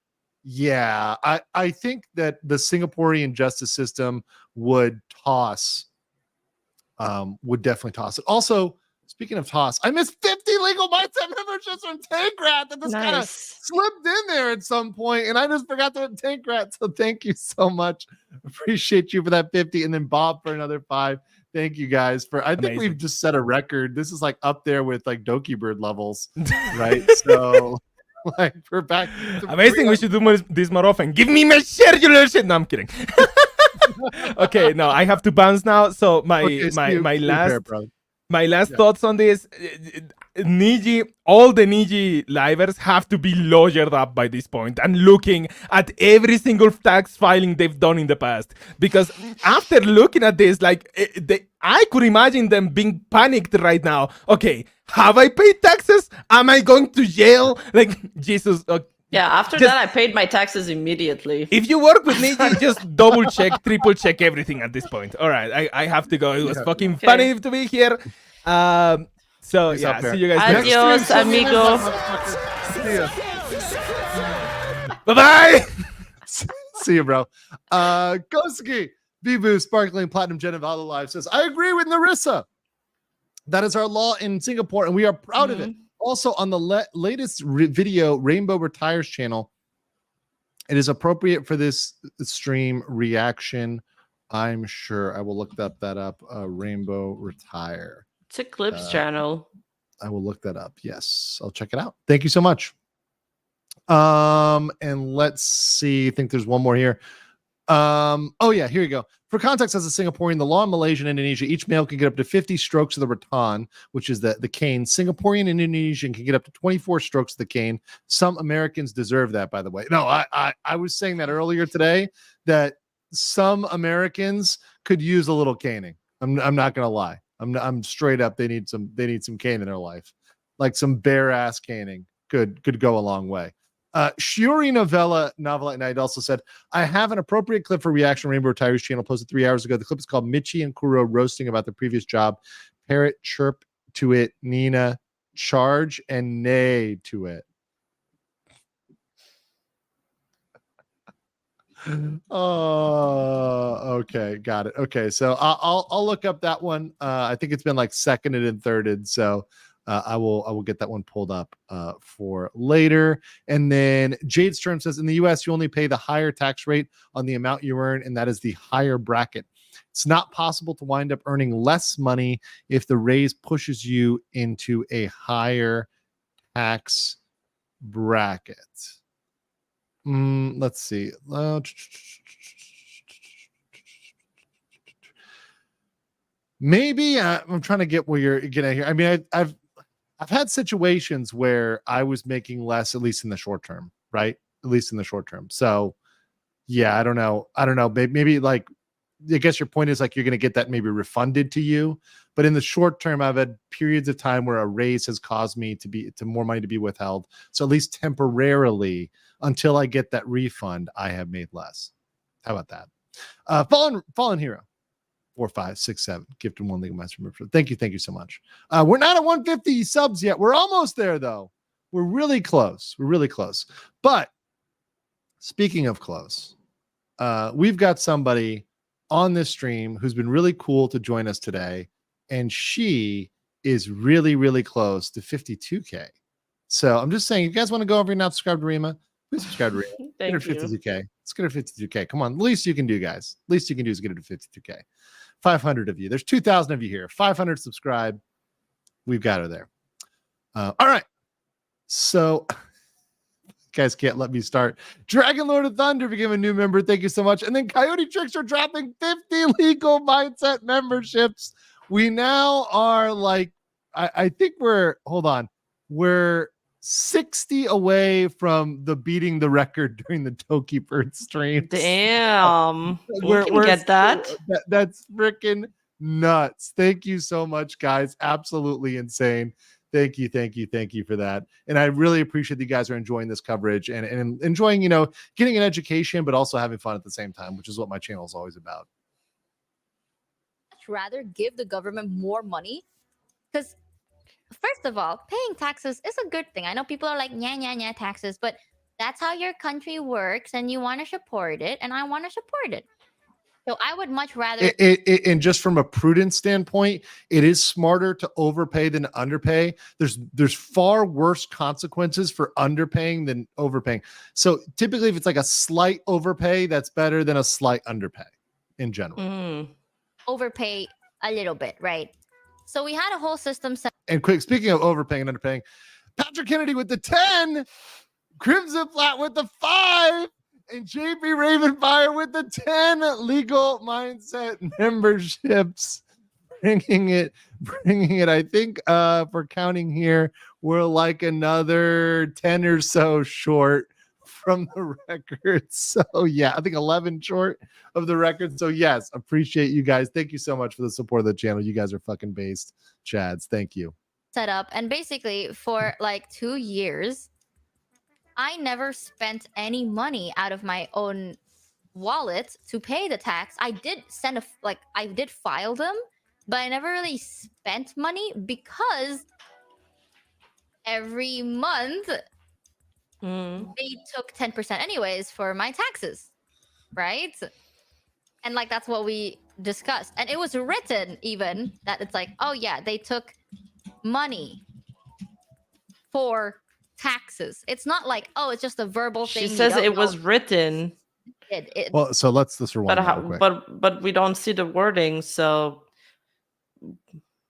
yeah, I think that the Singaporean justice system would definitely toss it. Also, speaking of toss, I missed 50 legal mindset memberships from Tankrat that just kind of slipped in there at some point, and I just forgot to Tankrat. So thank you so much. Appreciate you for that 50, and then Bob for another 5. Thank you guys for. I think we've just set a record. This is like up there with like Doki Bird levels, right? So. Like we're back. Amazing. We should do this more often. Give me my schedule shit. No, I'm kidding. Okay, no, I have to bounce now. So my last thoughts on this. Niji, all the Niji livers have to be lawyered up by this point and looking at every single tax filing they've done in the past. Because after looking at this, like I could imagine them being panicked right now. Okay, have I paid taxes? Am I going to jail? Like, Jesus. Yeah, after that, I paid my taxes immediately. If you work with Niji, just double check, triple check everything at this point. All right, I have to go. It was fucking funny to be here. So yeah, see you guys. Adios, amigo. Bye bye. See you, bro. Kosuke, Bibu, Sparkling, Platinum Gen of Auto Live says, I agree with Narissa. That is our law in Singapore, and we are proud of it. Also, on the latest video, Rainbow Retires channel, it is appropriate for this stream reaction. I'm sure I will look that up. Rainbow Retire. It's a Clips channel. I will look that up. Yes, I'll check it out. Thank you so much. And let's see. I think there's one more here. Oh yeah, here you go. For context, as a Singaporean, the law in Malaysia and Indonesia, each male can get up to 50 strokes of the rattan, which is the cane. Singaporean and Indonesian can get up to 24 strokes of the cane. Some Americans deserve that, by the way. No, I was saying that earlier today, that some Americans could use a little caning. I'm not gonna lie. I'm straight up. They need some cane in their life, like some bare ass caning. Could go a long way. Shuri Novelette Night also said, I have an appropriate clip for reaction Rainbow Retirees channel posted 3 hours ago. The clip is called Michi and Kuro roasting about their previous job. Parrot chirp to it, Nina charge and neigh to it. Oh, okay, got it. Okay, so I'll look up that one. I think it's been like seconded and thirded, so I will get that one pulled up for later. And then Jade Sturm says, in the US, you only pay the higher tax rate on the amount you earn, and that is the higher bracket. It's not possible to wind up earning less money if the raise pushes you into a higher tax bracket. Let's see. Maybe I'm trying to get where you're getting here. I mean, I've had situations where I was making less, at least in the short term, right? At least in the short term. So, yeah, I don't know. Maybe like, I guess your point is like you're going to get that maybe refunded to you. But in the short term, I've had periods of time where a raise has caused me to more money to be withheld. So at least temporarily, until I get that refund, I have made less. How about that? Fallen Hero. 4, 5, 6, 7. Gifted 1 legal master member. Thank you so much. We're not at 150 subs yet. We're almost there though. We're really close. But speaking of close, we've got somebody on this stream who's been really cool to join us today, and she is really, really close to 52K. So I'm just saying, you guys want to go over and not subscribe to Rima? Please subscribe to Rima. Get her 52K. Let's get her 52K. Come on. The least you can do, guys. The least you can do is get her to 52K. 500 of you. There's 2,000 of you here. 500 subscribe. We've got her there. All right. So, guys can't let me start. Dragon Lord of Thunder became a new member. Thank you so much. And then Coyote Tricks are dropping 50 legal mindset memberships. We now are like, I think we're 60 away from the beating the record during the Doki Bird stream. Damn. We can get that. That's freaking nuts. Thank you so much, guys. Absolutely insane. Thank you for that. And I really appreciate that you guys are enjoying this coverage and enjoying, getting an education, but also having fun at the same time, which is what my channel is always about. Rather give the government more money, Because first of all, paying taxes is a good thing. I know people are like, yeah, taxes, but that's how your country works, and you want to support it, and I want to support it. So I would much rather. And just from a prudence standpoint, it is smarter to overpay than to underpay. There's far worse consequences for underpaying than overpaying. So typically, if it's like a slight overpay, that's better than a slight underpay in general. Overpay a little bit, right? So we had a whole system set. And quick, speaking of overpaying and underpaying, Patrick Kennedy with the 10, Crimson Flat with the 5, and JP Ravenfire with the 10 legal mindset memberships, bringing it. I think for counting here, we're like another 10 or so short from the record. So yeah, I think 11 short of the record. So yes, appreciate you guys. Thank you so much for the support of the channel. You guys are fucking based Chads. Thank you. Set up, and basically for like 2 years, I never spent any money out of my own wallet to pay the tax. I did send I did file them, but I never really spent money because every month they took 10% anyways for my taxes, right? And like that's what we discussed, and it was written even that it's like, oh yeah, they took money for taxes. It's not like, oh, it's just a verbal thing. She says it was written. Well, so let's rewind real quick. But we don't see the wording, so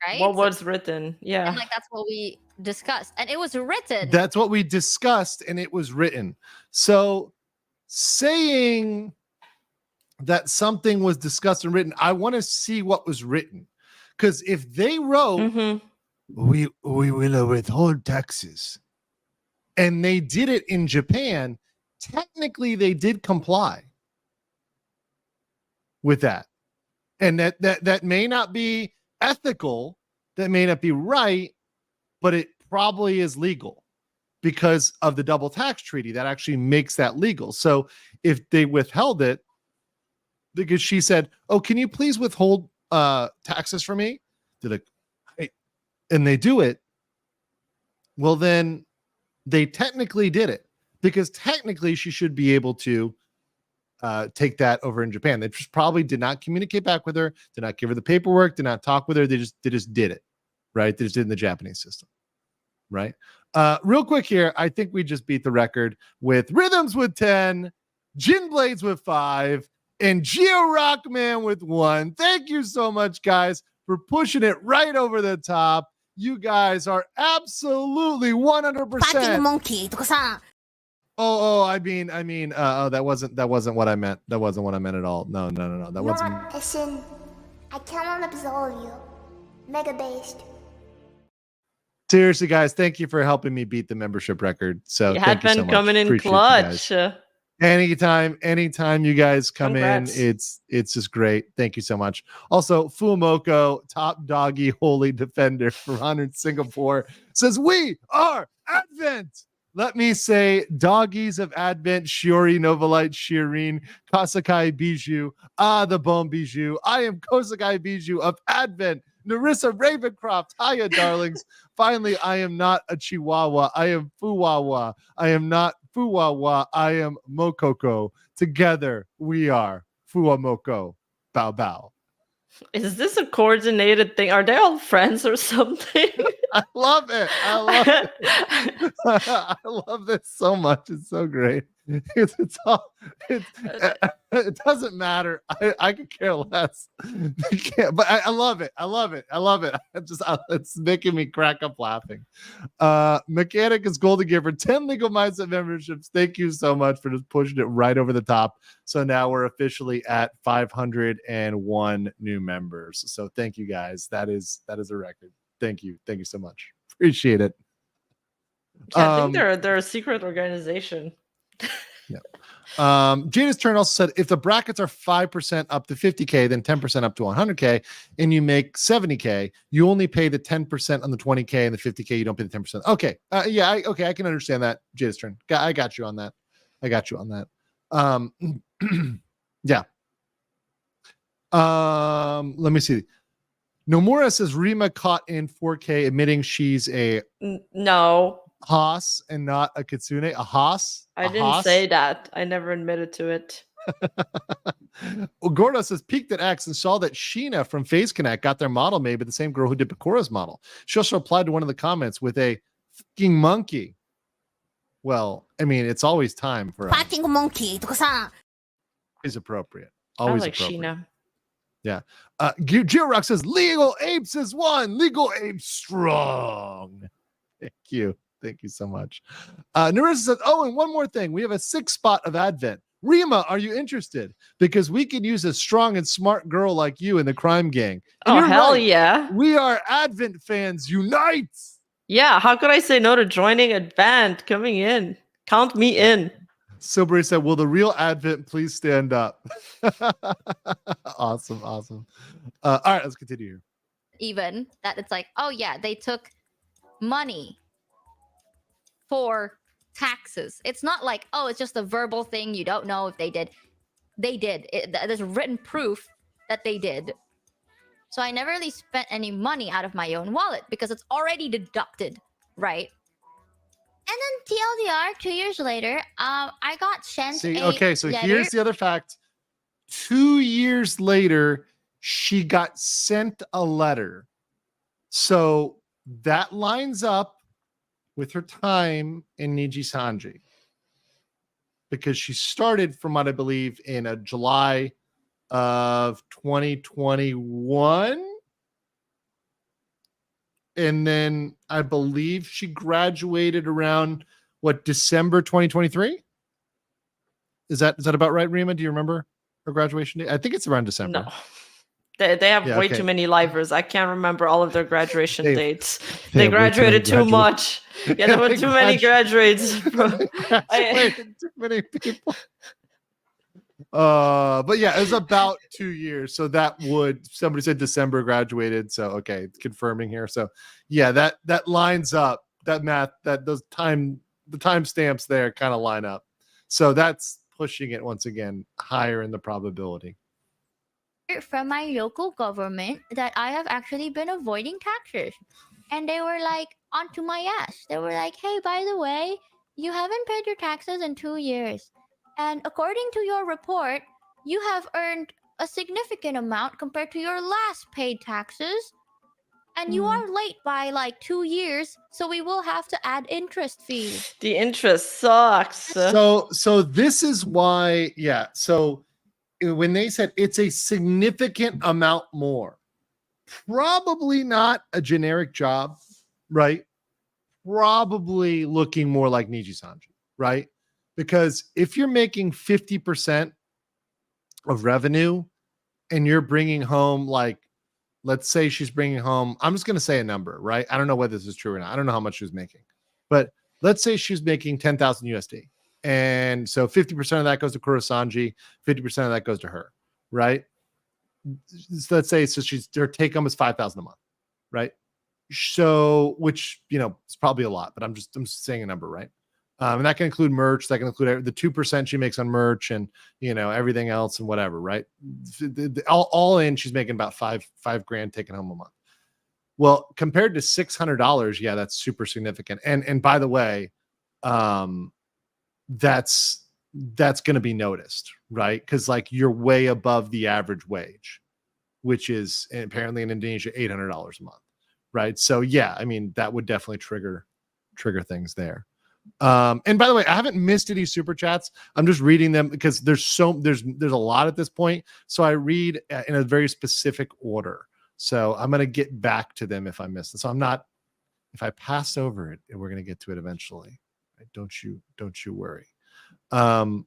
right? What was written? Yeah. And like that's what we discussed. And it was written. That's what we discussed, and it was written. So saying that something was discussed and written, I want to see what was written. Because if they wrote, we will withhold taxes, and they did it in Japan, technically they did comply with that. And that may not be ethical, that may not be right, but it probably is legal because of the double tax treaty that actually makes that legal. So if they withheld it, because she said, oh, can you please withhold taxes for me? They're like, hey, and they do it. Well, then they technically did it because technically she should be able to take that over in Japan. They just probably did not communicate back with her, did not give her the paperwork, did not talk with her. They just did it, right? They just did it in the Japanese system, right? Real quick here, I think we just beat the record with Rhythms with 10, Gin Blades with 5, and Geo Rockman with 1. Thank you so much, guys, for pushing it right over the top. You guys are absolutely 100%. Fucking monkey. I mean, that wasn't what I meant. That wasn't what I meant at all. No. That wasn't. Listen, I cannot absolve you. Mega based. Seriously, guys, thank you for helping me beat the membership record. So you had been so coming in clutch. Anytime you guys come Congrats. in, it's just great. Thank you so much. Also, Fuamoko, top doggy holy defender for 100 Singapore, says we are Advent. Let me say, doggies of Advent, Shiori, Novalite, Shireen, Kosakai Bijou, the Bone Bijou. I am Kosakai Bijou of Advent. Narissa Ravencroft, hiya, darlings. Finally, I am not a Chihuahua. I am Fuwawa. I am not Fuwawa. I am Mokoko. Together, we are Fuamoko. Bow bow. Is this a coordinated thing? Are they all friends or something? I love it. I love this so much. It's so great. It doesn't matter. I could care less. But I love it. It's making me crack up laughing. Mechanic is Golden Giver, 10 legal mindset memberships. Thank you so much for just pushing it right over the top. So now we're officially at 501 new members. So thank you guys. That is a record. Thank you so much. Appreciate it. I think they're a secret organization. Yeah. Jada's turn also said if the brackets are 5% up to 50K, then 10% up to 100K, and you make 70K, you only pay the 10% on the 20K, and the 50K you don't pay the 10%. Okay. I can understand that. Jada's turn. I got you on that. Yeah. Let me see. Nomura says Rima caught in 4K admitting she's a No, Haas and not a Kitsune. A Haas? I A didn't Haas? say that. I never admitted to it. Gordo says peeked at X and saw that Sheena from Phase Connect got their model made by the same girl who did Bakura's model. She also replied to one of the comments with a fucking monkey. Well, I mean, it's always time for us. Fucking monkey とかさ。 Always appropriate. I Always like appropriate. Sheena. Yeah. Georock says Legal Apes is one. Legal Apes strong. Thank you. Thank you so much. Narissa says, oh, and one more thing. We have a 6 spot of Advent. Rima, are you interested? Because we can use a strong and smart girl like you in the crime gang. And Oh, you're hell right. yeah. We are Advent fans. Unite. Yeah, how could I say no to joining Advent? Coming in. Count me in. Silbury said, will the real Advent please stand up? Awesome. All right, let's continue here. Even that it's like, oh yeah, they took money for taxes. It's not like, oh, it's just a verbal thing. You don't know if they did. They did. There's written proof that they did. So I never really spent any money out of my own wallet because it's already deducted, right? And then TLDR, 2 years later, I got sent See, a okay, so letter. here's the other fact. 2 years later, she got sent a letter. So that lines up with her time in Nijisanji. Because she started, from what I believe, in July of 2021. And then I believe she graduated around December 2023? Is that about right, Rima? Do you remember her graduation date? I think it's around December. No. They have way too many livers. I can't remember all of their graduation dates. They graduated too much. Yeah, there were too many graduates. Graduated too many people. But yeah, it was about 2 years. So that would, somebody said December graduated. So okay, confirming here. So yeah, that lines up. That math, the timestamps there kind of line up. So that's pushing it once again higher in the probability. From my local government that I have actually been avoiding taxes. And they were like, onto my ass. They were like, hey, by the way, you haven't paid your taxes in 2 years. And according to your report, you have earned a significant amount compared to your last paid taxes. And you are late by like 2 years, so we will have to add interest fees. The interest sucks. So this is why, yeah. So when they said it's a significant amount more, probably not a generic job, right? Probably looking more like Nijisanji, right? Because if you're making 50% of revenue and you're bringing home, like, let's say she's bringing home, I'm just going to say a number, right? I don't know whether this is true or not. I don't know how much she was making, but let's say she's making 10,000 USD. And so 50% of that goes to Kurosanji, 50% of that goes to her, right? So let's say, so her take home is 5,000 a month, right? So, which, you know, it's probably a lot, but I'm just saying a number, right? And that can include merch, that can include the 2% she makes on merch and, you know, everything else and whatever, right? All in, she's making about five grand taking home a month. Well, compared to $600, yeah, that's super significant. And by the way, that's going to be noticed, right? Because like you're way above the average wage, which is apparently in Indonesia $800 a month, right? So yeah, I mean that would definitely trigger things there. And by the way, I haven't missed any super chats. I'm just reading them because there's a lot at this point. So I read in a very specific order. So I'm going to get back to them if I miss them. So if I pass over it, we're going to get to it eventually. Right? Don't you worry. But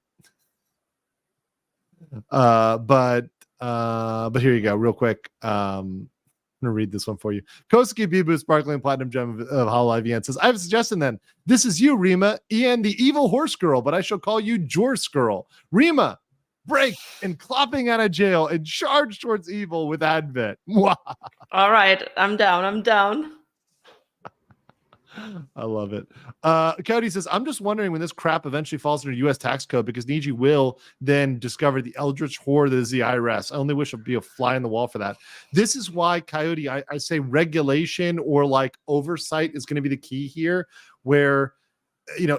here you go, real quick. I'm gonna read this one for you. Kosuke Bibu, sparkling platinum gem of Hololive EN says, I have a suggestion then. This is you, Rima, EN, the evil horse girl, but I shall call you Jorce girl. Rima, break and clopping out of jail and charge towards evil with Advent. All right, I'm down. I love it. Cody says, I'm just wondering when this crap eventually falls under U.S. tax code because Niji will then discover the eldritch horror that is the IRS. I only wish I'd be a fly in the wall for that. This is why, Coyote, I say regulation or like oversight is going to be the key here, where,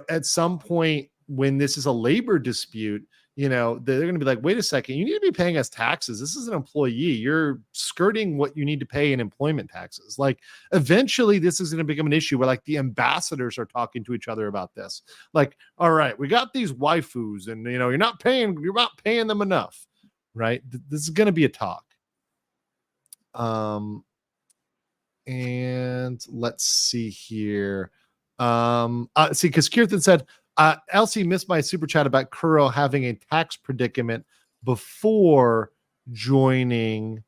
at some point when this is a labor dispute, they're going to be like, wait a second, you need to be paying us taxes. This is an employee. You're skirting what you need to pay in employment taxes. Like, eventually this is going to become an issue where like the ambassadors are talking to each other about this. Like, all right, we got these waifus and, you're not paying them enough, right? This is going to be a talk. And let's see here. Because Kirtan said, Elsie missed my super chat about Kuro having a tax predicament before joining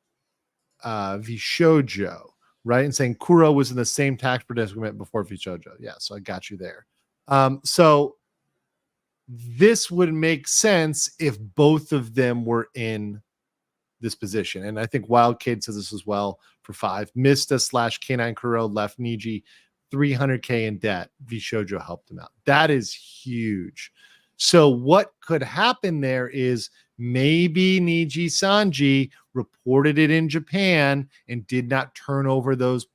Vishojo, right? And saying Kuro was in the same tax predicament before Vishojo. Yeah, so I got you there. So this would make sense if both of them were in this position. And I think Wild Kid says this as well for 5. Mista / K9 Kuro left Niji $300K in debt. Vishojo helped him out. That is huge. So what could happen there is maybe Nijisanji reported it in Japan and did not turn over those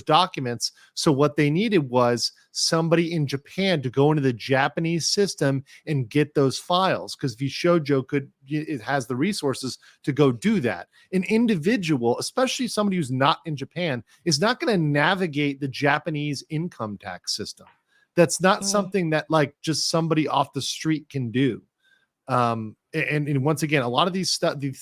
documents. So what they needed was somebody in Japan to go into the Japanese system and get those files, because Vishojo it has the resources to go do that. An individual, especially somebody who's not in Japan, is not going to navigate the Japanese income tax system. That's not something that like just somebody off the street can do. And once again, a lot of these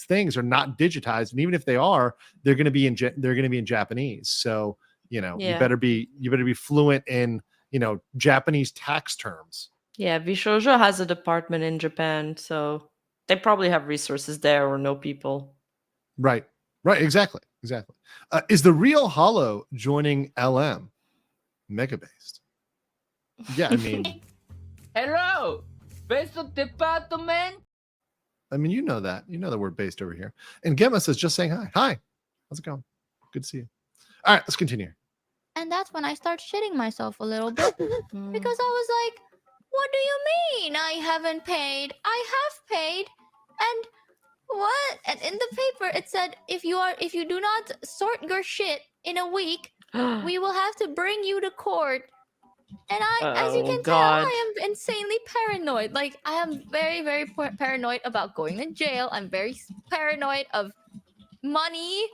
things are not digitized, and even if they are, they're going to be in Japanese. So you better be fluent in Japanese tax terms. Yeah, Vishojo has a department in Japan, so they probably have resources there or know people. Right, exactly. Is the real Hollow joining LM mega based? Yeah, I mean, Hello, Peso Department. I mean, you know that we're based over here. And Gemma says, just saying hi. Hi, how's it going? Good to see you. All right, let's continue. And that's when I start shitting myself a little bit because I was like, what do you mean I haven't paid? I have paid. And what? And in the paper it said, if you do not sort your shit in a week, we will have to bring you to court. And as you can tell, I am insanely paranoid. Like, I am very, very paranoid about going to jail. I'm very paranoid of money.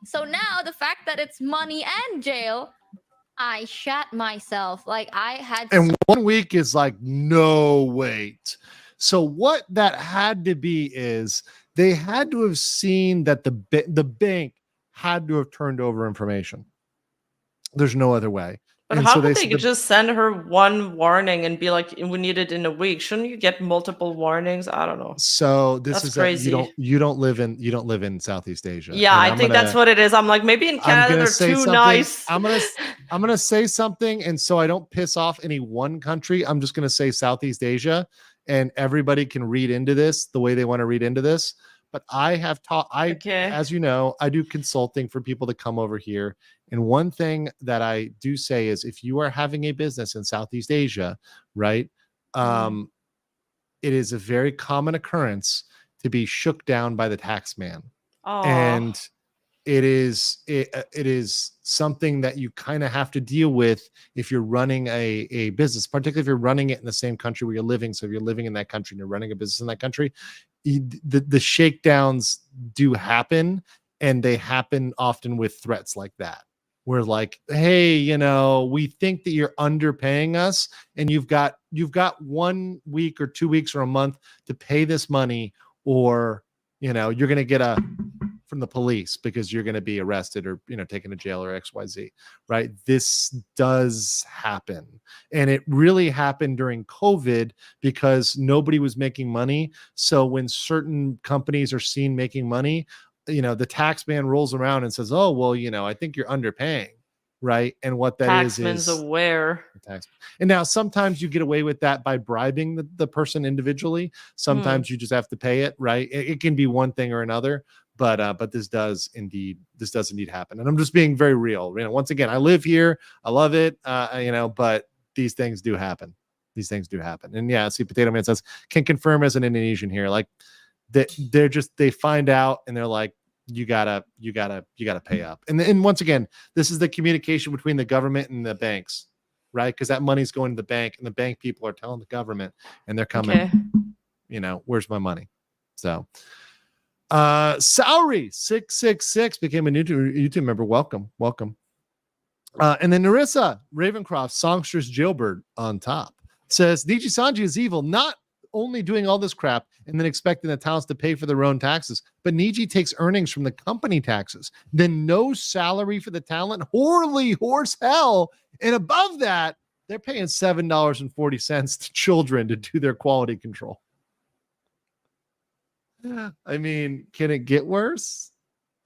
So now the fact that it's money and jail, I shat myself. Like, I had. And 1 week is like, no, wait. So what that had to be is they had to have seen that the bank had to have turned over information. There's no other way. But and how so would they just send her one warning and be like, we need it in a week? Shouldn't you get multiple warnings? I don't know. So this is crazy. You don't live in Southeast Asia. Yeah, I think that's what it is. I'm like, maybe in Canada they're too nice. I'm gonna say something, and so I don't piss off any one country. I'm just gonna say Southeast Asia, and everybody can read into this the way they want to read into this. But I have taught, as you know, I do consulting for people to come over here. And one thing that I do say is if you are having a business in Southeast Asia, right, it is a very common occurrence to be shook down by the tax man. And it is something that you kind of have to deal with if you're running a business, particularly if you're running it in the same country where you're living. So if you're living in that country and you're running a business in that country, the shakedowns do happen, and they happen often with threats like that. We're like, hey, we think that you're underpaying us, and you've got 1 week or 2 weeks or a month to pay this money, or you're going to get from the police because you're going to be arrested or taken to jail or XYZ, right? This does happen, and it really happened during COVID because nobody was making money. So when certain companies are seen making money, the tax man rolls around and says, oh, well, I think you're underpaying, right? And what that is aware. And now sometimes you get away with that by bribing the person individually. Sometimes you just have to pay it, right? It can be one thing or another, But this does indeed happen, and I'm just being very real. Once again, I live here, I love it, but these things do happen. And yeah, see, Potato Man says, can confirm as an Indonesian here, like they find out and they're like, you gotta pay up. And once again, this is the communication between the government and the banks, right? Because that money's going to the bank, and the bank people are telling the government, and they're coming, where's my money? So Salary 666 became a new YouTube member. Welcome. And then Narissa Ravencroft, Songstress Jailbird on top, says Nijisanji is evil, not only doing all this crap and then expecting the talents to pay for their own taxes, but Niji takes earnings from the company taxes, then no salary for the talent. Holy horse hell. And above that, they're paying $7.40 to children to do their quality control. I mean, can it get worse?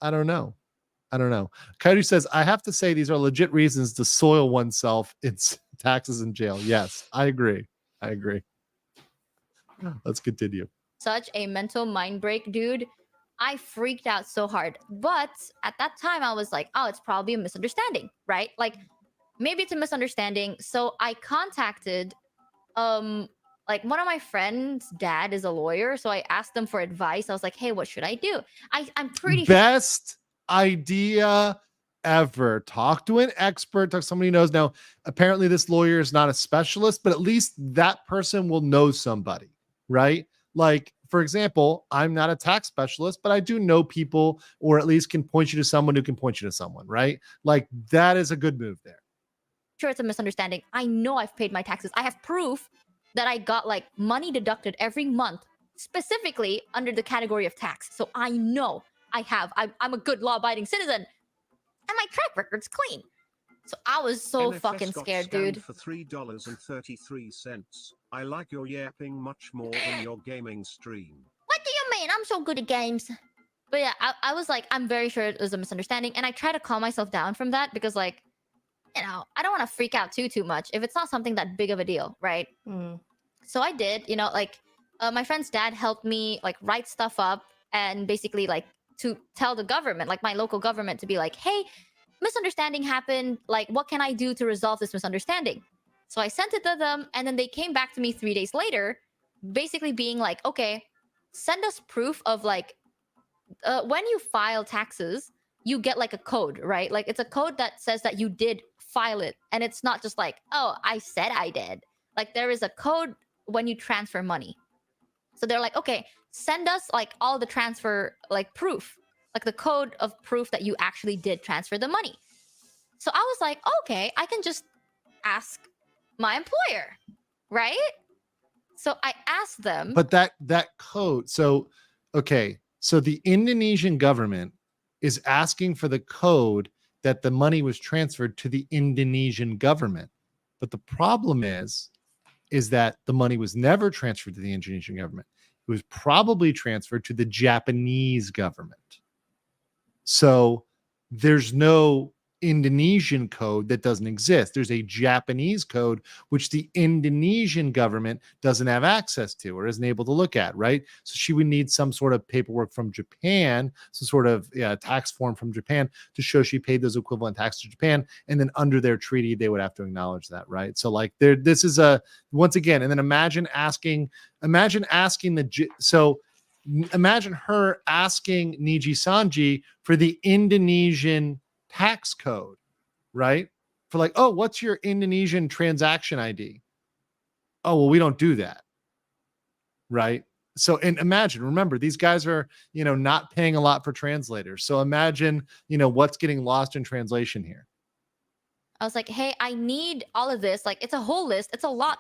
I don't know. Kairu says, I have to say these are legit reasons to soil oneself in taxes in jail. Yes, I agree. Let's continue. Such a mental mind break, dude. I freaked out so hard. But at that time, I was like, oh, it's probably a misunderstanding, right? Like, maybe it's a misunderstanding. So I contacted like one of my friends' dad is a lawyer, so I asked them for advice. I was like, hey, what should I do? I'm pretty best idea ever. Talk to an expert, talk to somebody who knows. Now, apparently this lawyer is not a specialist, but at least that person will know somebody, right? Like, for example, I'm not a tax specialist, but I do know people, or at least can point you to someone who can point you to someone, right? Like, that is a good move there. sure it's a misunderstanding. I know I've paid my taxes. I have proof that I got like money deducted every month, specifically under the category of tax. So I know I have. I'm a good law-abiding citizen, and my track record's clean. So I was so fucking scared, dude. For $3.33. I like your yapping much more than your gaming stream. What do you mean? I'm so good at games. But yeah, I was like, I'm very sure it was a misunderstanding, and I try to calm myself down from that because, like, you know, I don't want to freak out too much if it's not something that big of a deal, right? So I did, you know, like, my friend's dad helped me like write stuff up and basically like to tell the government, like my local government, to be like, hey, misunderstanding happened. Like, what can I do to resolve this misunderstanding? So I sent it to them, and then they came back to me 3 days later, basically being like, okay, send us proof of like, when you file taxes, you get like a code, right? Like, it's a code that says that you did file it, and it's not just like, oh, I said I did. Like, there is a code when you transfer money. So they're like, okay, send us like all the transfer like proof, like the code of proof that you actually did transfer the money. So I was like, okay, I can just ask my employer, right? So I asked them. But that code, so okay, so the Indonesian government is asking for the code that the money was transferred to the Indonesian government. But the problem is that the money was never transferred to the Indonesian government. It was probably transferred to the Japanese government. So there's no Indonesian code that doesn't exist. There's a Japanese code which the Indonesian government doesn't have access to or isn't able to look at, right? So she would need some sort of paperwork from Japan, some sort of tax form from Japan to show she paid those equivalent taxes to Japan, and then under their treaty they would have to acknowledge that, right? So like this is a, once again, and then imagine asking her asking Nijisanji for the Indonesian tax code, right? For like, oh, what's your Indonesian transaction ID? Oh, well, we don't do that, right? So, and imagine, remember, these guys are, not paying a lot for translators. So imagine, what's getting lost in translation here. I was like, hey, I need all of this. Like, it's a whole list. It's a lot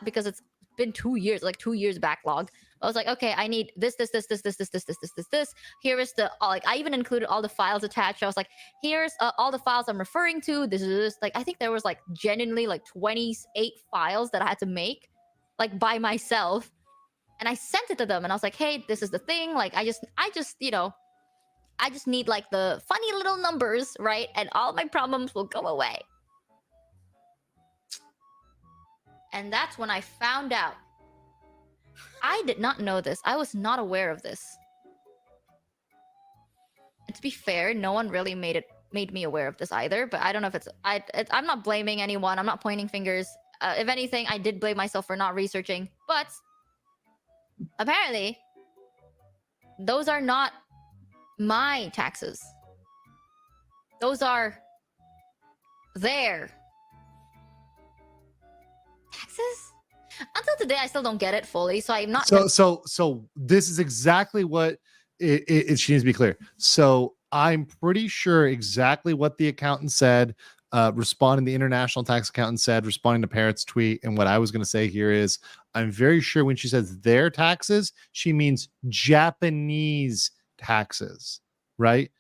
because it's been 2 years, like 2 years backlog. I was like, okay, I need this. Here is the, like, I even included all the files attached. I was like, here's all the files I'm referring to. This is like, I think there was like genuinely like 28 files that I had to make like by myself. And I sent it to them and I was like, hey, this is the thing. Like, I just need like the funny little numbers, right? And all my problems will go away. And that's when I found out. I did not know this. I was not aware of this. to be fair, no one really made me aware of this either. But I don't know if I'm not blaming anyone. I'm not pointing fingers. If anything, I did blame myself for not researching. But apparently, those are not my taxes. Those are their taxes. Until today, I still don't get it fully. So I'm not. So this is exactly what she needs to be clear. So I'm pretty sure exactly what the accountant said, responding the international tax accountant said, responding to Parrot's tweet. And what I was going to say here is I'm very sure when she says their taxes, she means Japanese taxes, right?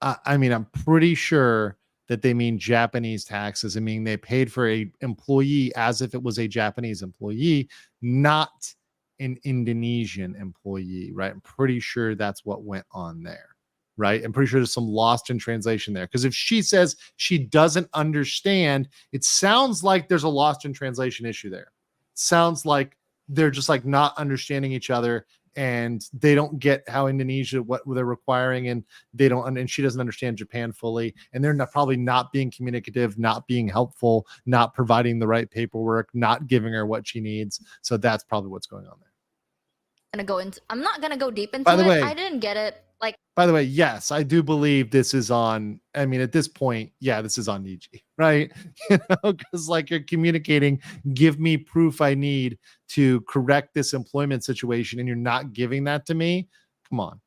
I mean, I'm pretty sure that they mean Japanese taxes. I mean, they paid for a employee as if it was a Japanese employee, not an Indonesian employee, right? I'm pretty sure that's what went on there, right? I'm pretty sure there's some lost in translation there. Because if she says she doesn't understand, it sounds like there's a lost in translation issue there. It sounds like they're just like not understanding each other, and they don't get how Indonesia, what they're requiring, and they don't, and she doesn't understand Japan fully, and they're probably not being communicative, not being helpful, not providing the right paperwork, not giving her what she needs. So that's probably what's going on there. I'm not gonna go deep into By the it. way, I didn't get it. Like, by the way, yes, I do believe this is on. I mean, at this point, yeah, this is on Niji, right? You know, because like you're communicating, give me proof I need to correct this employment situation, and you're not giving that to me. Come on.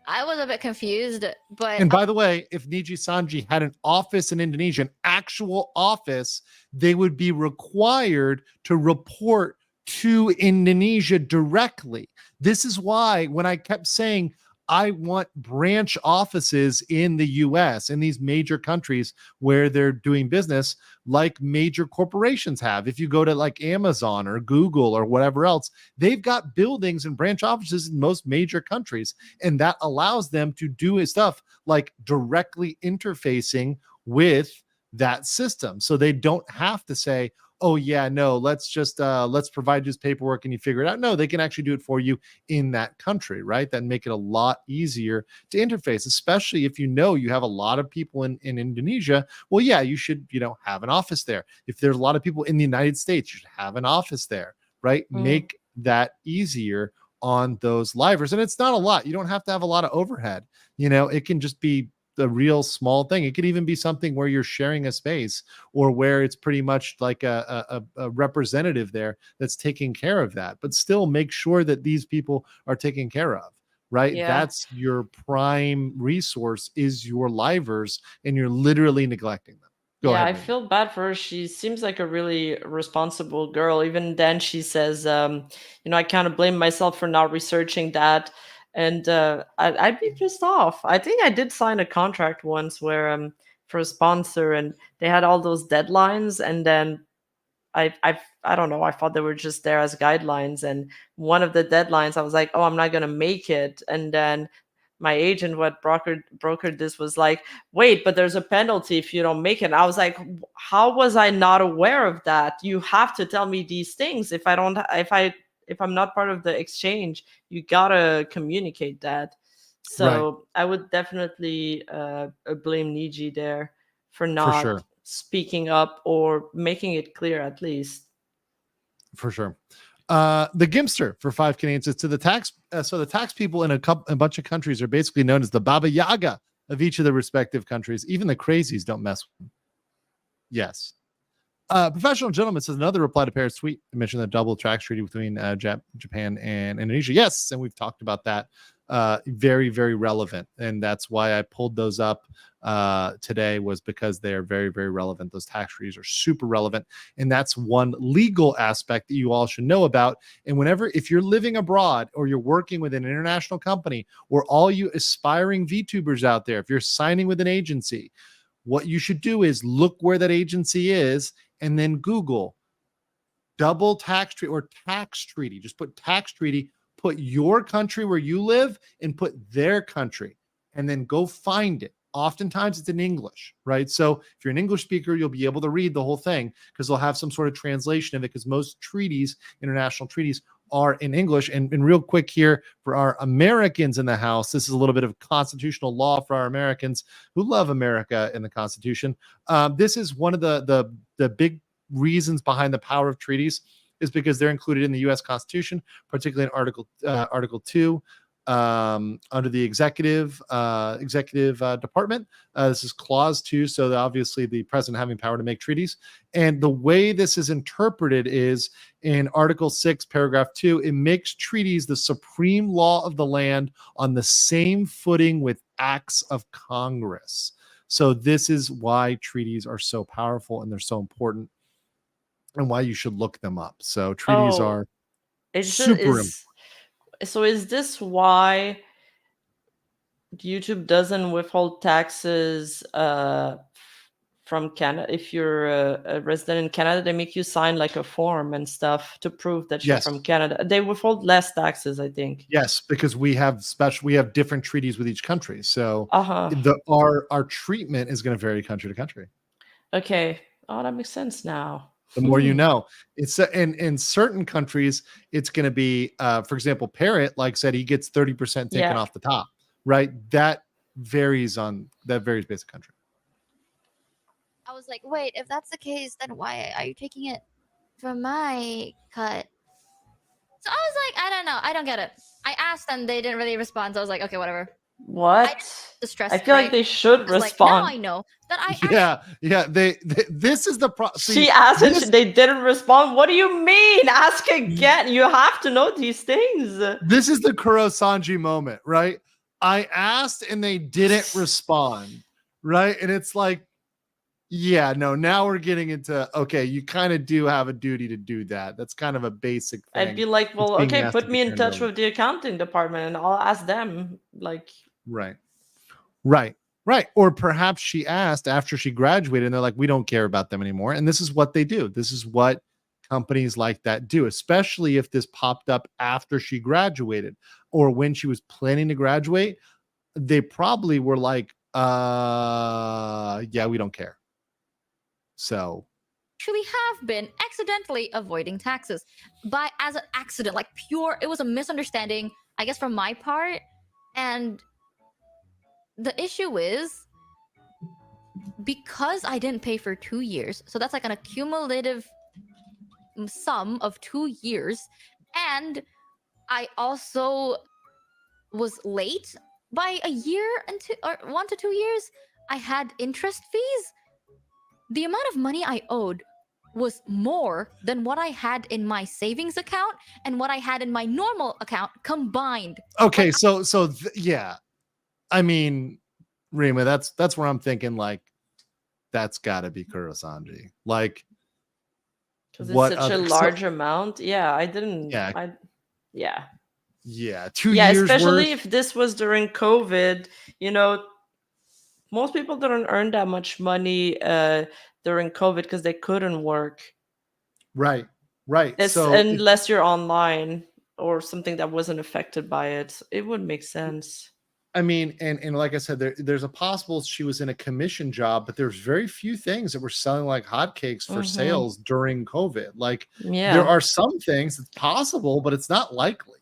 I was a bit confused, but And by the way, if Nijisanji had an office in Indonesia, an actual office, they would be required to report to Indonesia directly. This is why when I kept saying I want branch offices in the US, in these major countries where they're doing business, like major corporations have. If you go to like Amazon or Google or whatever else, they've got buildings and branch offices in most major countries. And that allows them to do stuff like directly interfacing with that system. So they don't have to say, oh yeah, no, let's provide this paperwork and you figure it out. No, they can actually do it for you in that country, right? That make it a lot easier to interface, especially if you know you have a lot of people in Indonesia. Well, yeah, you should, have an office there. If there's a lot of people in the United States, you should have an office there, right? Make that easier on those livers. And it's not a lot. You don't have to have a lot of overhead. It can just be the real small thing. It could even be something where you're sharing a space, or where it's pretty much like a representative there that's taking care of that, but still make sure that these people are taken care of, right? Yeah. That's your prime resource, is your livers, and you're literally neglecting them. Go yeah, ahead. I feel bad for her. She seems like a really responsible girl. Even then, she says, I kind of blame myself for not researching that. And I'd be pissed off. I think I did sign a contract once where for a sponsor, and they had all those deadlines, and then I don't know, I thought they were just there as guidelines, and one of the deadlines I was like, oh, I'm not gonna make it, and then my agent, what brokered this, was like, wait, but there's a penalty if you don't make it. And I was like, how was I not aware of that? You have to tell me these things. If I'm not part of the exchange, you gotta communicate that. So I would definitely blame Niji there for not speaking up or making it clear, at least. For sure. The Gimster for 5 Canadians is to the tax. So the tax people in a bunch of countries are basically known as the Baba Yaga of each of the respective countries. Even the crazies don't mess with them. Yes. Professional Gentleman says another reply to Paris tweet. I mentioned the double tax treaty between Japan and Indonesia. Yes, and we've talked about that. Very, very relevant, and that's why I pulled those up today, was because they are very, very relevant. Those tax treaties are super relevant, and that's one legal aspect that you all should know about. And if you're living abroad, or you're working with an international company, or all you aspiring VTubers out there, if you're signing with an agency, what you should do is look where that agency is, and then Google double tax treaty or tax treaty. Just put tax treaty, put your country where you live, and put their country, and then go find it. Oftentimes it's in English, right? So if you're an English speaker, you'll be able to read the whole thing, because they'll have some sort of translation of it, because most treaties, international treaties, are in English. And real quick here for our Americans in the house, this is a little bit of constitutional law for our Americans who love America and the Constitution. This is one of the big reasons behind the power of treaties is because they're included in the U.S. Constitution, particularly in Article 2. Under the executive department. This is clause 2, so obviously the president having power to make treaties. And the way this is interpreted is in Article 6, paragraph 2, it makes treaties the supreme law of the land on the same footing with acts of Congress. So this is why treaties are so powerful and they're so important and why you should look them up. So treaties are super important. So is this why YouTube doesn't withhold taxes from Canada? If you're a resident in Canada, they make you sign like a form and stuff to prove that you're from Canada. They withhold less taxes, I think. Yes, because we have different treaties with each country. So our treatment is going to vary country to country. Okay. Oh, that makes sense now. The more you know. It's in certain countries, it's going to be, for example, Parrot, like said, he gets 30% taken off the top, right? That varies based on country. I was like, wait, if that's the case, then why are you taking it from my cut? So I was like, I don't know. I don't get it. I asked and they didn't really respond. So I was like, okay, whatever. What? I feel like they should respond. Like, now I know that this is the problem. She asked and they didn't respond. What do you mean? Ask again. You have to know these things. This is the Kurosanji moment, right? I asked and they didn't respond, right? And it's like, yeah, no, now we're getting into, okay, you kind of do have a duty to do that. That's kind of a basic thing. I'd be like, well, okay, put me in touch with the accounting department and I'll ask them. Like, right. Or perhaps she asked after she graduated and they're like, we don't care about them anymore. And this is what they do. This is what companies like that do, especially if this popped up after she graduated or when she was planning to graduate. They probably were like, yeah, we don't care. So actually have been accidentally avoiding taxes as an accident, like pure, it was a misunderstanding, I guess, from my part. And the issue is because I didn't pay for 2 years, so that's like an accumulative sum of 2 years, and I also was late by a year and 1 to 2 years. I had interest fees. The amount of money I owed was more than what I had in my savings account and what I had in my normal account combined. Okay, yeah. I mean, Rima, that's where I'm thinking, like, that's got to be Kurosanji. Like, because it's such a large amount. Yeah, I didn't. Yeah. 2 years. Especially if this was during COVID, most people didn't earn that much money during COVID because they couldn't work. Right. Unless you're online or something that wasn't affected by it, it would make sense. I mean, and like I said, there's a possible she was in a commission job, but there's very few things that were selling like hotcakes for sales during COVID. Like, there are some things that's possible, but it's not likely,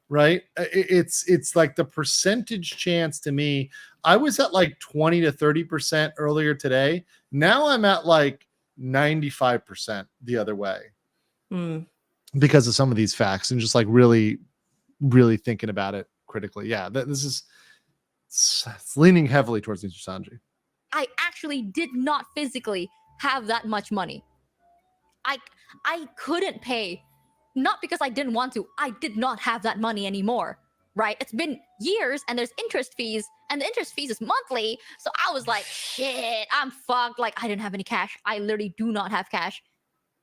right? It's like the percentage chance to me. I was at like 20 to 30% earlier today. Now I'm at like 95% the other way because of some of these facts and just like really, really thinking about it critically. Yeah, this is. It's leaning heavily towards Nijisanji. I actually did not physically have that much money. I couldn't pay, not because I didn't want to. I did not have that money anymore, right? It's been years and there's interest fees and the interest fees is monthly. So I was like, shit, I'm fucked. Like, I didn't have any cash. I literally do not have cash.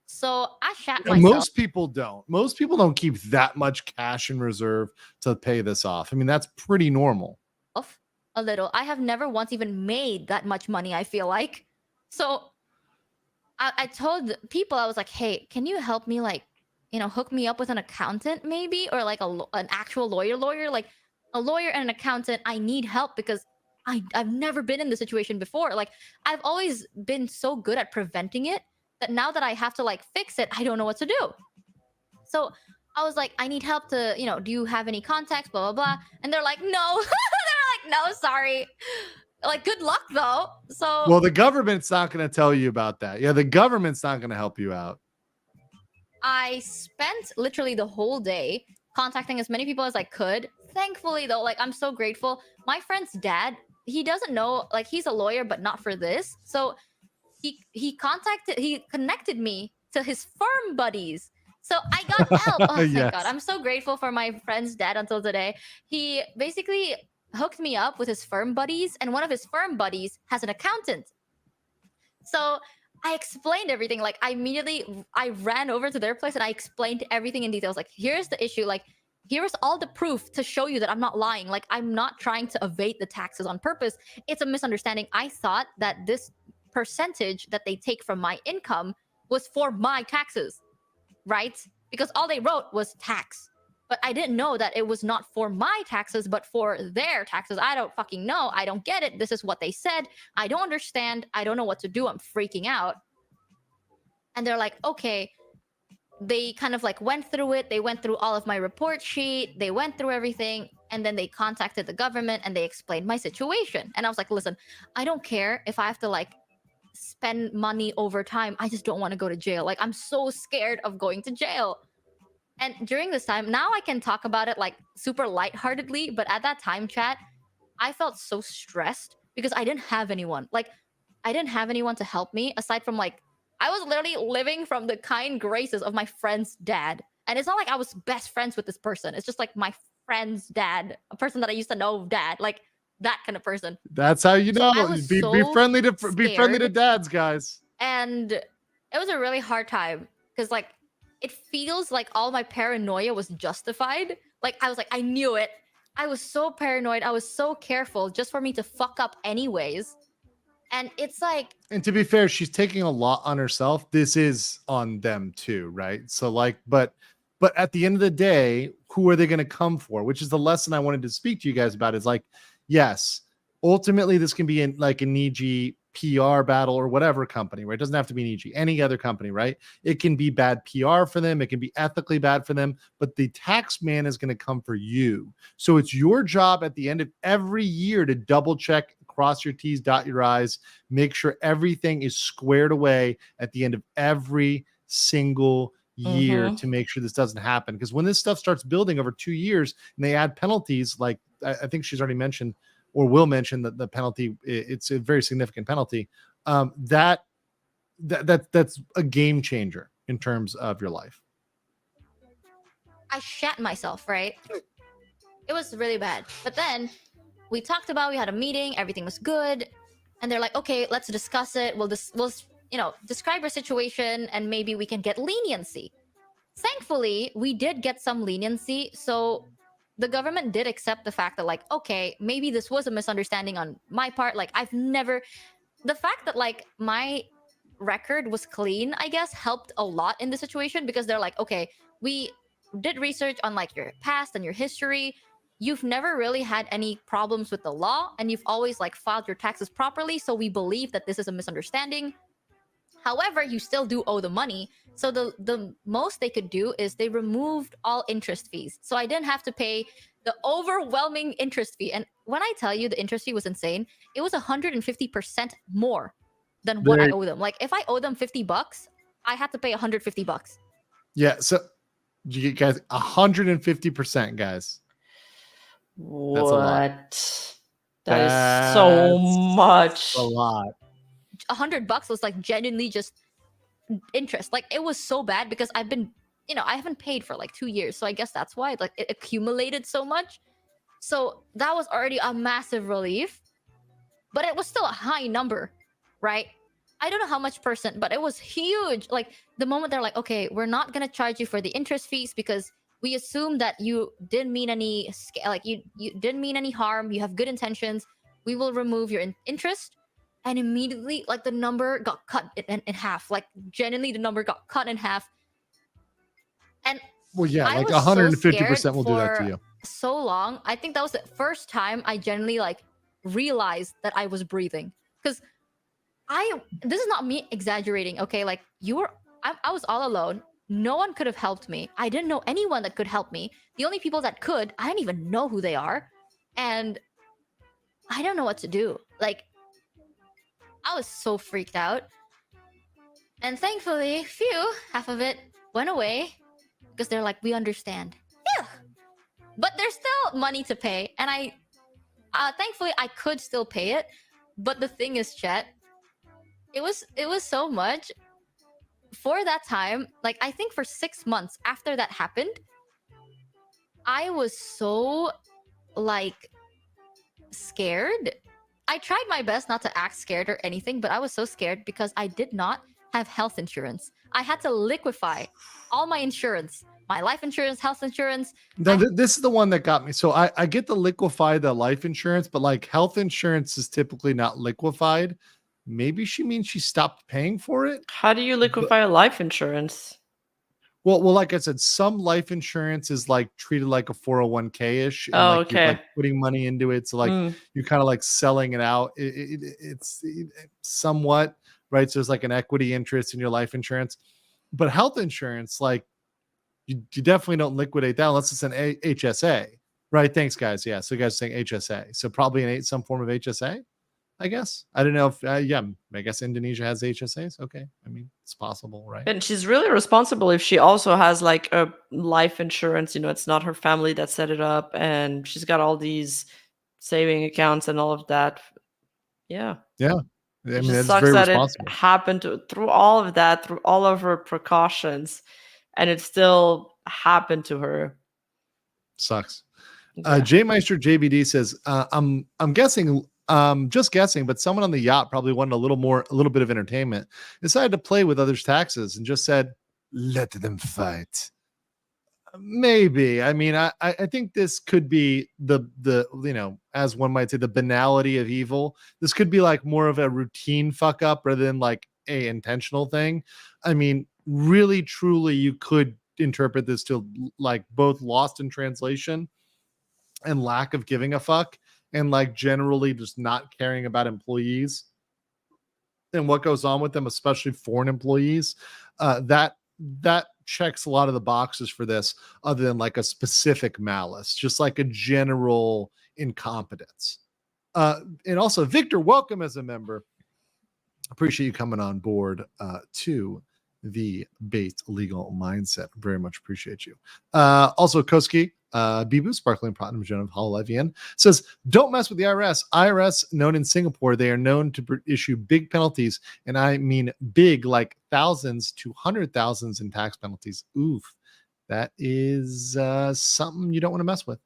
So I shat myself. Most people don't. Most people don't keep that much cash in reserve to pay this off. I mean, that's pretty normal. A little. I have never once even made that much money, I feel like. So I told people, I was like, hey, can you help me, like, hook me up with an accountant maybe, or like an actual lawyer, like a lawyer and an accountant. I need help because I've never been in this situation before. Like, I've always been so good at preventing it that now that I have to like fix it, I don't know what to do. So I was like, I need help to, do you have any contacts, blah, blah, blah. And they're like, no. They're like, no, sorry. Like, good luck, though. So, Well, the government's not going to tell you about that. Yeah, the government's not going to help you out. I spent literally the whole day contacting as many people as I could. Thankfully, though, like, I'm so grateful. My friend's dad, he doesn't know, like, he's a lawyer, but not for this. So he connected me to his firm buddies. So I got help. Oh, thank Yes. God. I'm so grateful for my friend's dad until today. He basically hooked me up with his firm buddies, and one of his firm buddies has an accountant. So I explained everything. Like, I ran over to their place and I explained everything in details. Like, here's the issue. Like, here's all the proof to show you that I'm not lying. Like, I'm not trying to evade the taxes on purpose. It's a misunderstanding. I thought that this percentage that they take from my income was for my taxes, right? Because all they wrote was tax. But I didn't know that it was not for my taxes, but for their taxes. I don't fucking know. I don't get it. This is what they said. I don't understand. I don't know what to do. I'm freaking out. And they're like, okay. They kind of like went through it. They went through all of my report sheet. They went through everything. And then they contacted the government and they explained my situation. And I was like, listen, I don't care if I have to like spend money over time. I just don't want to go to jail. Like, I'm so scared of going to jail. And during this time, now I can talk about it like super lightheartedly, but at that time, chat, I felt so stressed because I didn't have anyone. Like, I didn't have anyone to help me aside from like, I was literally living from the kind graces of my friend's dad. And it's not like I was best friends with this person. It's just like my friend's dad, a person that I used to know, dad, like that kind of person. That's how you So know. I was Be so friendly to scared. dads, guys. And it was a really hard time because like it feels like all my paranoia was justified. Like, I was like, I knew it. I was so paranoid. I was so careful just for me to fuck up anyways. And it's like, And to be fair, she's taking a lot on herself. This is on them too, right? So like, but at the end of the day, who are they going to come for? Which is the lesson I wanted to speak to you guys about. Is like, yes, ultimately this can be in like a Niji PR battle or whatever company, right? It doesn't have to be Niji, any other company, right? It can be bad PR for them. It can be ethically bad for them, but the tax man is going to come for you. So it's your job at the end of every year to double check, cross your T's, dot your I's, make sure everything is squared away at the end of every single year to make sure this doesn't happen. Because when this stuff starts building over 2 years and they add penalties, like I think she's already mentioned or will mention that the penalty, it's a very significant penalty. That's a game changer in terms of your life. I shat myself, right? It was really bad. But then we talked about, we had a meeting, everything was good. And they're like, okay, let's discuss it. We'll describe our situation and maybe we can get leniency. Thankfully, we did get some leniency. So the government did accept the fact that like, okay, maybe this was a misunderstanding on my part. Like, the fact that like my record was clean, I guess, helped a lot in the situation because they're like, okay, we did research on like your past and your history. You've never really had any problems with the law and you've always like filed your taxes properly. So we believe that this is a misunderstanding. However, you still do owe the money. So the most they could do is they removed all interest fees. So I didn't have to pay the overwhelming interest fee. And when I tell you the interest fee was insane, it was 150% more than what I owe them. Like, if I owe them $50, I had to pay $150. Yeah. So you guys, 150%, guys. What? That's a lot. That is so much. A lot. $100 was like genuinely just interest. Like, it was so bad because I've been, I haven't paid for like 2 years. So I guess that's why like it accumulated so much. So that was already a massive relief, but it was still a high number, right? I don't know how much percent, but it was huge. Like, the moment they're like, okay, we're not going to charge you for the interest fees because we assume that you didn't mean any, like you didn't mean any harm. You have good intentions. We will remove your interest. And immediately, like, the number got cut in half. Like, genuinely, the number got cut in half. And well, yeah, I like was 150% will do that to you. So long. I think that was the first time I genuinely like realized that I was breathing. Because this is not me exaggerating. Okay, like I was all alone. No one could have helped me. I didn't know anyone that could help me. The only people that could, I didn't even know who they are. And I don't know what to do. Like, I was so freaked out. And thankfully, half of it went away because they're like, we understand. Phew. But there's still money to pay. And thankfully, I could still pay it. But the thing is, chat, it was so much. For that time, like, I think for 6 months after that happened, I was so, like, scared. I tried my best not to act scared or anything, but I was so scared because I did not have health insurance. I had to liquefy all my insurance, my life insurance, health insurance. Now, this is the one that got me. So I get to liquefy the life insurance, but like health insurance is typically not liquefied. Maybe she means she stopped paying for it. How do you liquefy life insurance? Well, like I said, some life insurance is like treated like a 401k-ish. And Oh, like you're okay. like putting money into it. So like you're kind of like selling it out. It's somewhat, right? So there's like an equity interest in your life insurance. But health insurance, like you definitely don't liquidate that unless it's an HSA, right? Thanks, guys. Yeah, so you guys are saying HSA. So probably some form of HSA, I guess. I don't know if, yeah, I guess Indonesia has HSAs. Okay. I mean, it's possible, right? And she's really responsible if she also has like a life insurance. You know, it's not her family that set it up, and she's got all these saving accounts and all of that. Yeah. Yeah. I It mean, just that's sucks very that responsible. it happened through all of that, through all of her precautions, and it still happened to her. Sucks. Yeah. J Meister JBD says, I'm guessing, just guessing, but someone on the yacht probably wanted a little bit of entertainment, decided to play with others' taxes and just said, let them fight. Maybe. I mean, I think this could be the you know, as one might say, the banality of evil. This could be like more of a routine fuck up rather than like a intentional thing. I mean, really, truly, you could interpret this to like both lost in translation and lack of giving a fuck, and like generally just not caring about employees and what goes on with them, especially foreign employees. That checks a lot of the boxes for this, other than like a specific malice, just like a general incompetence. And also, Victor, welcome as a member. Appreciate you coming on board to the Bait Legal Mindset. Very much appreciate you. Also, Koski, Bibu, Sparkling Platinum Gem of Hololevian, says, don't mess with the IRS. IRS, known in Singapore, they are known to issue big penalties, and I mean big, like thousands to hundred thousands in tax penalties. Oof. That is something you don't want to mess with.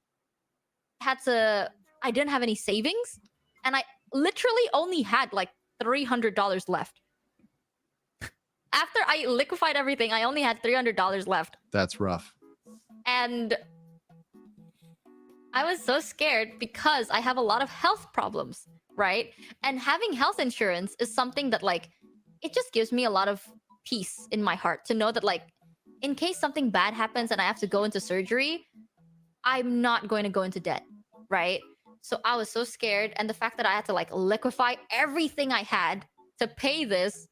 I didn't have any savings, and I literally only had like $300 left. After I liquefied everything, I only had $300 left. That's rough. And I was so scared because I have a lot of health problems, right? And having health insurance is something that, like, it just gives me a lot of peace in my heart to know that, like, in case something bad happens and I have to go into surgery, I'm not going to go into debt, right? So I was so scared. And the fact that I had to, like, liquefy everything I had to pay this,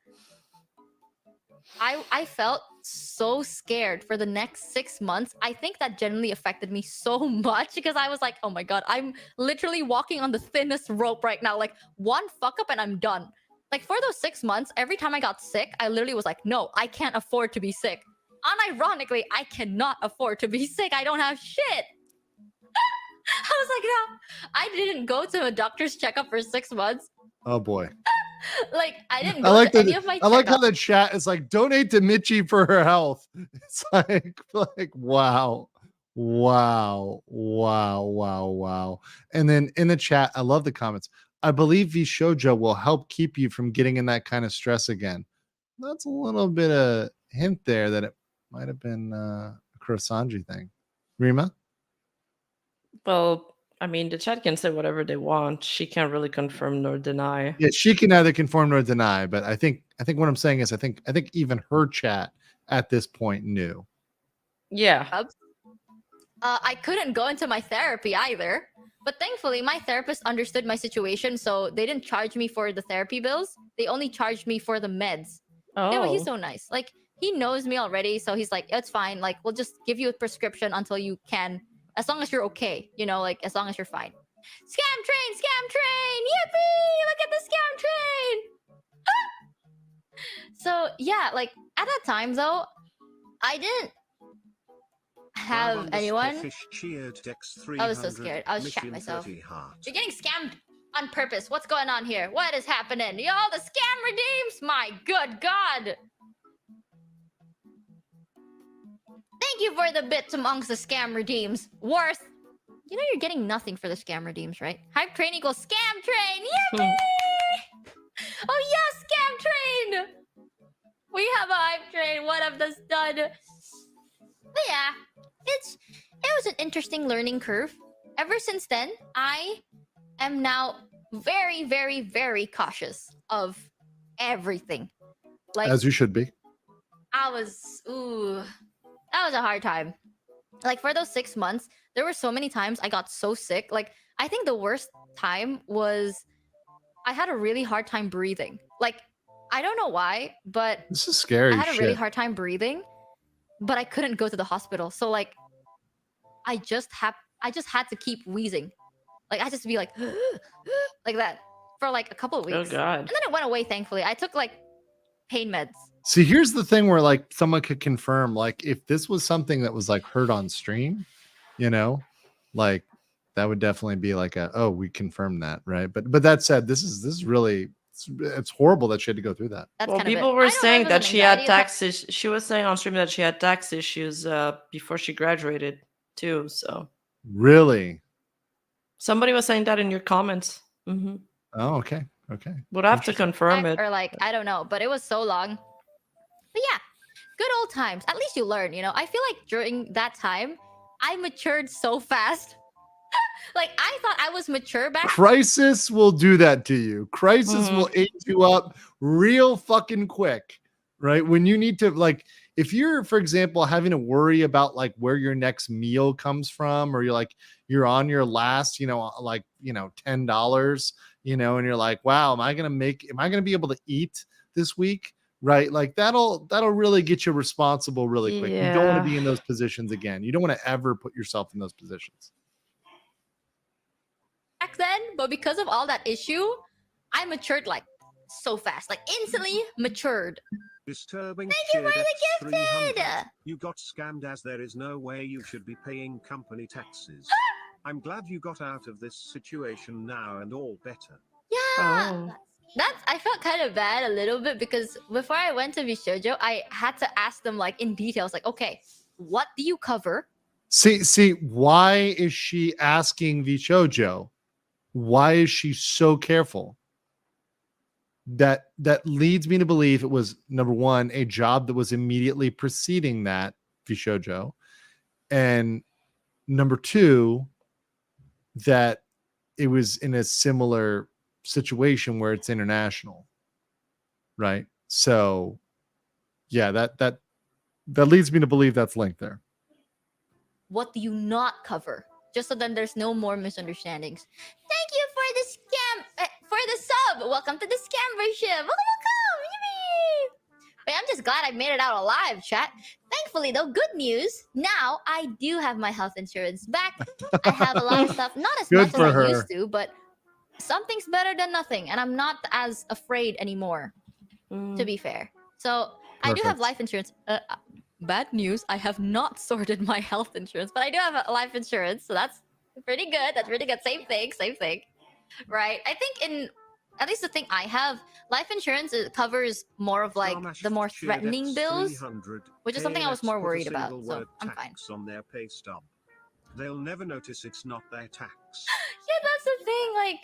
I felt so scared for the next 6 months. I think that generally affected me so much because I was like, oh my God, I'm literally walking on the thinnest rope right now. Like, one fuck up and I'm done. Like, for those 6 months, every time I got sick, I literally was like, no, I can't afford to be sick. Unironically, I cannot afford to be sick. I don't have shit. I was like, no, I didn't go to a doctor's checkup for 6 months. Oh boy. Like, I didn't go to any of my checkups. I like how the chat is like, donate to Michi for her health. It's like wow. And then in the chat, I love the comments. I believe Vishojo will help keep you from getting in that kind of stress again. That's a little bit of hint there that it might have been a Kurosanji thing. Rima? Well, I mean, the chat can say whatever they want. She can't really confirm nor deny. Yeah, she can neither confirm nor deny. But I think what I'm saying is I think even her chat at this point knew. Yeah. I couldn't go into my therapy either. But thankfully, my therapist understood my situation, so they didn't charge me for the therapy bills. They only charged me for the meds. Oh. Yeah, but he's so nice. Like, he knows me already, so he's like, it's fine. Like, we'll just give you a prescription until you can, as long as you're okay, you know, like as long as you're fine. Scam train, scam train, yippee! Look at the scam train. So yeah, like at that time though, I didn't have anyone. I was so scared. I was shat myself. You're getting scammed on purpose. What's going on here? What is happening? Yo, the scam redeems. My good God. Thank you for the bits amongst the scam redeems. Worth. You know you're getting nothing for the scam redeems, right? Hype train equals scam train. Yippee! Oh yeah, scam train. We have a hype train. What have this done? But yeah, it was an interesting learning curve. Ever since then, I am now very, very, very cautious of everything. Like, As you should be. that was a hard time. Like for those 6 months, there were so many times I got so sick. Like I think the worst time was I had a really hard time breathing. Like I don't know why, but This is scary I had a shit. really hard time breathing, but I couldn't go to the hospital. So like I just had to keep wheezing. Like I just be like like that for like a couple of weeks. Oh God. And then it went away, thankfully. I took like pain meds. See, here's the thing where like someone could confirm, like if this was something that was like heard on stream, you know, like that would definitely be like we confirmed that, right? But that said, this is really it's horrible that she had to go through that. That's Well, kind of people it. were I don't know if saying it was that an she had anxiety attack. tax issues. She was saying on stream that she had tax issues before she graduated too. So Really? somebody was saying that in your comments. Oh, okay. Okay. Would have to confirm it. Or like I don't know, but it was so long. But yeah, good old times. At least you learn, you know. I feel like during that time, I matured so fast. Like I thought I was mature back. Crisis will do that to you. Crisis will age you up real fucking quick, right? When you need to, like, if you're, for example, having to worry about like where your next meal comes from, or you're on your last, $10, and you're like, wow, am I gonna be able to eat this week? Right? Like that'll really get you responsible really quick. You don't want to be in those positions again. You don't want to ever put yourself in those positions. Back then, but because of all that issue, I matured like so fast, like instantly matured. Disturbing. Thank you for the gifted. You got scammed, as there is no way you should be paying company taxes. I'm glad you got out of this situation now and all better. Yeah. I felt kind of bad a little bit because before I went to Vishoujo, I had to ask them like in details, like, okay, what do you cover? See, why is she asking Vishoujo? Why is she so careful? That leads me to believe it was, number one, a job that was immediately preceding that Vishoujo, and number two, that it was in a similar situation where it's international, right? So yeah, that leads me to believe that's linked there. What do you not cover? Just so then there's no more misunderstandings. Thank you for the scam, for the sub. Welcome to the scammership. Welcome. Yippee! But I'm just glad I made it out alive, chat. Thankfully, though, good news. Now I do have my health insurance back. I have a lot of stuff, not as much as I used to, but something's better than nothing, and I'm not as afraid anymore. To be fair, so I do have life insurance. Bad news, I have not sorted my health insurance, but I do have a life insurance, so that's pretty good. That's really good. Same thing. Right? I think at least the thing I have, life insurance, it covers more of like the more threatening bills, which is something I was more worried about. So I'm fine. On their pay stub. They'll never notice it's not their tax. Yeah, that's the thing. Like,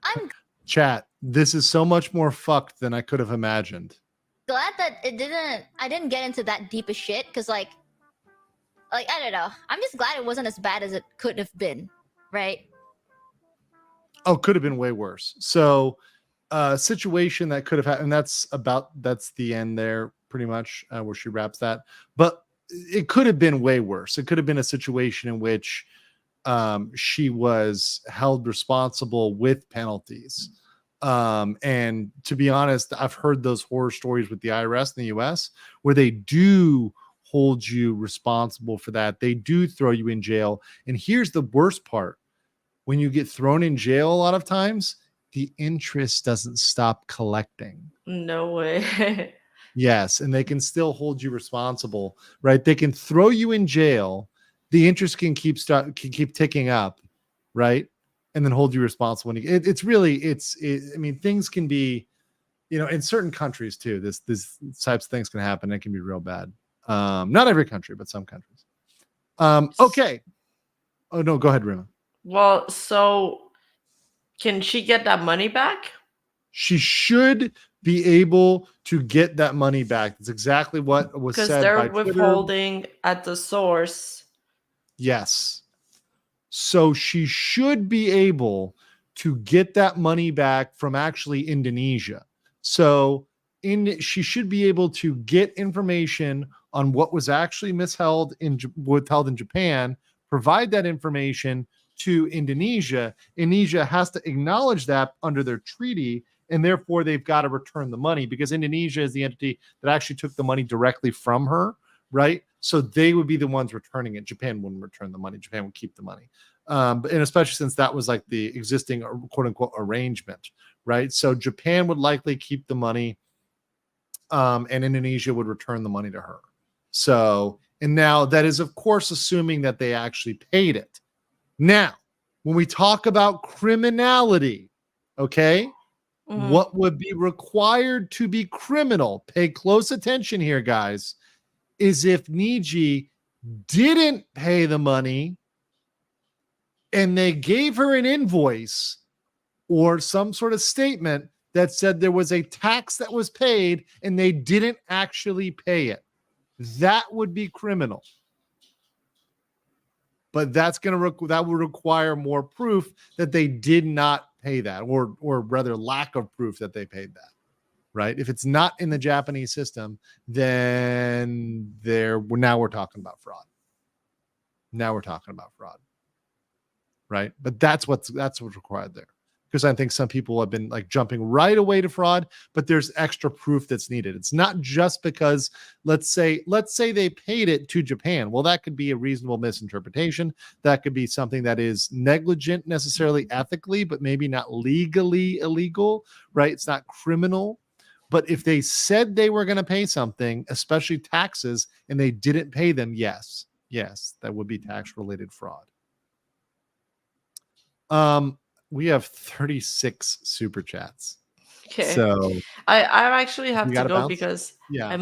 I'm Chat, this is so much more fucked than I could have imagined. glad that I didn't get into that deep of shit, because like I don't know. I'm just glad it wasn't as bad as it could have been, right? Oh, could have been way worse. So situation that could have happened, and that's the end there pretty much, where she wraps that. But it could have been way worse. It could have been a situation in which she was held responsible with penalties And to be honest, I've heard those horror stories with the IRS in the US where they do hold you responsible for that. They do throw you in jail. And here's the worst part. When you get thrown in jail, a lot of times the interest doesn't stop collecting. No way. Yes, and they can still hold you responsible, right? They can throw you in jail. The interest can keep ticking up, right? And then hold you responsible. I mean, things can be, in certain countries too. This types of things can happen. It can be real bad. Not every country, but some countries. Okay. Oh no, go ahead, Rima. Well, so can she get that money back? She should be able to get that money back. That's exactly what was said by Because they're withholding at the source. Yes. So she should be able to get that money back from actually Indonesia. So she should be able to get information on what was actually withheld in Japan, provide that information to Indonesia. Indonesia has to acknowledge that under their treaty, and therefore they've got to return the money because Indonesia is the entity that actually took the money directly from her, right? So they would be the ones returning it. Japan wouldn't return the money. Japan would keep the money. And especially since that was like the existing quote unquote arrangement, right? So Japan would likely keep the money and Indonesia would return the money to her. So, and now that is of course assuming that they actually paid it. Now, when we talk about criminality, okay, what would be required to be criminal, pay close attention here, guys, is if Niji didn't pay the money and they gave her an invoice or some sort of statement that said there was a tax that was paid and they didn't actually pay it. That would be criminal. But that would require more proof that they did not pay that, or rather lack of proof that they paid that. Right? If it's not in the Japanese system, then now we're talking about fraud. Now we're talking about fraud. Right? But that's what's required there. Because I think some people have been like jumping right away to fraud, but there's extra proof that's needed. It's not just because let's say they paid it to Japan. Well, that could be a reasonable misinterpretation. That could be something that is negligent necessarily ethically, but maybe not legally illegal, right? It's not criminal. But if they said they were going to pay something, especially taxes, and they didn't pay them, yes, that would be tax-related fraud. We have 36 super chats. Okay. So I actually have to go bounce? because Yeah.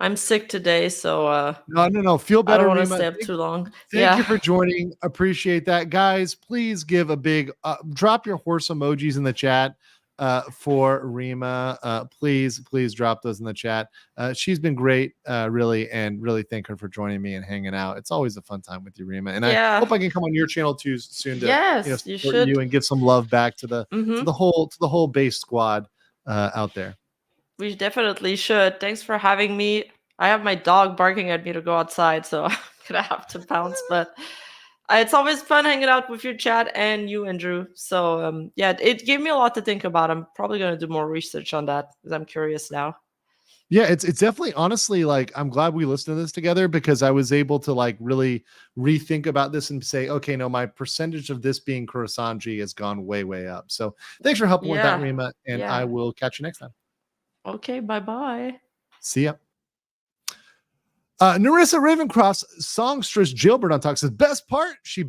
I'm sick today, so No. Feel better. I don't want to Rima. stay up too long. Thank you for joining. Appreciate that. Guys, please give a big drop your horse emojis in the chat for Rima. Please drop those in the chat. She's been great, really, and really thank her for joining me and hanging out. It's always a fun time with you, Rima. And I hope I can come on your channel too soon to support you and give some love back to the whole base squad out there. We definitely should. Thanks for having me. I have my dog barking at me to go outside, so I'm gonna have to bounce, but it's always fun hanging out with your chat and you, Andrew. So it gave me a lot to think about. I'm probably going to do more research on that because I'm curious now. Yeah, it's definitely, honestly, like, I'm glad we listened to this together because I was able to like really rethink about this and say, okay, no, my percentage of this being Kurosanji has gone way, way up. So thanks for helping with that, Rima, and I will catch you next time. Okay, bye-bye. See ya. Narissa Ravencroft's songstress Jailbird on Talk says, best part, she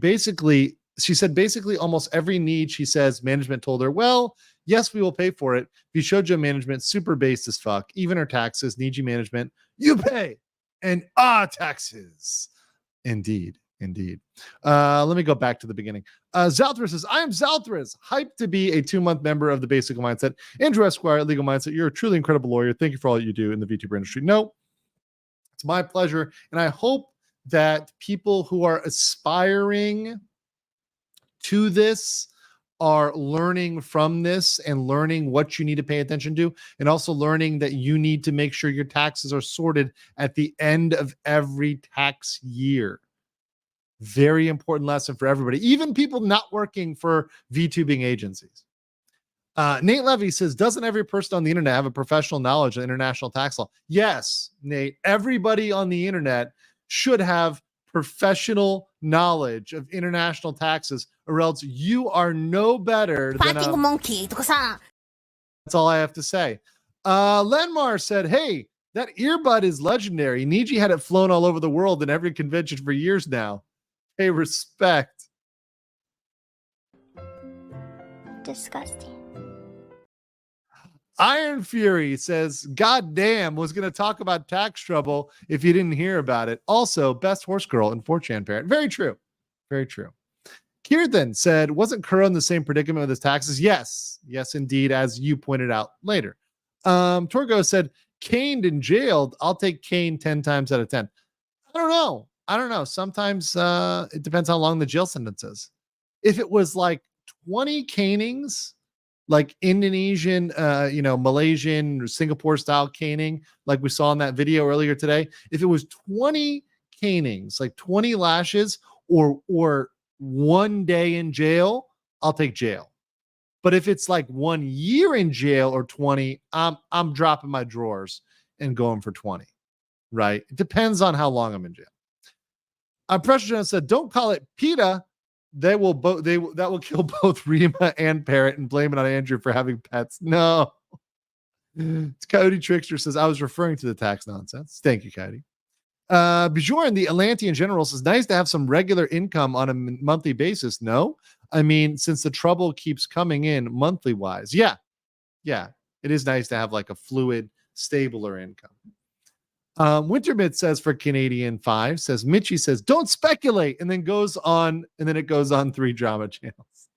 said basically almost every need she says management told her, well, yes, we will pay for it. Bishojo management, super based as fuck. Even her taxes, Niji management, you pay. And taxes. Indeed. Let me go back to the beginning. Zalthris says, I am Zalthris, hyped to be a 2-month member of the Basic Mindset. Andrew Esquire, Legal Mindset, you're a truly incredible lawyer. Thank you for all you do in the VTuber industry. No, it's my pleasure. And I hope that people who are aspiring to this are learning from this and learning what you need to pay attention to, and also learning that you need to make sure your taxes are sorted at the end of every tax year. Very important lesson for everybody, even people not working for VTubing agencies. Nate Levy says, doesn't every person on the internet have a professional knowledge of international tax law? Yes, Nate. Everybody on the internet should have professional knowledge of international taxes, or else you are no better than a monkey. That's all I have to say. Lenmar said, hey, that earbud is legendary. Niji had it flown all over the world in every convention for years now. Hey, respect. Disgusting. Iron Fury says, God damn, was going to talk about tax trouble if you didn't hear about it. Also, best horse girl in 4chan parent. Very true. Very true. Kirthan said, wasn't Kuro in the same predicament with his taxes? Yes. Yes, indeed, as you pointed out later. Torgo said, caned and jailed. I'll take cane 10 times out of 10. I don't know. Sometimes it depends how long the jail sentence is. If it was like 20 canings, like Indonesian, Malaysian or Singapore style caning, like we saw in that video earlier today. If it was 20 canings, like 20 lashes or 1 day in jail, I'll take jail. But if it's like 1 year in jail or 20, I'm dropping my drawers and going for 20. Right? It depends on how long I'm in jail. Pressure Jones said, don't call it PETA. That will kill both Rima and Parrot and blame it on Andrew for having pets. No. Coyote Trickster says, I was referring to the tax nonsense. Thank you, Coyote. Bjorn, the Atlantean general, says, nice to have some regular income on a monthly basis. No, I mean, since the trouble keeps coming in monthly wise. Yeah. It is nice to have like a fluid, stabler income. Wintermid says for Canadian 5 says, Michi says, don't speculate, and then it goes on 3 drama channels.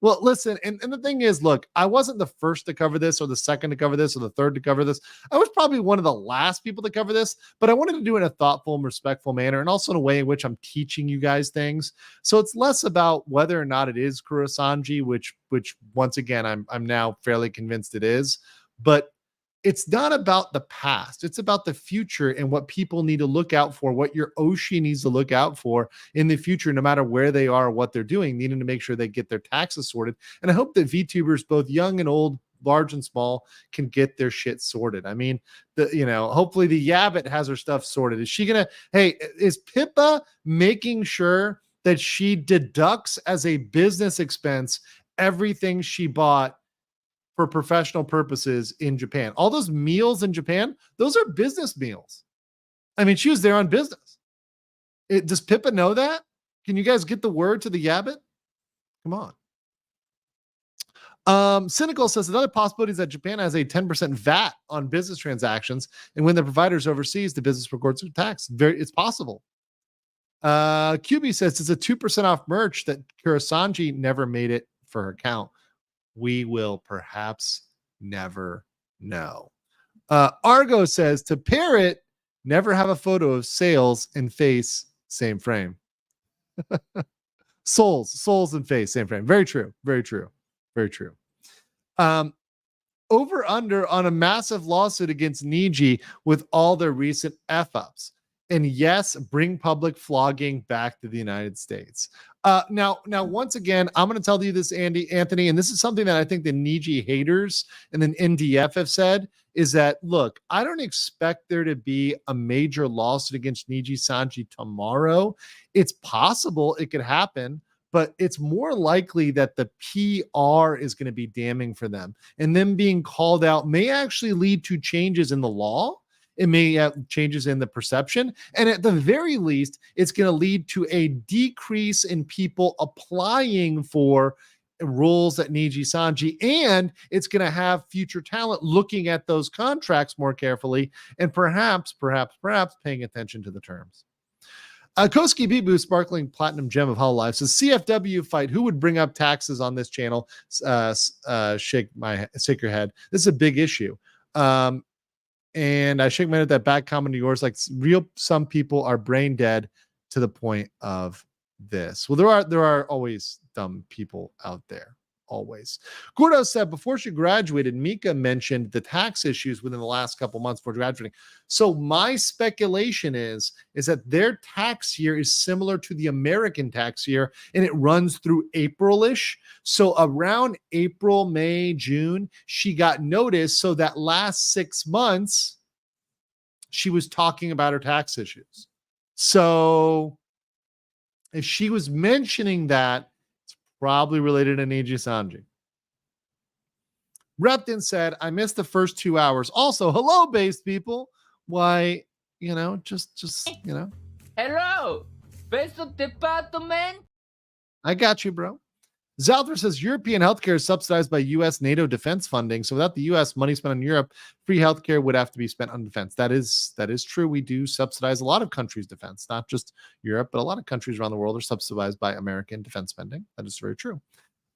Well, listen, and the thing is, look, I wasn't the first to cover this or the second to cover this or the third to cover this. I was probably one of the last people to cover this, but I wanted to do it in a thoughtful and respectful manner, and also in a way in which I'm teaching you guys things. So it's less about whether or not it is Kurosanji, which once again, I'm now fairly convinced it is, but it's not about the past. It's about the future and what people need to look out for, what your Oshi needs to look out for in the future, no matter where they are or what they're doing, needing to make sure they get their taxes sorted. And I hope that VTubers, both young and old, large and small, can get their shit sorted. I mean, hopefully the Yabbit has her stuff sorted. Is Pippa making sure that she deducts as a business expense everything she bought for professional purposes in Japan? All those meals in Japan, those are business meals. I mean, she was there on business. Does Pippa know that? Can you guys get the word to the Yabbit? Come on. Cynical says another possibility is that Japan has a 10% VAT on business transactions, and when the provider's overseas, the business records their tax. It's possible. QB says it's a 2% off merch that Kurosanji never made it for her account. We will perhaps never know. Argo says, to Parrot, never have a photo of sales and face, same frame. Souls and face, same frame. Very true. Very true. Very true. Over under on a massive lawsuit against Niji with all their recent F-ups. And yes, bring public flogging back to the United States. Now, once again, I'm going to tell you this, Anthony, and this is something that I think the Niji haters and then NDF have said, is that, look, I don't expect there to be a major lawsuit against Nijisanji tomorrow. It's possible it could happen, but it's more likely that the PR is going to be damning for them. And them being called out may actually lead to changes in the law. It may have changes in the perception. And at the very least, it's going to lead to a decrease in people applying for roles at Nijisanji. And it's going to have future talent looking at those contracts more carefully and perhaps paying attention to the terms. Koski Bibu, sparkling platinum gem of Hololive, says CFW fight. Who would bring up taxes on this channel? Shake your head. This is a big issue. And I shake my head at that back comment of yours. Like some people are brain dead to the point of this. Well, there are always dumb people out there. always. Gordo said before she graduated, Mika mentioned the tax issues within the last couple months before graduating. So my speculation is that their tax year is similar to the American tax year, and it runs through April-ish. So around April, May, June, she got notice. So that last 6 months, she was talking about her tax issues. So if she was mentioning that, it's probably related to Nijisanji. Repton said, I missed the first 2 hours. Also, hello, base people. Why, just. Hello, best department. I got you, bro. Zalthar says European healthcare is subsidized by U.S. NATO defense funding. So without the U.S. money spent on Europe, free healthcare would have to be spent on defense. That is true. We do subsidize a lot of countries' defense, not just Europe, but a lot of countries around the world are subsidized by American defense spending. That is very true.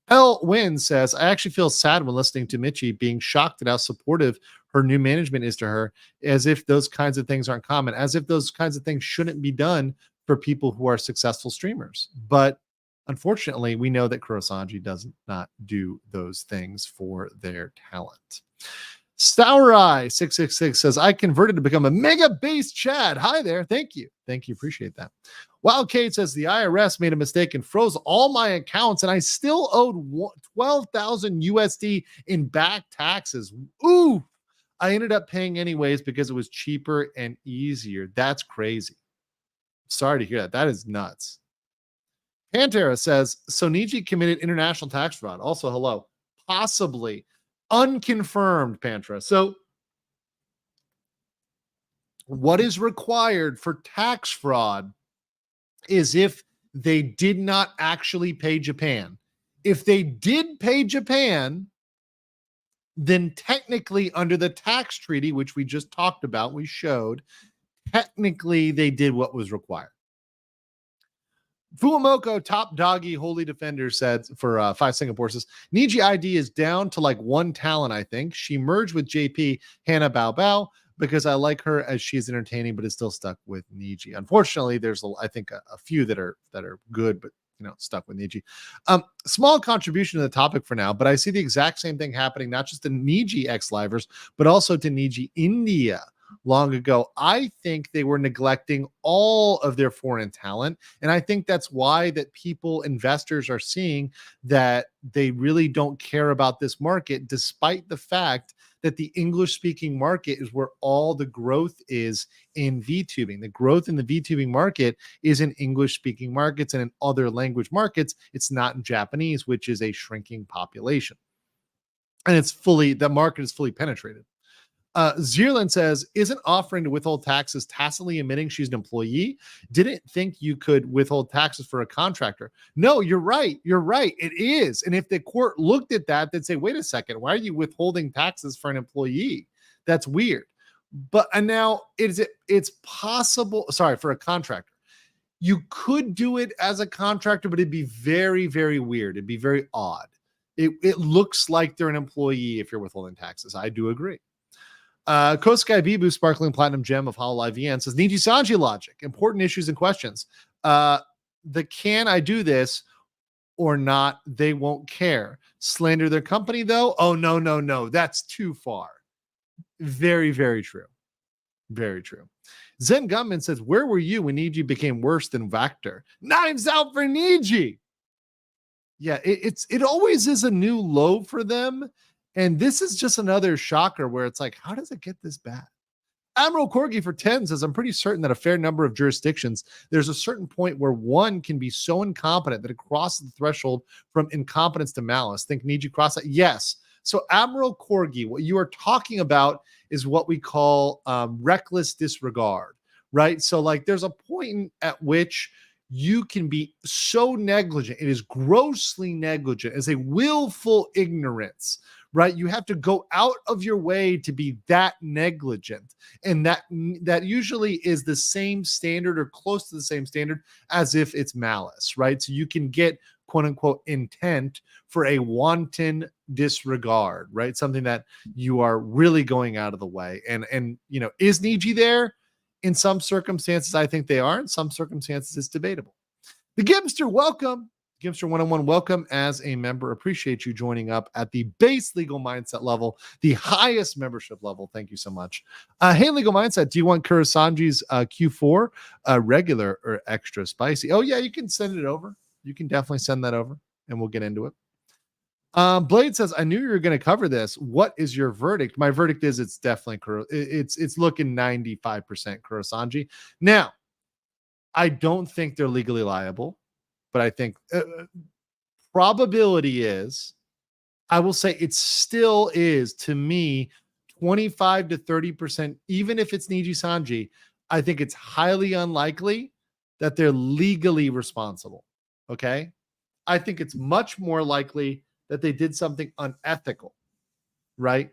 L. Wynn says, I actually feel sad when listening to Michi, being shocked at how supportive her new management is to her, as if those kinds of things aren't common, as if those kinds of things shouldn't be done for people who are successful streamers. But unfortunately, we know that Kurosanji does not do those things for their talent. Staurai666 says, I converted to become a mega base Chad. Hi there. Thank you. Appreciate that. Wildcade says, the IRS made a mistake and froze all my accounts, and I still owed 12,000 USD in back taxes. Ooh, I ended up paying anyways because it was cheaper and easier. That's crazy. Sorry to hear that. That is nuts. Pantera says, so Niji committed international tax fraud. Also, hello. Possibly. Unconfirmed, Pantera. So what is required for tax fraud is if they did not actually pay Japan. If they did pay Japan, then technically under the tax treaty, which we just talked about, we showed, technically they did what was required. Fuamoko, top doggy, holy defender, said for 5 Singapore says, Niji ID is down to like 1 talent, I think. She merged with JP Hannah Bao Bao because I like her as she's entertaining, but is still stuck with Niji. Unfortunately, there's I think a few that are good, but stuck with Niji. Small contribution to the topic for now, but I see the exact same thing happening, not just to Niji ex-livers, but also to Niji India. Long ago, I think they were neglecting all of their foreign talent, and I think that's why that investors are seeing that they really don't care about this market, despite the fact that the English-speaking market is where all the growth is in VTubing. The growth in the VTubing market is in English-speaking markets, and in other language markets, it's not in Japanese, which is a shrinking population, and the market is fully penetrated. Zierland says, isn't offering to withhold taxes tacitly admitting she's an employee? Didn't think you could withhold taxes for a contractor. No, you're right. It is. And if the court looked at that, they'd say, wait a second, why are you withholding taxes for an employee? That's weird. And now it's possible, for a contractor. You could do it as a contractor, but it'd be very, very weird. It'd be very odd. It looks like they're an employee if you're withholding taxes. I do agree. Koskai Bibu, Sparkling Platinum Gem of Hololive VN, says, Nijisanji logic, important issues and questions. Can I do this or not? They won't care. Slander their company, though? Oh, no. That's too far. Very, very true. Very true. Zen Gunman says, where were you when Niji became worse than Vector? Knives out for Niji! Yeah, it always is a new low for them. And this is just another shocker where it's like, how does it get this bad? Admiral Corgi for 10 says, I'm pretty certain that a fair number of jurisdictions, there's a certain point where one can be so incompetent that it crosses the threshold from incompetence to malice. Think Niji cross that? Yes. So Admiral Corgi, what you are talking about is what we call reckless disregard, right? So like there's a point at which you can be so negligent. It is grossly negligent. It's a willful ignorance, right? You have to go out of your way to be that negligent. And that usually is the same standard or close to the same standard as if it's malice, right? So you can get quote unquote intent for a wanton disregard, right? Something that you are really going out of the way. And is Niji there? In some circumstances, I think they are. In some circumstances, it's debatable. The Gibster, welcome. Gimster 101, welcome as a member. Appreciate you joining up at the base legal mindset level, the highest membership level. Thank you so much. Hey, legal mindset, do you want Kurisanji's Q4 regular or extra spicy? Oh, yeah, you can send it over. You can definitely send that over and we'll get into it. Blade says, I knew you were going to cover this. What is your verdict? My verdict is it's definitely it's looking 95% Kurisanji. Now, I don't think they're legally liable, but I think probability is, I will say it still is, to me, 25 to 30%, even if it's Nijisanji, I think it's highly unlikely that they're legally responsible. Okay? I think it's much more likely that they did something unethical, right?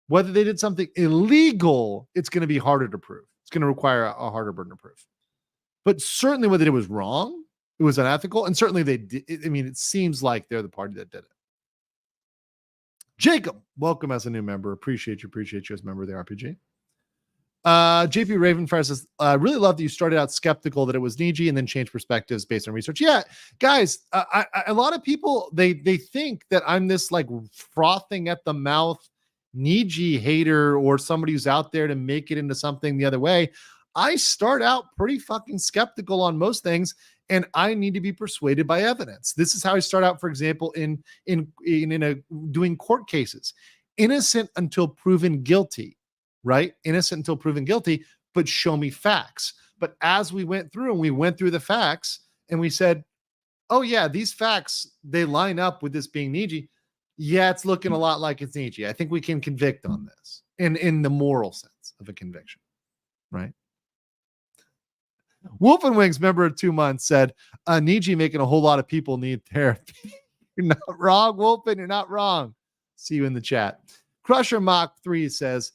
Whether they did something illegal, it's going to be harder to prove. It's going to require a harder burden of proof. But certainly whether it was wrong, it was unethical, and certainly they did. I mean, it seems like they're the party that did it. Jacob, welcome as a new member. Appreciate you as a member of the RPG. JP Ravenfire says, I really love that you started out skeptical that it was Niji and then changed perspectives based on research. Yeah, guys, a lot of people, they think that I'm this like frothing at the mouth Niji hater or somebody who's out there to make it into something the other way. I start out pretty fucking skeptical on most things, and I need to be persuaded by evidence. This is how I start out, for example, in doing court cases. Innocent until proven guilty, right? Innocent until proven guilty, but show me facts. But as we went through the facts, and we said, oh yeah, these facts, they line up with this being Niji. Yeah, it's looking a lot like it's Niji. I think we can convict on this in the moral sense of a conviction, right? Wolf and Wings, member of 2 months, said, Niji making a whole lot of people need therapy. You're not wrong, Wolfen. You're not wrong. See you in the chat. Crusher Mach 3 says,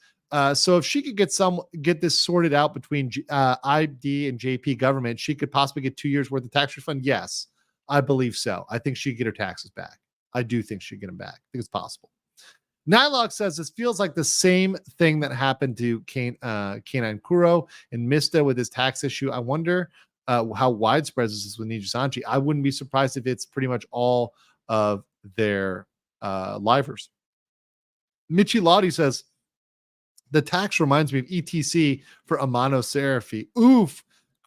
so if she could get this sorted out between ID and JP government, she could possibly get 2 years worth of tax refund. Yes, I believe so. I think she'd get her taxes back. I do think she'd get them back. I think it's possible. Nylog says this feels like the same thing that happened to Kanine Kuro and Mista with his tax issue. I wonder how widespread this is with Nijisanji. I wouldn't be surprised if it's pretty much all of their livers. Michi Lottie says, the tax reminds me of ETC for Amano Serafi. Oof.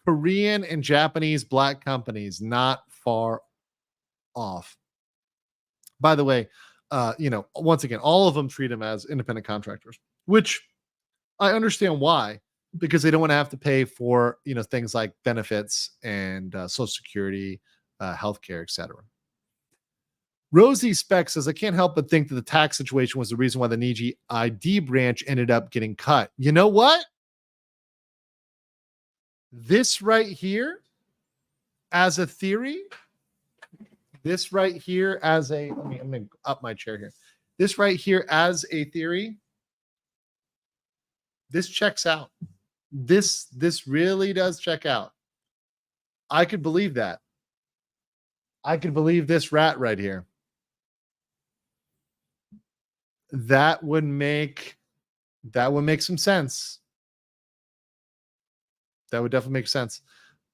Korean and Japanese black companies, not far off. By the way, once again, all of them treat them as independent contractors, which I understand why, because they don't want to have to pay for, things like benefits and Social Security, healthcare, etc. Rosie Speck says, I can't help but think that the tax situation was the reason why the Niji ID branch ended up getting cut. You know what? This right here, as a theory, I'm going to up my chair here. This right here as a theory, this checks out. This really does check out. I could believe that. I could believe this rat right here. That would make some sense. That would definitely make sense.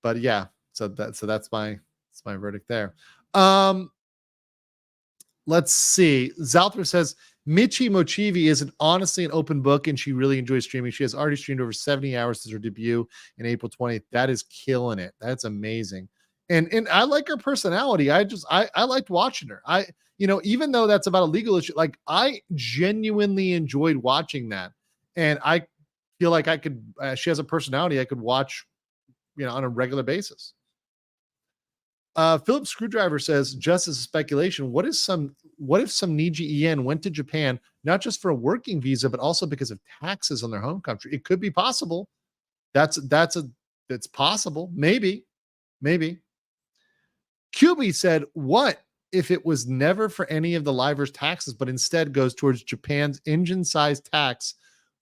But yeah, so that's my verdict there. Let's see. Zalthar says Michi Mochievee is honestly an open book, and she really enjoys streaming. She has already streamed over 70 hours since her debut in April 20th. That is killing it. That's amazing. And I like her personality. I liked watching her. Even though that's about a legal issue, like I genuinely enjoyed watching that. And I feel like I could, she has a personality I could watch, on a regular basis. Philip Screwdriver says, just as a speculation, what if some Niji EN went to Japan, not just for a working visa, but also because of taxes on their home country? It could be possible. That's possible. Maybe. QB said, what if it was never for any of the livers' taxes, but instead goes towards Japan's engine-sized tax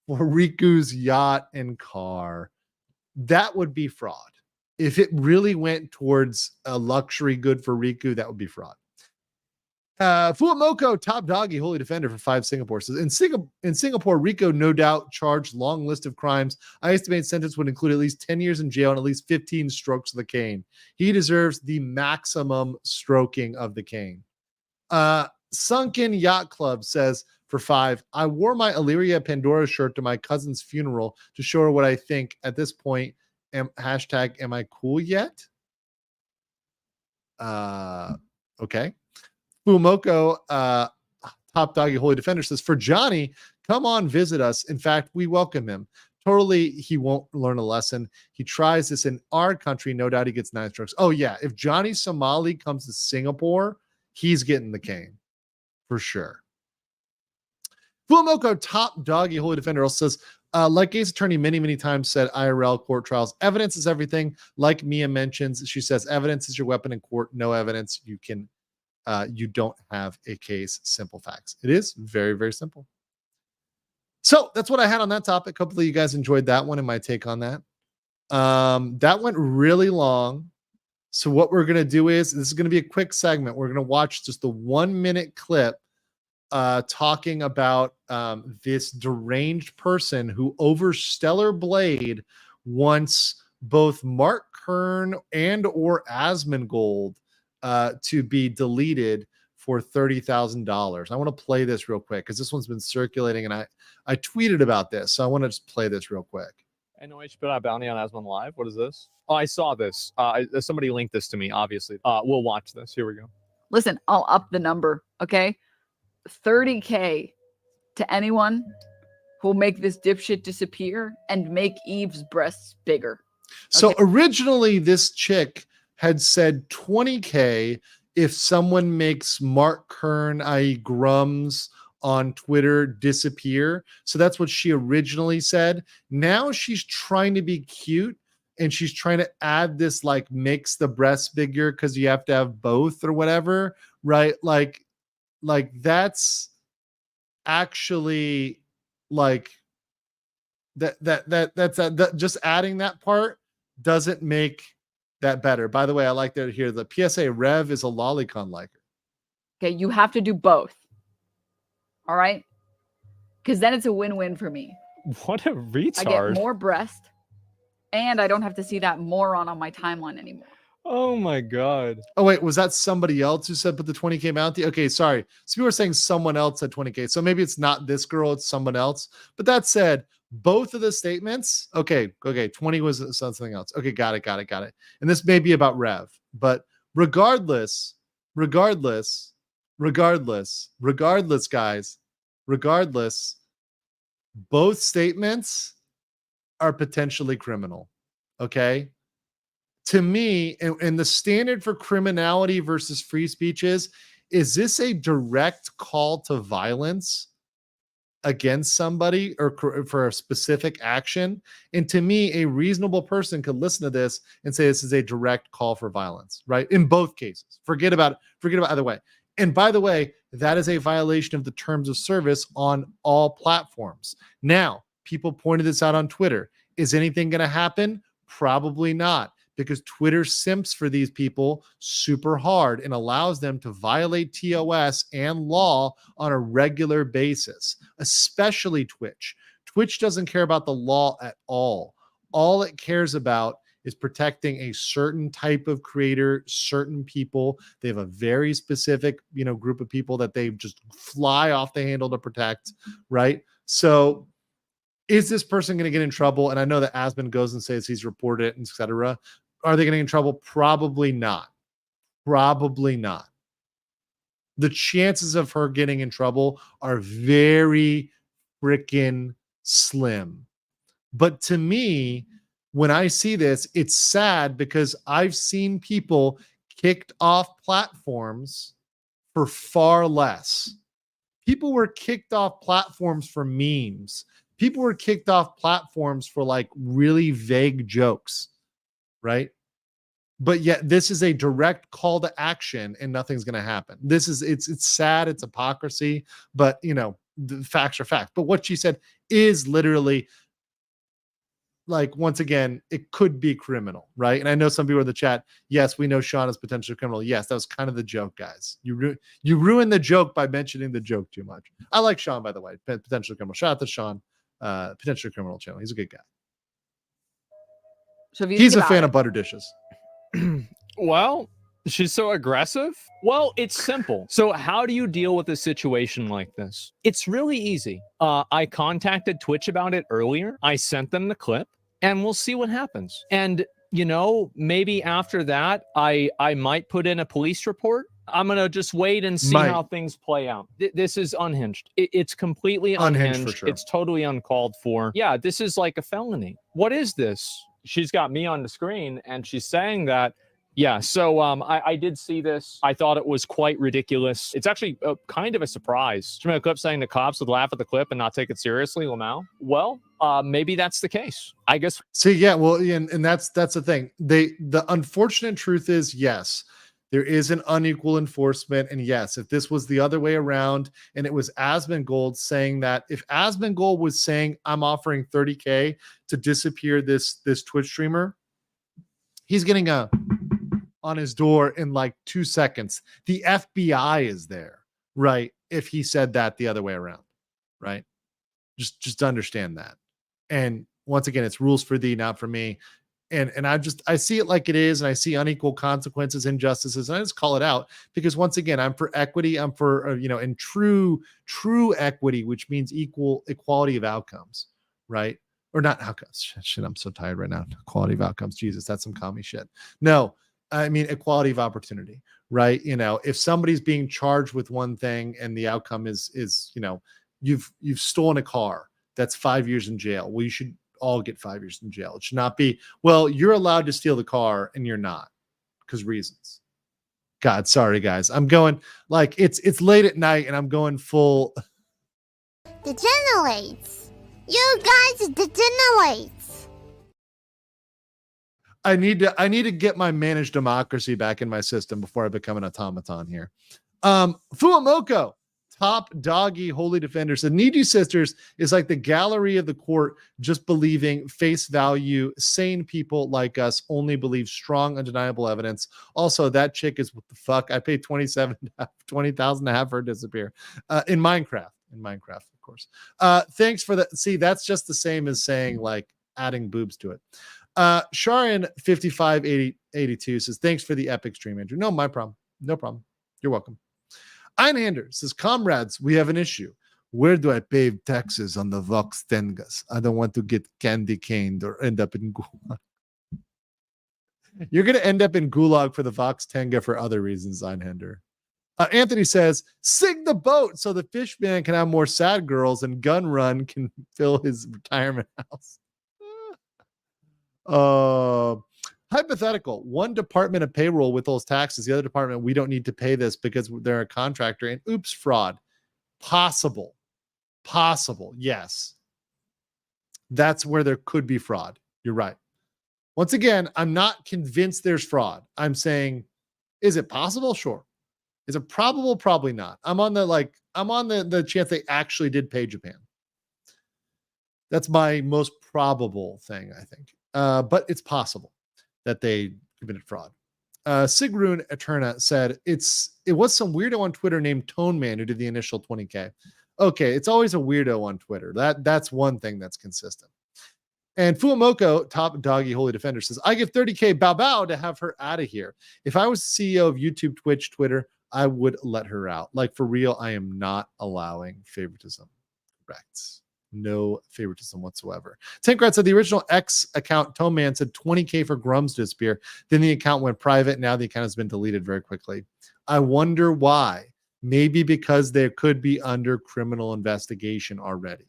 for Riku's yacht and car? That would be fraud. If it really went towards a luxury good for Riku, that would be fraud. Fuamoko, top doggy, holy defender for 5 Singapore says in Singapore, Rico no doubt charged long list of crimes. I estimate sentence would include at least 10 years in jail and at least 15 strokes of the cane. He deserves the maximum stroking of the cane. Sunken Yacht Club says for 5, I wore my Illyria Pandora shirt to my cousin's funeral to show her what I think at this point. Hashtag am I cool yet? Okay. Fumoko, top doggy holy defender says for Johnny, come on, visit us. In fact, we welcome him. Totally, he won't learn a lesson. He tries this in our country. No doubt he gets 9 strokes. Oh, yeah. If Johnny Somali comes to Singapore, he's getting the cane for sure. Fumoko, top doggy holy defender, also says, like Gates attorney many times said, IRL court trials, evidence is everything. Like Mia mentions, she says, evidence is your weapon in court. No evidence, you don't have a case. Simple facts. It is very simple. So that's what I had on that topic. Hopefully you guys enjoyed that one and my take on that. That went really long. So what we're going to do is, this is going to be a quick segment. We're going to watch just the 1-minute clip talking about this deranged person who over Stellar Blade wants both Mark Kern and or Asmongold to be deleted for $30,000. I want to play this real quick because this one's been circulating and I tweeted about this. So I want to just play this real quick. NOH put out bounty on Asmon Live. What is this? Oh, I saw this. Somebody linked this to me, obviously. We'll watch this. Here we go. Listen, I'll up the number, okay? 30K to anyone who'll make this dipshit disappear and make Eve's breasts bigger. Okay? So originally this chick had said 20K if someone makes Mark Kern, i.e. Grums, on Twitter disappear. So that's what she originally said. Now she's trying to be cute and she's trying to add this like makes the breasts bigger because you have to have both or whatever, right? Like that's actually like that just adding that part doesn't make that better. By the way, I like that here. The PSA Rev is a lolicon liker. Okay, you have to do both. All right? Because then it's a win-win for me. What a retard. I get more breast, and I don't have to see that moron on my timeline anymore. Oh my god. Oh wait, was that somebody else who said put the 20K bounty? Okay, sorry. So people are saying someone else said 20K. So maybe it's not this girl, it's someone else. But that said, both of the statements, okay, 20 was something else. Okay, got it. And this may be about Rev, but regardless, guys, both statements are potentially criminal. Okay. To me, and the standard for criminality versus free speech is this a direct call to violence against somebody or for a specific action? And to me, a reasonable person could listen to this and say this is a direct call for violence, right? In both cases. Forget about either way. And by the way, that is a violation of the terms of service on all platforms. Now, people pointed this out on Twitter. Is anything going to happen? Probably not, because Twitter simps for these people super hard and allows them to violate TOS and law on a regular basis, especially Twitch. Twitch doesn't care about the law at all. All it cares about is protecting a certain type of creator, certain people. They have a very specific, group of people that they just fly off the handle to protect, right? So is this person going to get in trouble? And I know that Asmon goes and says he's reported it, etc. Are they getting in trouble? Probably not. Probably not. The chances of her getting in trouble are very freaking slim. But to me, when I see this, it's sad because I've seen people kicked off platforms for far less. People were kicked off platforms for memes. People were kicked off platforms for like really vague jokes, right? But yet this is a direct call to action and nothing's going to happen. It's sad. It's hypocrisy, but the facts are facts. But what she said is literally like, once again, it could be criminal, right? And I know some people in the chat, yes, we know Sean is potentially criminal. Yes, that was kind of the joke, guys. You ruined the joke by mentioning the joke too much. I like Sean, by the way, potentially criminal. Shout out to Sean, potentially criminal channel. He's a good guy. So if you He's a think fan about of butter dishes. Well, she's so aggressive. Well, it's simple. So how do you deal with a situation like this? It's really easy. I contacted Twitch about it earlier. I sent them the clip, and we'll see what happens. And, you know, maybe after that, I might put in a police report. I'm going to just wait and see how things play out. This is unhinged. It's completely unhinged. For sure. It's totally uncalled for. Yeah, this is like a felony. What is this? She's got me on the screen, and she's saying that. Yeah, so I did see this. I thought it was quite ridiculous. It's actually kind of a surprise. She made a clip saying the cops would laugh at the clip and not take it seriously, Lamau. Well, maybe that's the case. I guess. See, yeah, well, and that's the thing. The unfortunate truth is, yes, there is an unequal enforcement. And yes, if this was the other way around and it was Asmongold saying that, if Asmongold was saying, I'm offering 30K to disappear this Twitch streamer, he's getting on his door in like 2 seconds. The FBI is there, right? If he said that the other way around, right? Just understand that. And once again, it's rules for thee, not for me. And I see it like it is, and I see unequal consequences, injustices, and I just call it out because once again, I'm for equity. I'm for and true equity, which means equality of outcomes, right? Or not outcomes. Shit, I'm so tired right now. Quality of outcomes. Jesus, that's some commie shit. No, I mean equality of opportunity, right? If somebody's being charged with one thing and the outcome is you've stolen a car, that's 5 years in jail. Well, you should all get 5 years in jail. It should not be, well, you're allowed to steal the car and you're not because reasons. God, sorry guys. I'm going like it's late at night and I'm going full Degenerates. You guys degenerates. I need to get my managed democracy back in my system before I become an automaton here. Fuamoko, top doggy holy defender, said Niji Sisters is like the gallery of the court, just believing face value. Sane people like us only believe strong, undeniable evidence. Also, that chick is what the fuck. I paid 20,000 to have her disappear. In Minecraft, of course. Thanks for that. See, that's just the same as saying like adding boobs to it. Sharon 558082 says, thanks for the epic stream, Andrew. No, my problem. No problem. You're welcome. Einhander says, comrades, we have an issue. Where do I pay taxes on the Vox Tengas? I don't want to get candy caned or end up in Gulag. You're going to end up in Gulag for the Vox Tenga for other reasons, Einhander. Anthony says, sing the boat so the fish man can have more sad girls and Gun Run can fill his retirement house. Hypothetical, one department of payroll withholds taxes, the other department, we don't need to pay this because they're a contractor, and oops, fraud. Possible, yes. That's where there could be fraud. You're right. Once again, I'm not convinced there's fraud. I'm saying, is it possible? Sure. Is it probable? Probably not. I'm on the chance they actually did pay Japan. That's my most probable thing, I think. But it's possible that they committed fraud. Sigrun Eterna said, it was some weirdo on Twitter named Tone Man who did the initial 20K. Okay, it's always a weirdo on Twitter. That's one thing that's consistent. And Fuamoko, top doggy holy defender, says, I give 30K bow to have her out of here. If I was CEO of YouTube, Twitch, Twitter, I would let her out. Like, for real, I am not allowing favoritism. Correct. No favoritism whatsoever. Tankrat said the original X account, Tone Man, said 20K for Grum's to disappear. Then the account went private. Now the account has been deleted very quickly. I wonder why. Maybe because they could be under criminal investigation already,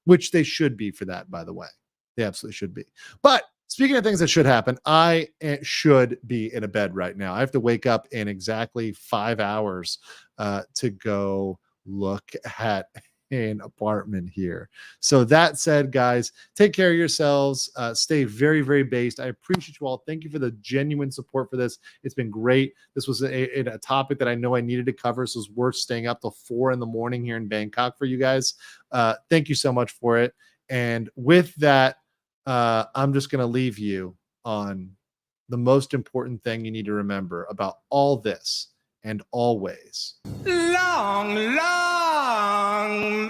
which they should be for that, by the way. They absolutely should be. But speaking of things that should happen, I should be in a bed right now. I have to wake up in exactly 5 hours to go look at an apartment here. So that said, guys, take care of yourselves. Stay very, very based. I appreciate you all. Thank you for the genuine support for this. It's been great. This was a topic that I know I needed to cover. So it's worth staying up till 4 a.m. here in Bangkok for you guys. Thank you so much for it. And with that, I'm just going to leave you on the most important thing you need to remember about all this and always. Long, long